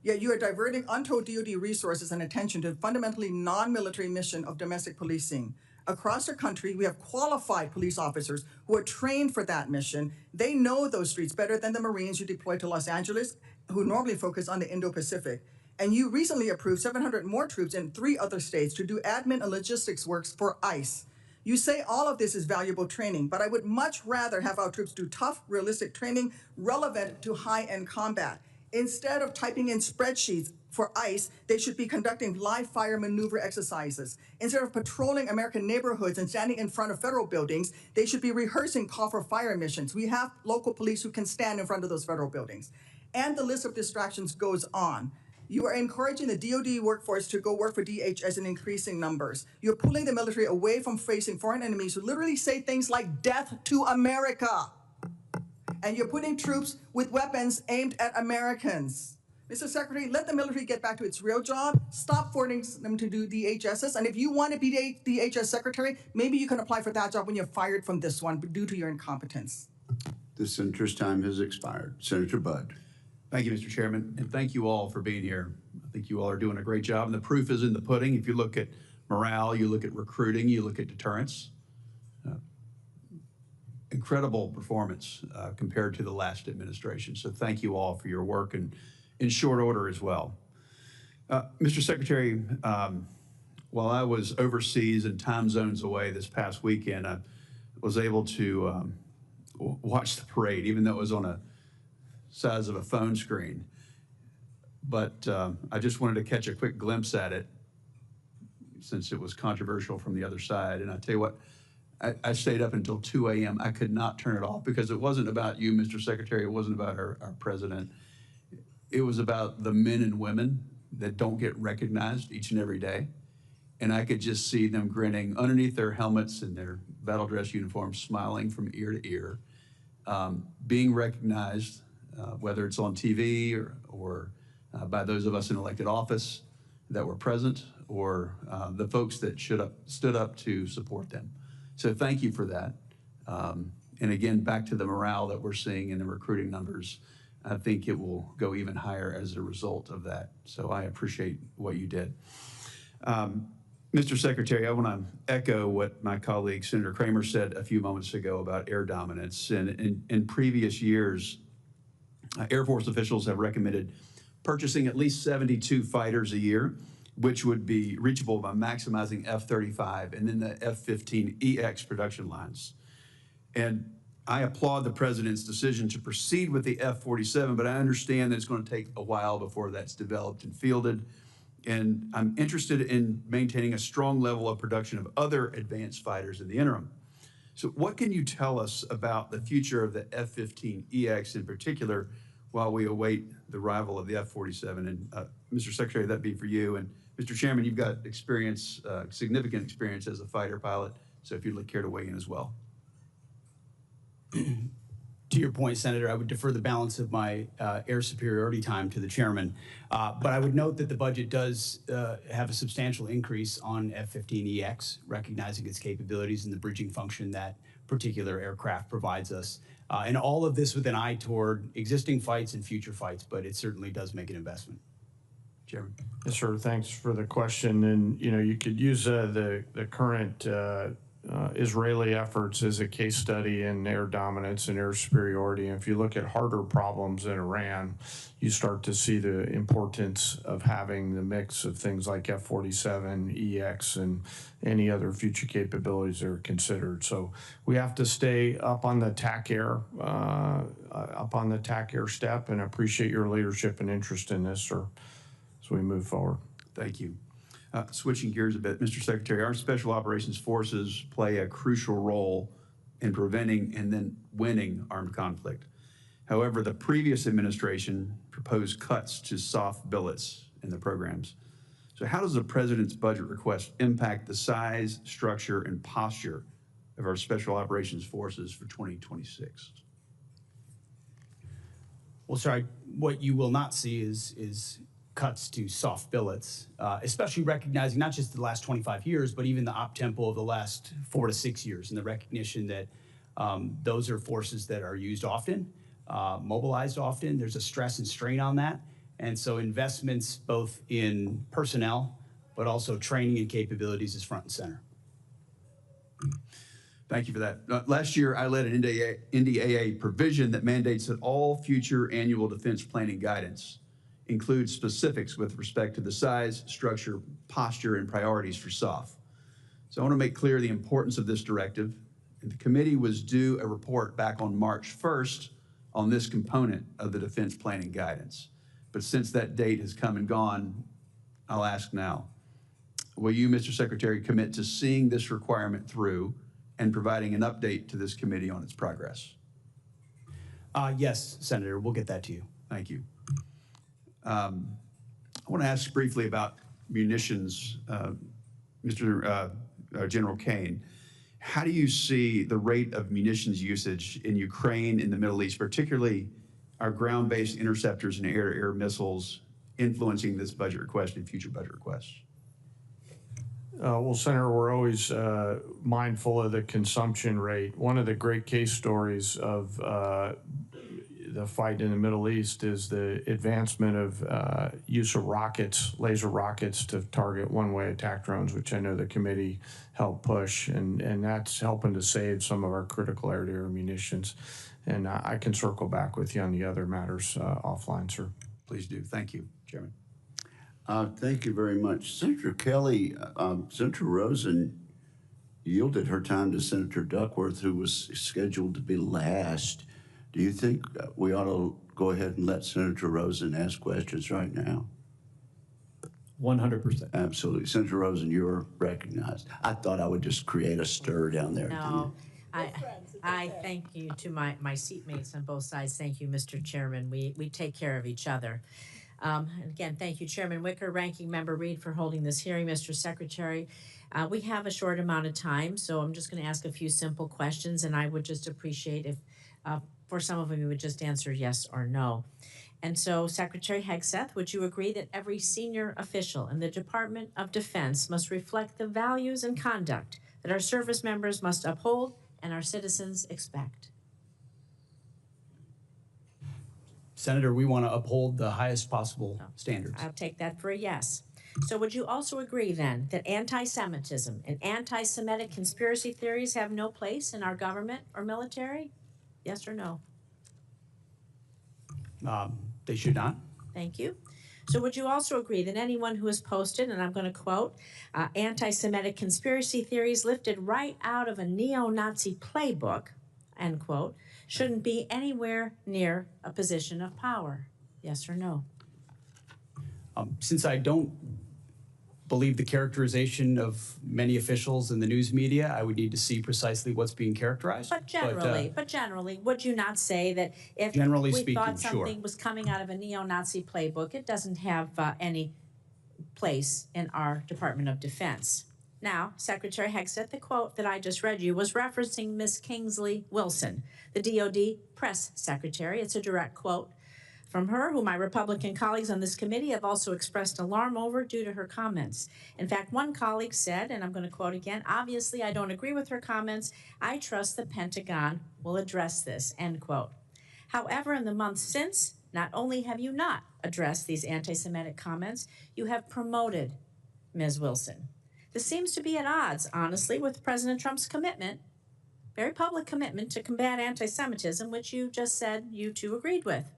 Yet you are diverting untold DoD resources and attention to a fundamentally non-military mission of domestic policing. Across our country, we have qualified police officers who are trained for that mission. They know those streets better than the Marines you deploy to Los Angeles, who normally focus on the Indo-Pacific. And you recently approved 700 more troops in 3 other states to do admin and logistics works for ICE. You say all of this is valuable training, but I would much rather have our troops do tough, realistic training relevant to high-end combat. Instead of typing in spreadsheets for ICE, they should be conducting live fire maneuver exercises. Instead of patrolling American neighborhoods and standing in front of federal buildings, they should be rehearsing call for fire missions. We have local police who can stand in front of those federal buildings. And the list of distractions goes on. You are encouraging the DoD workforce to go work for DHS in increasing numbers. You're pulling the military away from facing foreign enemies who literally say things like death to America. And you're putting troops with weapons aimed at Americans. Mr. Secretary, let the military get back to its real job. Stop forcing them to do DHSs. And if you want to be the DHS Secretary, maybe you can apply for that job when you're fired from this one due to your incompetence. The senator's time has expired. Senator Budd. Thank you, Mr. Chairman, and thank you all for being here. I think you all are doing a great job, and the proof is in the pudding. If you look at morale, you look at recruiting, you look at deterrence. Incredible performance compared to the last administration. So thank you all for your work, and in short order as well. Mr. Secretary, while I was overseas and time zones away this past weekend, I was able to watch the parade, even though it was on a size of a phone screen. But I just wanted to catch a quick glimpse at it since it was controversial from the other side. And I tell you what, I stayed up until 2 a.m. I could not turn it off because it wasn't about you, Mr. Secretary. It wasn't about our president. It was about the men and women that don't get recognized each and every day. And I could just see them grinning underneath their helmets and their battle dress uniforms, smiling from ear to ear, being recognized, whether it's on TV or by those of us in elected office that were present, or the folks that stood up to support them. So thank you for that. And again, back to the morale that we're seeing in the recruiting numbers, I think it will go even higher as a result of that. So I appreciate what you did. Mr. Secretary, I want to echo what my colleague Senator Kramer said a few moments ago about air dominance. And in previous years, Air Force officials have recommended purchasing at least 72 fighters a year, which would be reachable by maximizing F-35 and then the F-15EX production lines. And I applaud the president's decision to proceed with the F-47, but I understand that it's going to take a while before that's developed and fielded. And I'm interested in maintaining a strong level of production of other advanced fighters in the interim. So what can you tell us about the future of the F-15EX in particular while we await the arrival of the F-47? And Mr. Secretary, that'd be for you. And Mr. Chairman, you've got experience, significant experience as a fighter pilot. So if you'd care to weigh in as well. To your point, Senator, I would defer the balance of my air superiority time to the chairman. But I would note that the budget does have a substantial increase on F-15EX, recognizing its capabilities and the bridging function that particular aircraft provides us. And all of this with an eye toward existing fights and future fights, but it certainly does make an investment. Chairman. Yes, sir. Thanks for the question. And, you could use the current Israeli efforts as a case study in air dominance and air superiority. And if you look at harder problems in Iran, you start to see the importance of having the mix of things like F-47, EX, and any other future capabilities that are considered. So we have to stay up on the TAC air, step, and appreciate your leadership and interest in this, sir, as we move forward. Thank you. Switching gears a bit, Mr. Secretary, our Special Operations Forces play a crucial role in preventing and then winning armed conflict. However, the previous administration proposed cuts to soft billets in the programs. So how does the president's budget request impact the size, structure, and posture of our Special Operations Forces for 2026? Well, sir, what you will not see is cuts to soft billets, especially recognizing not just the last 25 years, but even the op tempo of the last 4 to 6 years, and the recognition that Those are forces that are used often, mobilized often. There's a stress and strain on that. And so investments both in personnel, but also training and capabilities is front and center. Thank you for that. Last year, I led an NDAA provision that mandates that all future annual defense planning guidance includes specifics with respect to the size, structure, posture, and priorities for SOF. So I want to make clear the importance of this directive. And the committee was due a report back on March 1st on this component of the defense planning guidance. But since that date has come and gone, I'll ask now, will you, Mr. Secretary, commit to seeing this requirement through and providing an update to this committee on its progress? Yes, Senator, we'll get that to you. Thank you. I want to ask briefly about munitions, Mr. General Caine. How do you see the rate of munitions usage in Ukraine, in the Middle East, particularly our ground-based interceptors and air-to-air missiles influencing this budget request and future budget requests? Well, Senator, we're always mindful of the consumption rate. One of the great case stories of the fight in the Middle East is the advancement of use of rockets, laser rockets, to target one-way attack drones, which I know the committee helped push, and that's helping to save some of our critical air-to-air munitions. And I can circle back with you on the other matters offline, sir. Please do. Thank you, Chairman. Thank you very much. Senator Kelly, Senator Rosen yielded her time to Senator Duckworth, who was scheduled to be last. Do you think we ought to go ahead and let Senator Rosen ask questions right now? 100%. Absolutely. Senator Rosen, you're recognized. I thought I would just create a stir down there. No, I thank you to my seatmates on both sides. Thank you, Mr. Chairman. We take care of each other. And again, thank you, Chairman Wicker, Ranking Member Reed, for holding this hearing, Mr. Secretary. We have a short amount of time, so I'm just going to ask a few simple questions, and I would just appreciate if for some of them you would just answer yes or no. And so, Secretary Hegseth, would you agree that every senior official in the Department of Defense must reflect the values and conduct that our service members must uphold and our citizens expect? Senator, we want to uphold the highest possible standards. I'll take that for a yes. So would you also agree then that anti-Semitism and anti-Semitic conspiracy theories have no place in our government or military? Yes or no? They should not. Thank you. So would you also agree that anyone who has posted, and I'm going to quote, anti-Semitic conspiracy theories lifted right out of a neo-Nazi playbook, end quote, shouldn't be anywhere near a position of power? Yes or no? Since I don't believe the characterization of many officials in the news media, I would need to see precisely what's being characterized. But generally, would you not say that if Generally we speaking, thought sure. something was coming out of a neo-Nazi playbook, it doesn't have any place in our Department of Defense? Now, Secretary Hegseth, the quote that I just read you was referencing Ms. Kingsley Wilson, the DoD press secretary. It's a direct quote from her, who my Republican colleagues on this committee have also expressed alarm over due to her comments. In fact, one colleague said, and I'm going to quote again, obviously I don't agree with her comments. I trust the Pentagon will address this, end quote. However, in the months since, not only have you not addressed these anti-Semitic comments, you have promoted Ms. Wilson. This seems to be at odds, honestly, with President Trump's commitment, very public commitment to combat anti-Semitism, which you just said you too agreed with.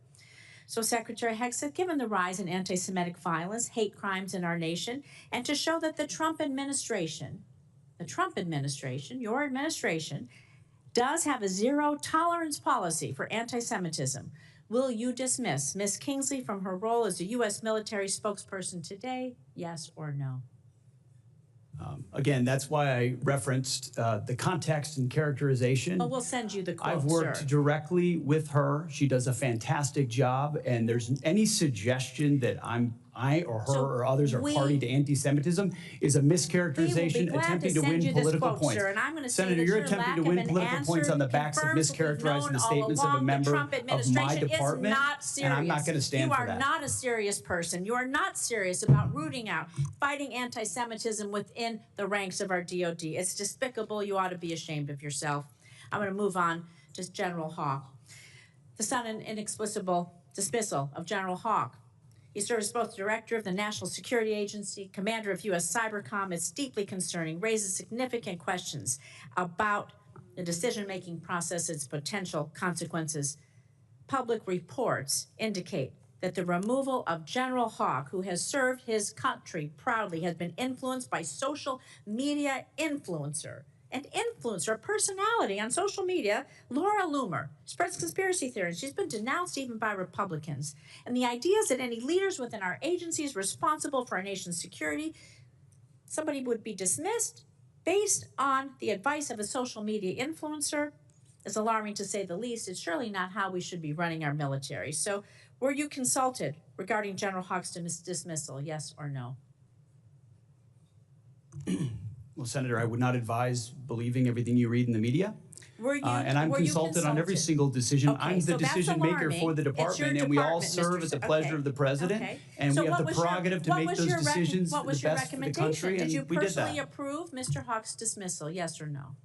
So, Secretary Hegseth, given the rise in anti-Semitic violence, hate crimes in our nation, and to show that the Trump administration, your administration, does have a zero-tolerance policy for anti-Semitism, will you dismiss Ms. Kingsley from her role as a U.S. military spokesperson today, yes or no? Again, that's why I referenced the context and characterization. Well, we'll send you the quote, I've worked directly with her. She does a fantastic job, and there's any suggestion that I or her or others are party to anti-Semitism is a mischaracterization attempting to win political points. Sir, and I'm going to Senator, you're attempting to win political points on the backs of mischaracterizing the statements of a member of my department, and I'm not going to stand for that. You are not a serious person. You are not serious about rooting out, fighting anti-Semitism within the ranks of our DoD. It's despicable. You ought to be ashamed of yourself. I'm going to move on to General Hawk. The sudden inexplicable dismissal of General Hawk. He serves both director of the National Security Agency, commander of U.S. Cybercom. It's deeply concerning, raises significant questions about the decision-making process, its potential consequences. Public reports indicate that the removal of General Hawk, who has served his country proudly, has been influenced by social media influencer, a personality on social media, Laura Loomer, spreads conspiracy theories. She's been denounced even by Republicans. And the idea is that any leaders within our agencies responsible for our nation's security, somebody would be dismissed based on the advice of a social media influencer is alarming, to say the least. It's surely not how we should be running our military. So were you consulted regarding General Hawk's dismissal, yes or no? Well, Senator, I would not advise believing everything you read in the media. Were you, and I'm consulted on every single decision. Okay, I'm the so that's decision maker alarming. for the It's your department, and we all department, serve Mr. at the pleasure of the president, Okay. and So we have what the was your- prerogative to what make was those your decisions what the was your best for the recommendation? country, Did and you we did personally that. approve Mr. Hawk's dismissal, yes or no?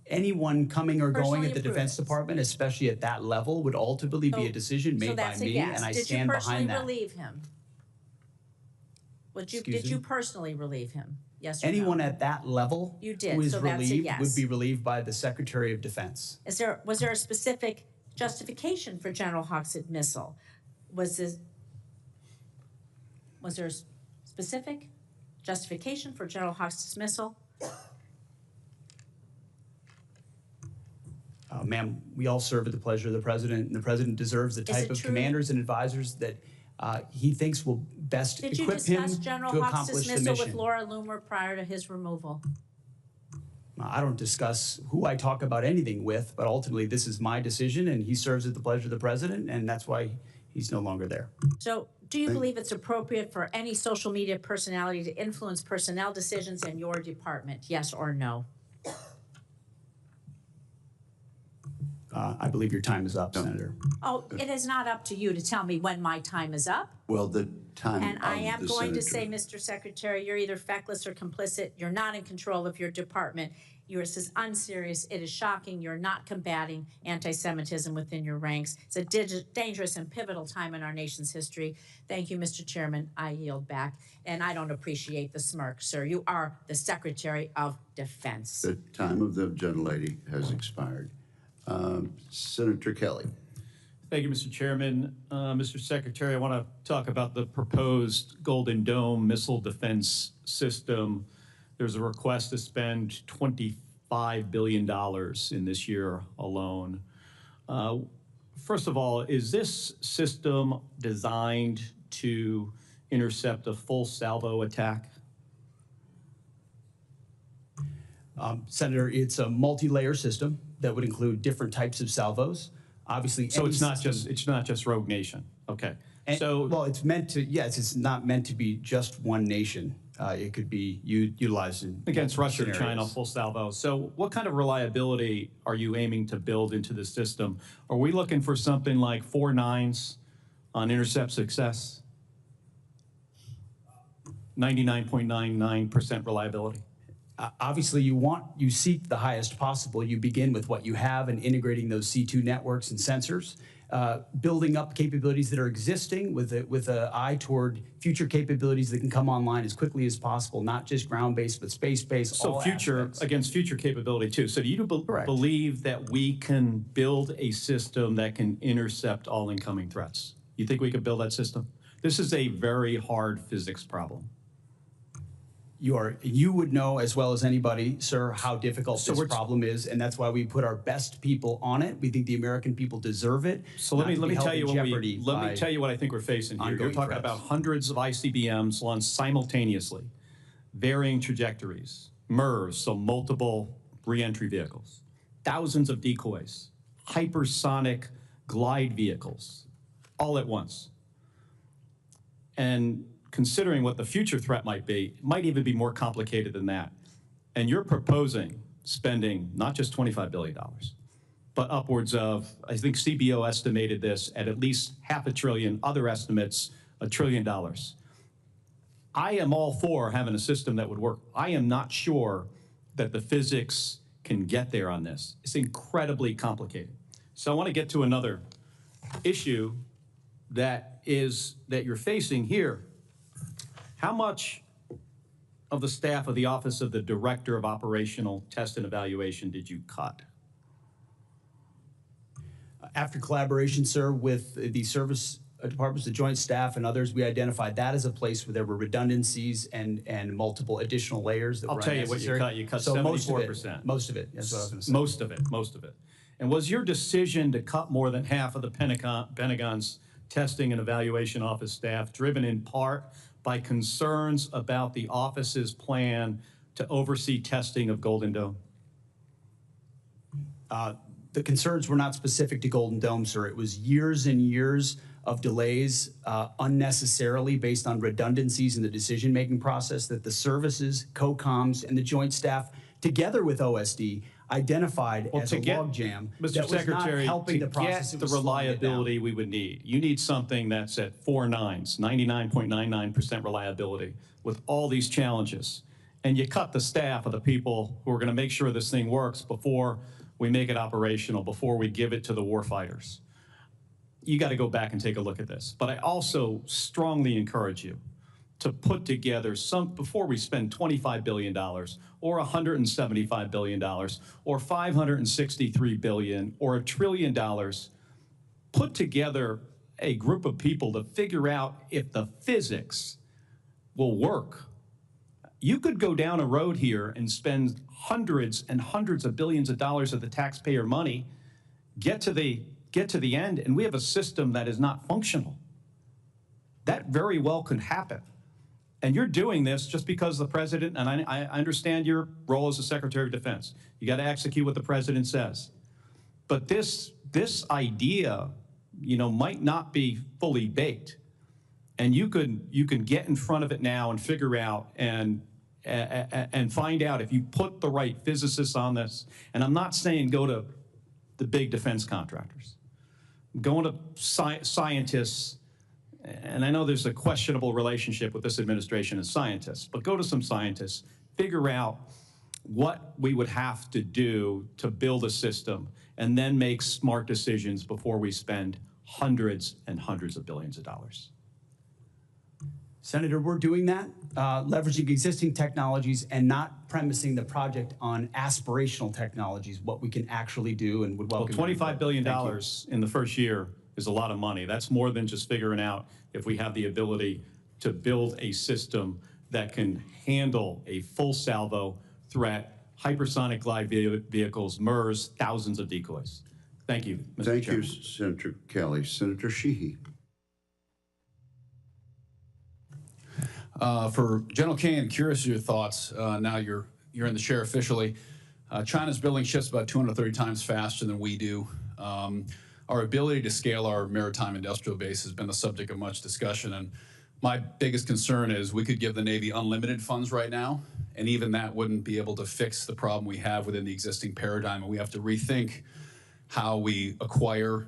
Anyone coming or going Personally at the approve Defense it. Department, especially at that level, would ultimately be a decision So made by that's a me, yes. and I Did stand you personally behind that. relieve him? Excuse Did you me? personally relieve him? Yes or Anyone no? at that level You did, who is so that's a relieved yes. would be relieved by the Secretary of Defense. Was there a specific justification for General Hawk's dismissal? Was there a specific justification for General Hawk's dismissal? Ma'am, we all serve at the pleasure of the president, and the president deserves the Is type it of true? commanders and advisors that he thinks will best Did you equip him discuss General to Hawk's accomplish the dismissal with mission. Laura Loomer prior to his removal? I don't discuss who I talk about anything with, but ultimately this is my decision, and he serves at the pleasure of the president, and that's why he's no longer there. So do you believe it's appropriate for any social media personality to influence personnel decisions in your department, yes or no? I believe your time is up, Senator. Oh, it is not up to you to tell me when my time is up. Well, the time And I of am the going to senator. say, Mr. Secretary, you're either feckless or complicit. You're not in control of your department. Yours is unserious. It is shocking. You're not combating anti-Semitism within your ranks. It's a dangerous and pivotal time in our nation's history. Thank you, Mr. Chairman. I yield back. And I don't appreciate the smirk, sir. You are the Secretary of Defense. The time of the gentlelady has expired. Senator Kelly. Thank you, Mr. Chairman. Mr. Secretary, I want to talk about the proposed Golden Dome missile defense system. There's a request to spend $25 billion in this year alone. First of all, is this system designed to intercept a full salvo attack? Senator, it's a multi-layer system that would include different types of salvos. Obviously, So any it's not system- just Rogue Nation. Okay. And, well, it's meant to. Yes, it's not meant to be just one nation. It could be utilized in Against Russia or scenarios. China, full salvo. So what kind of reliability are you aiming to build into the system? Are we looking for something like 4 nines on intercept success? 99.99% reliability? Obviously, you seek the highest possible. You begin with what you have and integrating those C2 networks and sensors, building up capabilities that are existing with an eye toward future capabilities that can come online as quickly as possible, not just ground-based, but space-based, So all aspects. against future capability too. So do you believe that we can build a system that can intercept all incoming threats? You think we could build that system? This is a very hard physics problem. You would know as well as anybody, sir, how difficult So this we're- problem is, and that's why we put our best people on it. We think the American people deserve it. So let me tell you what I think we're facing here. You're ongoing talking threats. about hundreds of ICBMs launched simultaneously, varying trajectories, MIRVs, so multiple reentry vehicles, thousands of decoys, hypersonic glide vehicles, all at once. And considering what the future threat might be, it might even be more complicated than that. And you're proposing spending not just $25 billion, but upwards of, I think CBO estimated this at least $500 billion, other estimates, $1 trillion. I am all for having a system that would work. I am not sure that the physics can get there on this. It's incredibly complicated. So I want to get to another issue that you're facing here. How much of the staff of the Office of the Director of Operational Test and Evaluation did you cut? After collaboration, sir, with the service departments, the joint staff and others, we identified that as a place where there were redundancies and multiple additional layers that were I'll tell you what you cut. You cut 74%. Most of it, yes. What I was gonna say. Most of it. And was your decision to cut more than half of the Pentagon's testing and evaluation office staff driven in part by concerns about the office's plan to oversee testing of Golden Dome? The concerns were not specific to Golden Dome, sir. It was years and years of delays unnecessarily based on redundancies in the decision-making process that the services, COCOMs, and the joint staff, together with OSD, identified as a logjam that was not helping the process. To get the reliability we would need, you need something that's at 4 nines, 99.99% reliability with all these challenges. And you cut the staff of the people who are going to make sure this thing works before we make it operational, before we give it to the warfighters. You got to go back and take a look at this. But I also strongly encourage you to put together before we spend $25 billion or $175 billion or $563 billion or $1 trillion, put together a group of people to figure out if the physics will work. You could go down a road here and spend hundreds and hundreds of billions of dollars of the taxpayer money, get to the end, and we have a system that is not functional. That very well could happen. And you're doing this just because the president, and I understand your role as the Secretary of Defense. You got to execute what the president says. But this idea, might not be fully baked. And you can get in front of it now and figure out and find out if you put the right physicists on this. And I'm not saying go to the big defense contractors. Going to scientists, and I know there's a questionable relationship with this administration and scientists, but go to some scientists, figure out what we would have to do to build a system, and then make smart decisions before we spend hundreds and hundreds of billions of dollars. Senator, we're doing that, leveraging existing technologies and not premising the project on aspirational technologies, what we can actually do, and would welcome. Well, $25 billion in the first year is a lot of money. That's more than just figuring out if we have the ability to build a system that can handle a full salvo threat, hypersonic glide vehicles, MERS, thousands of decoys. Thank you, Mr. Thank Chairman. you, Senator Kelly. Senator Sheehy. For General Caine, curious of your thoughts. Now you're in the chair officially. China's building ships about 230 times faster than we do. Our ability to scale our maritime industrial base has been the subject of much discussion. And my biggest concern is we could give the Navy unlimited funds right now, and even that wouldn't be able to fix the problem we have within the existing paradigm. And we have to rethink how we acquire,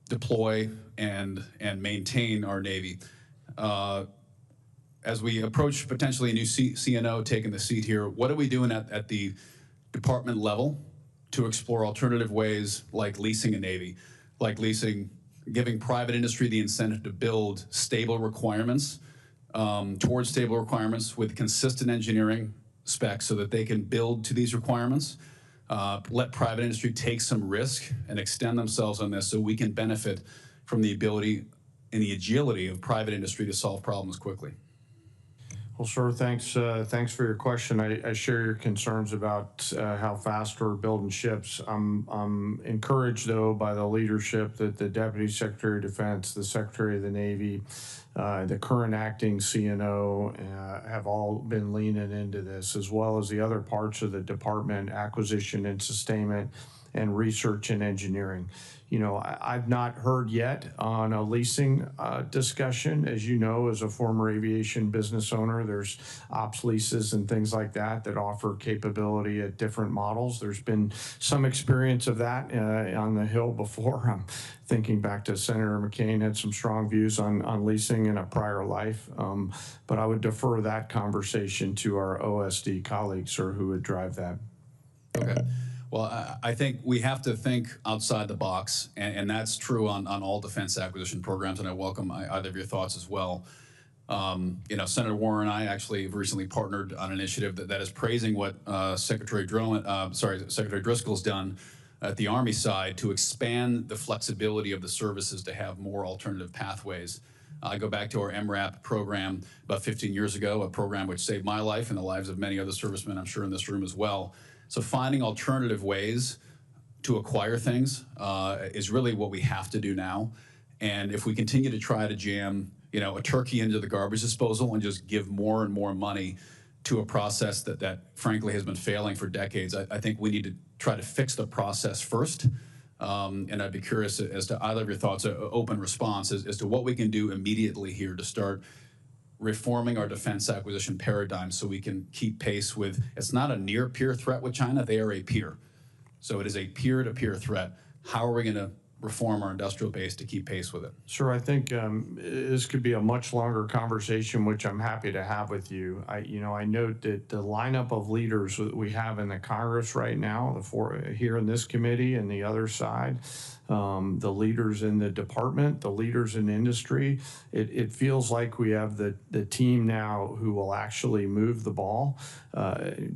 deploy, and maintain our Navy. As we approach potentially a new CNO taking the seat here, what are we doing at the department level to explore alternative ways like leasing a Navy, like giving private industry the incentive to build stable requirements, towards stable requirements with consistent engineering specs so that they can build to these requirements, let private industry take some risk and extend themselves on this so we can benefit from the ability and the agility of private industry to solve problems quickly. Well, sir, thanks for your question. I share your concerns about how fast we're building ships. I'm encouraged, though, by the leadership that the Deputy Secretary of Defense, the Secretary of the Navy, the current acting CNO have all been leaning into this, as well as the other parts of the department, acquisition and sustainment, and research and engineering. I've not heard yet on a leasing discussion. As you know, as a former aviation business owner, there's ops leases and things like that offer capability at different models. There's been some experience of that on the Hill before. I'm thinking back to Senator McCain had some strong views on leasing in a prior life, but I would defer that conversation to our OSD colleagues, sir, who would drive that. Okay. Well, I think we have to think outside the box, and that's true on all defense acquisition programs, and I welcome either of your thoughts as well. Senator Warren and I actually have recently partnered on an initiative that is praising what Secretary Driscoll's done at the Army side to expand the flexibility of the services to have more alternative pathways. I go back to our MRAP program about 15 years ago, a program which saved my life and the lives of many other servicemen, I'm sure in this room as well. So finding alternative ways to acquire things is really what we have to do now. And if we continue to try to jam, a turkey into the garbage disposal and just give more and more money to a process that frankly has been failing for decades, I think we need to try to fix the process first. And I'd be curious as to either of your thoughts, an open response as to what we can do immediately here to start reforming our defense acquisition paradigm so we can keep pace with, it's not a near peer threat with China, they are a peer. So it is a peer-to-peer threat. How are we going to reform our industrial base to keep pace with it? Sure, I think this could be a much longer conversation, which I'm happy to have with you. I note that the lineup of leaders that we have in the Congress right now, here in this committee and the other side, the leaders in the department, the leaders in industry, it feels like we have the team now who will actually move the ball,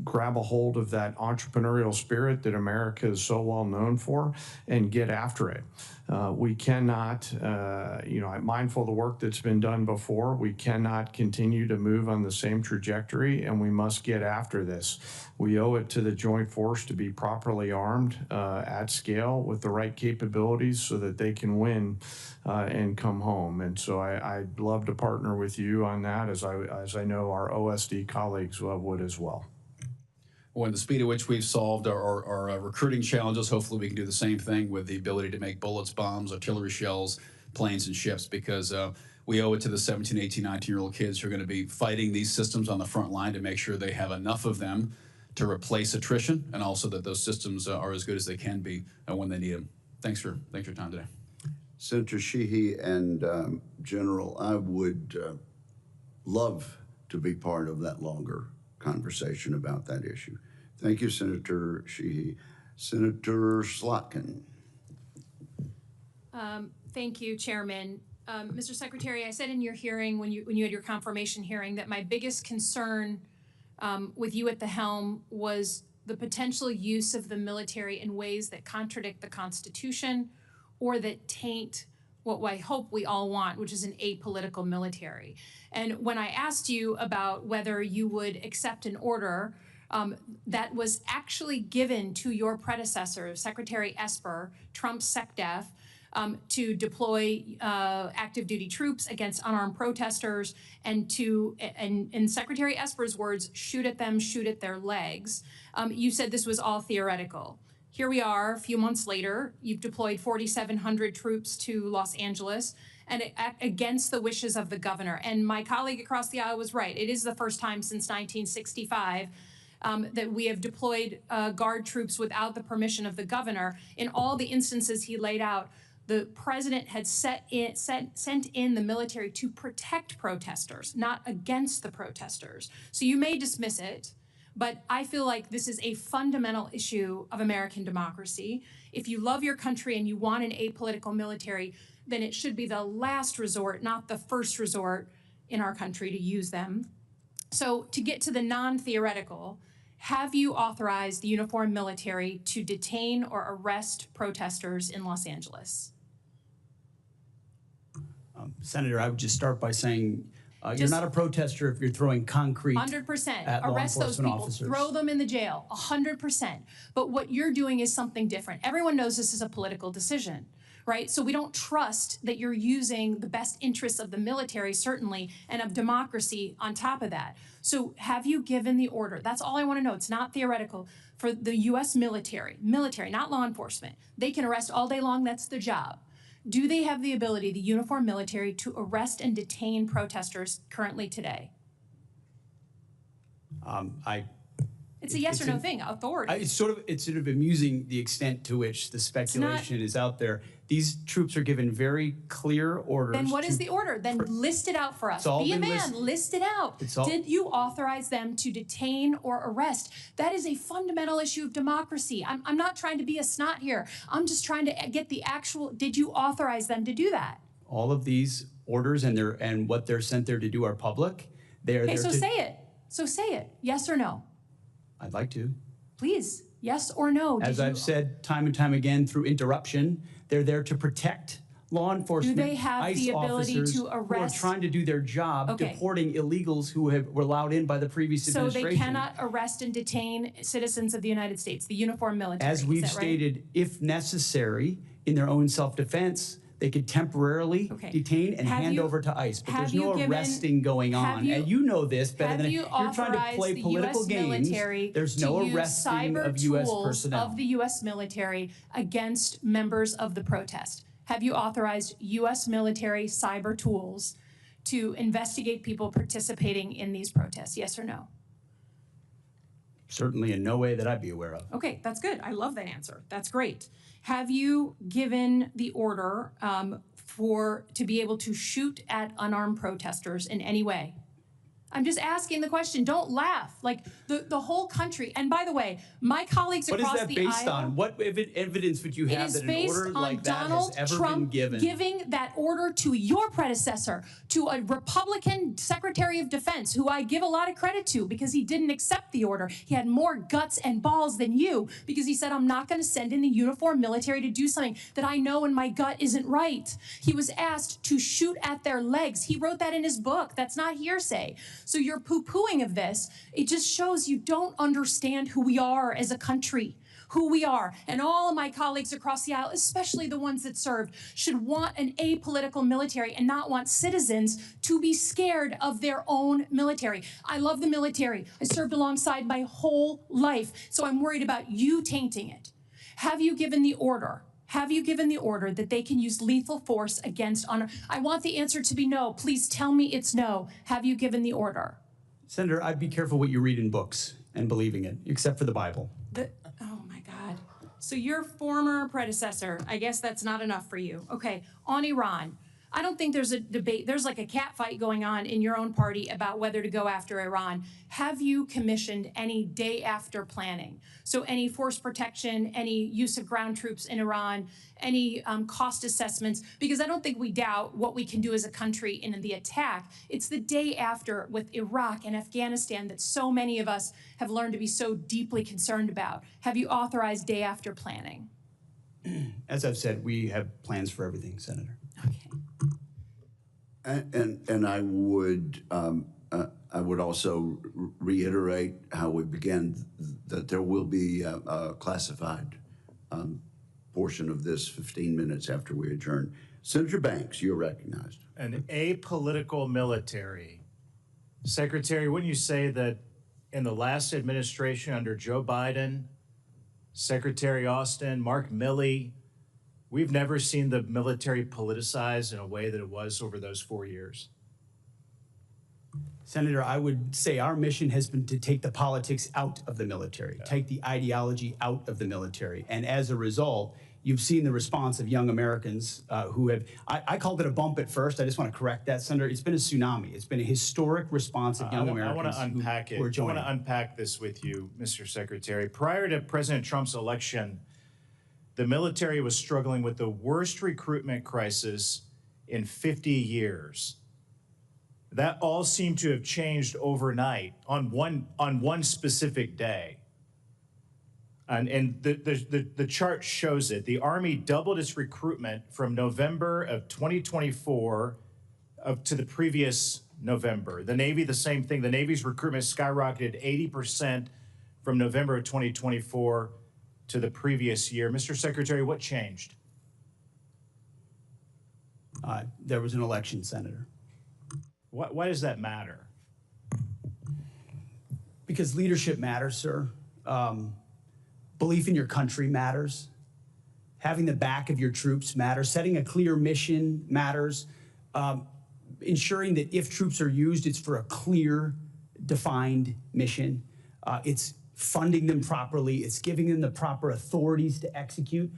grab a hold of that entrepreneurial spirit that America is so well known for, and get after it. We cannot, I'm mindful of the work that's been done before. We cannot continue to move on the same trajectory, and we must get after this. We owe it to the Joint Force to be properly armed at scale with the right capabilities so that they can win and come home. And so I'd love to partner with you on that, as I know our OSD colleagues would as well. Well, in the speed at which we've solved our recruiting challenges, hopefully we can do the same thing with the ability to make bullets, bombs, artillery shells, planes, and ships, because we owe it to the 17, 18, 19-year-old kids who are going to be fighting these systems on the front line to make sure they have enough of them to replace attrition, and also that those systems are as good as they can be when they need them. Thanks for your time today. Senator Sheehy and General, I would love to be part of that longer conversation about that issue. Thank you, Senator Sheehy. Senator Slotkin. Thank you, Chairman. Mr. Secretary, I said in your hearing, when you had your confirmation hearing, that my biggest concern with you at the helm was the potential use of the military in ways that contradict the Constitution or that taint what I hope we all want, which is an apolitical military. And when I asked you about whether you would accept an order that was actually given to your predecessor, Secretary Esper, Trump's SecDef, to deploy active duty troops against unarmed protesters and to, in Secretary Esper's words, shoot at them, shoot at their legs, you said this was all theoretical. Here we are, a few months later, you've deployed 4,700 troops to Los Angeles, and against the wishes of the governor. And my colleague across the aisle was right. It is the first time since 1965 that we have deployed Guard troops without the permission of the governor. In all the instances he laid out, the president had sent in the military to protect protesters, not against the protesters. So you may dismiss it, but I feel like this is a fundamental issue of American democracy. If you love your country and you want an apolitical military, then it should be the last resort, not the first resort in our country to use them. So to get to the non-theoretical, have you authorized the uniformed military to detain or arrest protesters in Los Angeles? Senator, I would just start by saying you're not a protester if you're throwing concrete 100%. at law Arrest those enforcement people. officers. Throw them in the jail. 100%. But what you're doing is something different. Everyone knows this is a political decision, right? So we don't trust that you're using the best interests of the military, certainly, and of democracy on top of that. So have you given the order? That's all I want to know. It's not theoretical. For the U.S. military, not law enforcement. They can arrest all day long. That's their job. Do they have the ability, the uniformed military, to arrest and detain protesters currently today? It's a yes or no thing. Authority. It's sort of amusing the extent to which the speculation is out there These troops are given very clear orders. Then what is to- the order? Then list it out for us. It's all Be a been man, list it out. It's all- Did you authorize them to detain or arrest? That is a fundamental issue of democracy. I'm not trying to be a snot here. I'm just trying to get the actual, did you authorize them to do that? All of these orders and what they're sent there to do are public. They're Okay, there so to- say it. So say it. Yes or no? I'd like to. Please, yes or no? As Did I've you, said time and time again through interruption, they're there to protect law enforcement. Do they have ICE the ability officers to arrest- who are trying to do their job, Okay. deporting illegals who were allowed in by the previous so administration. they cannot arrest and detain citizens of the United States, the uniformed military. As is we've that right? stated, if necessary, in their own self-defense, they could temporarily Okay. detain and Have hand you- over to ICE. But have there's you no given- arresting going have on. you- And you know this better Have than you you're trying to authorized play the political U.S. games. military There's to no use arresting cyber of U.S. tools personnel. of the U.S. military against members of the protest? Have you authorized U.S. military cyber tools to investigate people participating in these protests? Yes or no? Certainly in no way that I'd be aware of. Okay, that's good. I love that answer. That's great. Have you given the order to be able to shoot at unarmed protesters in any way? I'm just asking the question. Don't laugh. Like the whole country. And by the way, my colleagues What is across that the based aisle. on? What evidence would you It have is that an based order on like that Donald has ever Trump been given? giving that order to your predecessor, to a Republican Secretary of Defense, who I give a lot of credit to because he didn't accept the order. He had more guts and balls than you because he said, I'm not going to send in the uniformed military to do something that I know in my gut isn't right. He was asked to shoot at their legs. He wrote that in his book. That's not hearsay. So you're poo-pooing of this. It just shows you don't understand who we are as a country. Who we are. And all of my colleagues across the aisle, especially the ones that served, should want an apolitical military and not want citizens to be scared of their own military. I love the military. I served alongside my whole life, so I'm worried about you tainting it. Have you given the order? Have you given the order that they can use lethal force against honor? I want the answer to be no. Please tell me it's no. Have you given the order? Senator, I'd be careful what you read in books and believing it, except for the Bible. Oh my God. So your former predecessor, I guess that's not enough for you. Okay, on Iran. I don't think there's a debate. There's like a cat fight going on in your own party about whether to go after Iran. Have you commissioned any day after planning? So any force protection, any use of ground troops in Iran, any cost assessments? Because I don't think we doubt what we can do as a country in the attack. It's the day after with Iraq and Afghanistan that so many of us have learned to be so deeply concerned about. Have you authorized day after planning? As I've said, we have plans for everything, Senator. And I would also reiterate how we began, that there will be a classified portion of this 15 minutes after we adjourn. Senator Banks, you're recognized. An apolitical military. Secretary, wouldn't you say that in the last administration under Joe Biden, Secretary Austin, Mark Milley, we've never seen the military politicized in a way that it was over those 4 years? Senator, I would say our mission has been to take the politics out of the military, take the ideology out of the military. And as a result, you've seen the response of young Americans who have, I called it a bump at first. I just want to correct that, Senator. It's been a tsunami. It's been a historic response of young Americans. I want to unpack who are it. I joining. want to unpack this with you, Mr. Secretary. Prior to President Trump's election, the military was struggling with the worst recruitment crisis in 50 years. That all seemed to have changed overnight on one specific day. And the chart shows it. The Army doubled its recruitment from November of 2024 to the previous November. The Navy, the same thing. The Navy's recruitment skyrocketed 80% from November of 2024 to the previous year. Mr. Secretary, what changed? There was an election, Senator. Why does that matter? Because leadership matters, sir. Belief in your country matters. Having the back of your troops matters. Setting a clear mission matters. Ensuring that if troops are used, it's for a clear, defined mission. It's funding them properly. It's giving them the proper authorities to execute.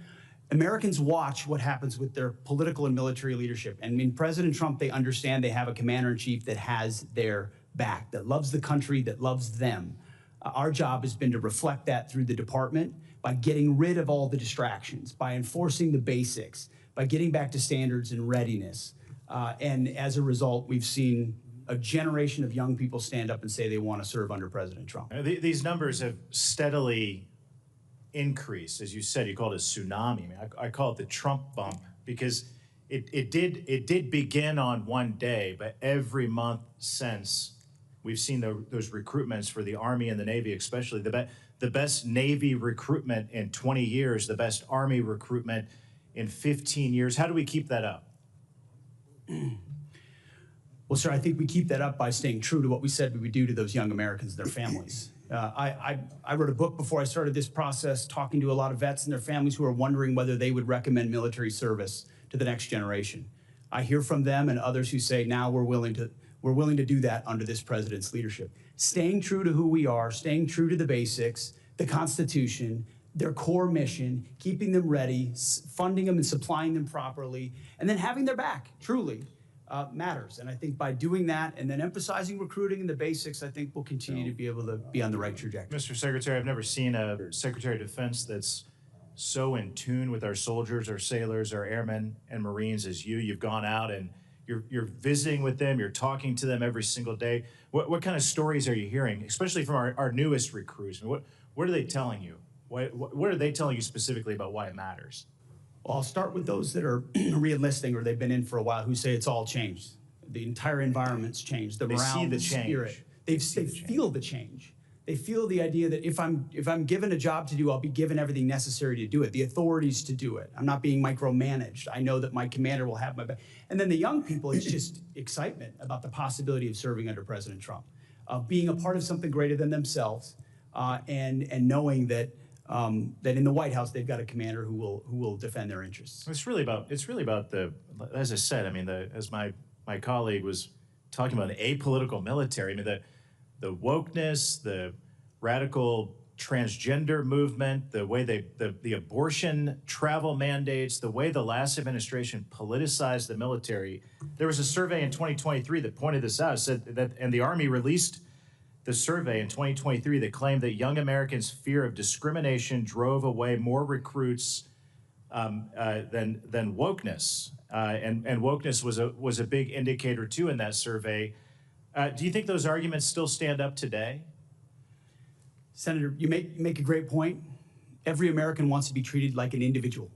Americans watch what happens with their political and military leadership. And in President Trump, they understand they have a commander-in-chief that has their back, that loves the country, that loves them. Our job has been to reflect that through the department by getting rid of all the distractions, by enforcing the basics, by getting back to standards and readiness. And as a result, we've seen a generation of young people stand up and say they want to serve under President Trump. These numbers have steadily increased. As you said, you called it a tsunami. I mean, I call it the Trump bump because it did begin on one day, but every month since, we've seen those recruitments for the Army and the Navy, especially the best Navy recruitment in 20 years, the best Army recruitment in 15 years. How do we keep that up? Well, sir, I think we keep that up by staying true to what we said we would do to those young Americans and their families. I wrote a book before I started this process, talking to a lot of vets and their families who are wondering whether they would recommend military service to the next generation. I hear from them and others who say, now we're willing to do that under this president's leadership. Staying true to who we are, staying true to the basics, the Constitution, their core mission, keeping them ready, funding them and supplying them properly, and then having their back, truly, matters. And I think by doing that and then emphasizing recruiting and the basics, I think we'll continue to be able to be on the right trajectory. Mr. Secretary, I've never seen a Secretary of Defense that's so in tune with our soldiers, our sailors, our airmen and Marines as you. You've gone out and you're visiting with them, you're talking to them every single day. What kind of stories are you hearing, especially from our newest recruits? I mean, what are they telling you? What are they telling you specifically about why it matters? Well, I'll start with those that are re-enlisting or they've been in for a while who say it's all changed. The entire environment's changed. The morale, the spirit. They feel the change. They feel the idea that if I'm given a job to do, I'll be given everything necessary to do it, the authorities to do it. I'm not being micromanaged. I know that my commander will have my back. And then the young people, it's just excitement about the possibility of serving under President Trump, of being a part of something greater than themselves, and knowing that that in the White House they've got a commander who will defend their interests. It's really about the, as I said, I mean, as my colleague was talking about, an apolitical military. I mean, the wokeness, the radical transgender movement, the way the abortion travel mandates, the way the last administration politicized the military. There was a survey in 2023 that pointed this out, said that, and the Army released the survey in 2023 that claimed that young Americans' fear of discrimination drove away more recruits than wokeness. And wokeness was a big indicator too in that survey. Do you think those arguments still stand up today? Senator, you make a great point. Every American wants to be treated like an individual,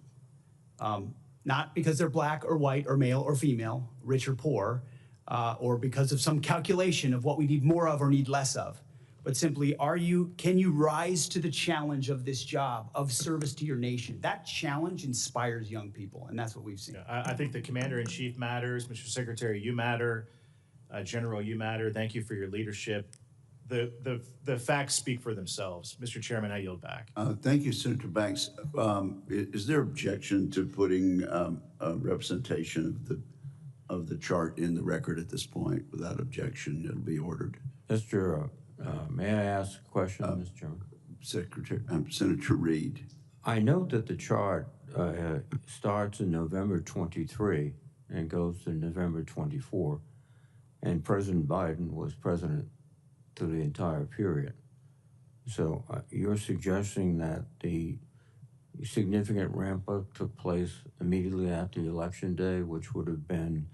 not because they're black or white or male or female, rich or poor, or because of some calculation of what we need more of or need less of, but simply, can you rise to the challenge of this job of service to your nation? That challenge inspires young people, and that's what we've seen. I think the Commander-in-Chief matters. Mr. Secretary, you matter. General, you matter. Thank you for your leadership. The facts speak for themselves. Mr. Chairman, I yield back. Thank you, Senator Banks. Is there objection to putting a representation of the chart in the record at this point? Without objection, it'll be ordered. Mr. May I ask a question, Mr. Chairman? Senator Reid. I note that the chart starts in November 23 and goes to November 24, and President Biden was president through the entire period. So you're suggesting that the significant ramp-up took place immediately after Election Day, which would have been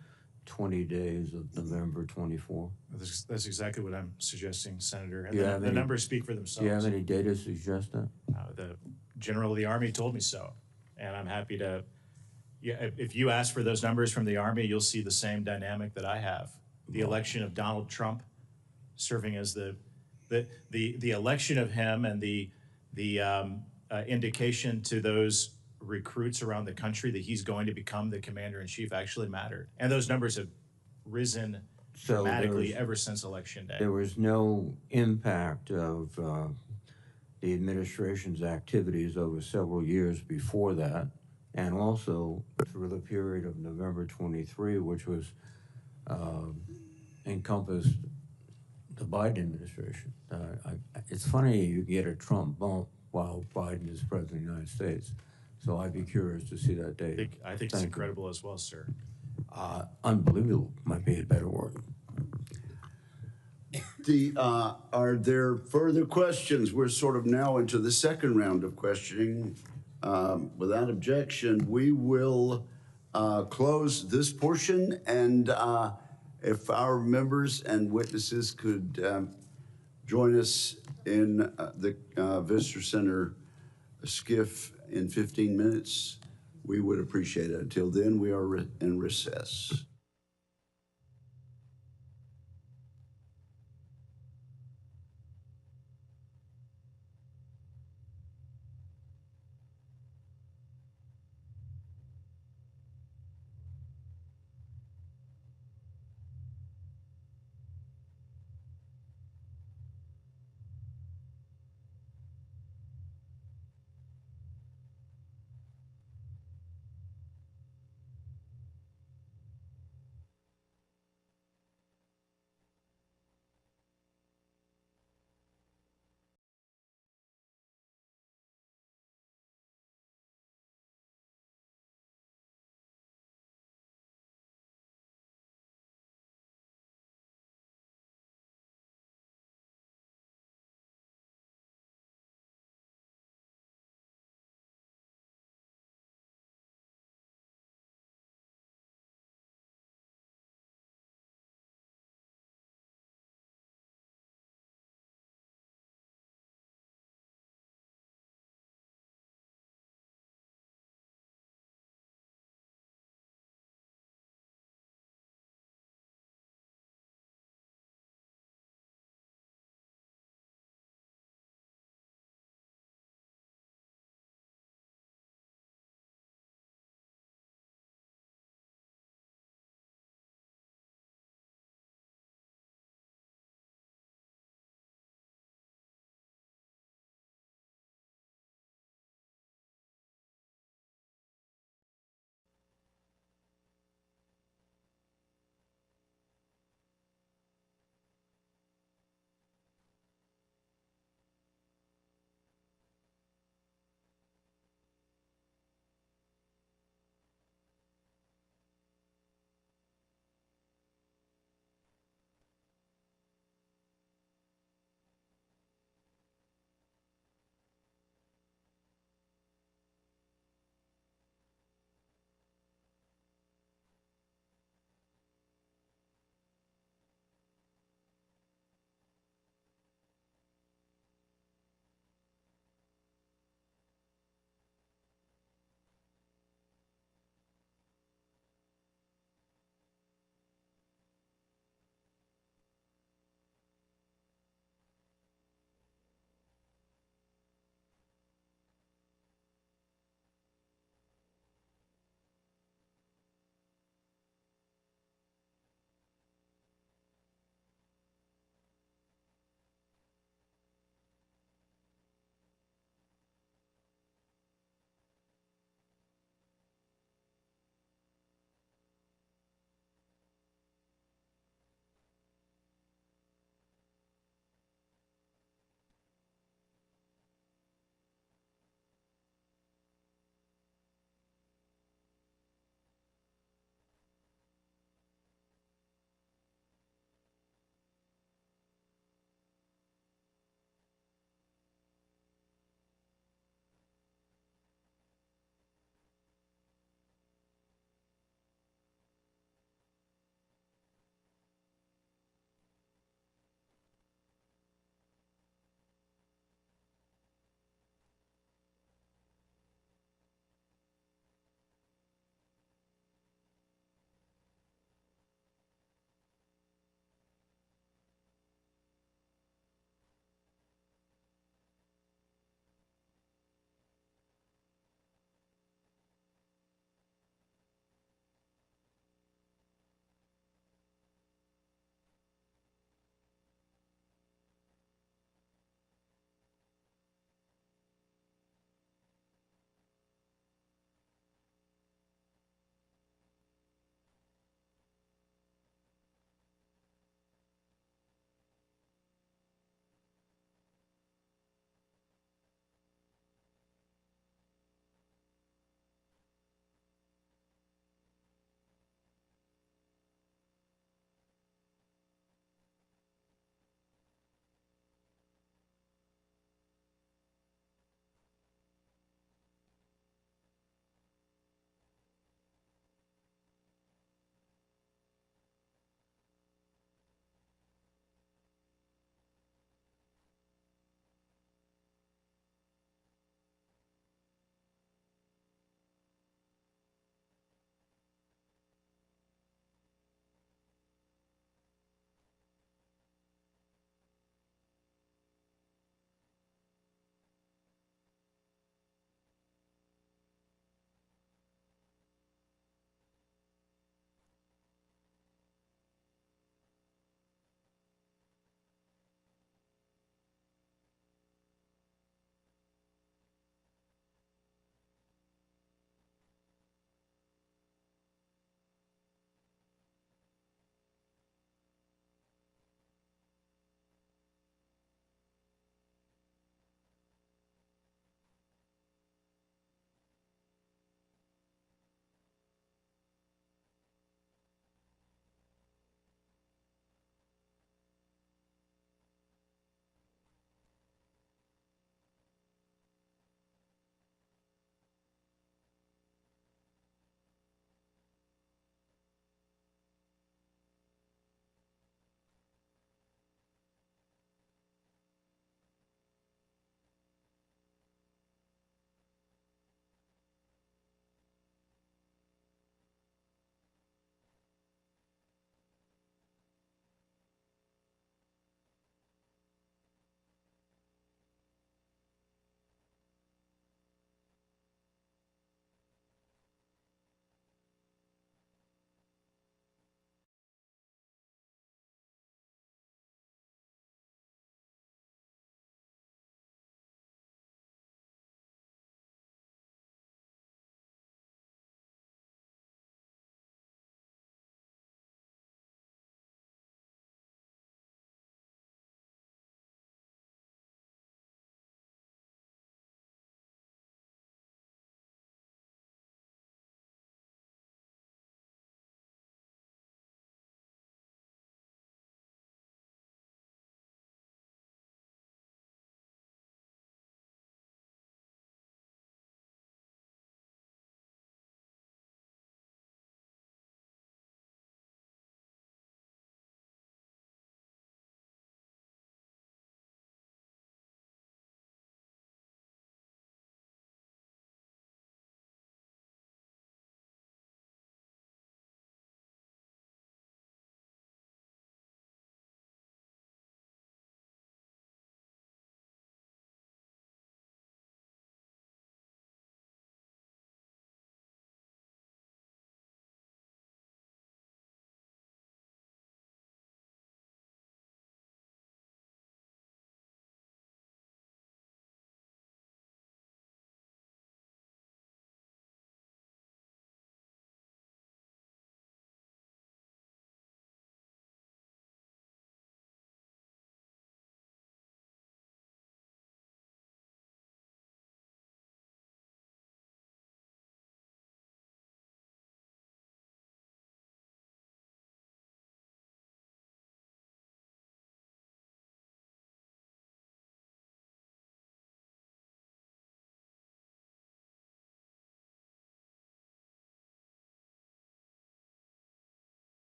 20 days of November 24? That's exactly what I'm suggesting, Senator. And the numbers speak for themselves. Do you have any data to suggest that? The General of the Army told me so, and I'm happy to. Yeah, if you ask for those numbers from the Army, you'll see the same dynamic that I have. The election of Donald Trump, serving as the election of him, and the indication to those recruits around the country that he's going to become the Commander-in-Chief actually mattered. And those numbers have risen dramatically ever since Election Day. There was no impact of the administration's activities over several years before that, and also through the period of November 23, which was encompassed the Biden administration. It's funny you get a Trump bump while Biden is president of the United States. So I'd be curious to see that day. I think it's incredible as well, sir. Unbelievable might be a better word. Are there further questions? We're sort of now into the second round of questioning. Without objection, we will close this portion, and if our members and witnesses could join us in the Visitor Center skiff in 15 minutes, we would appreciate it. Until then, we are in recess.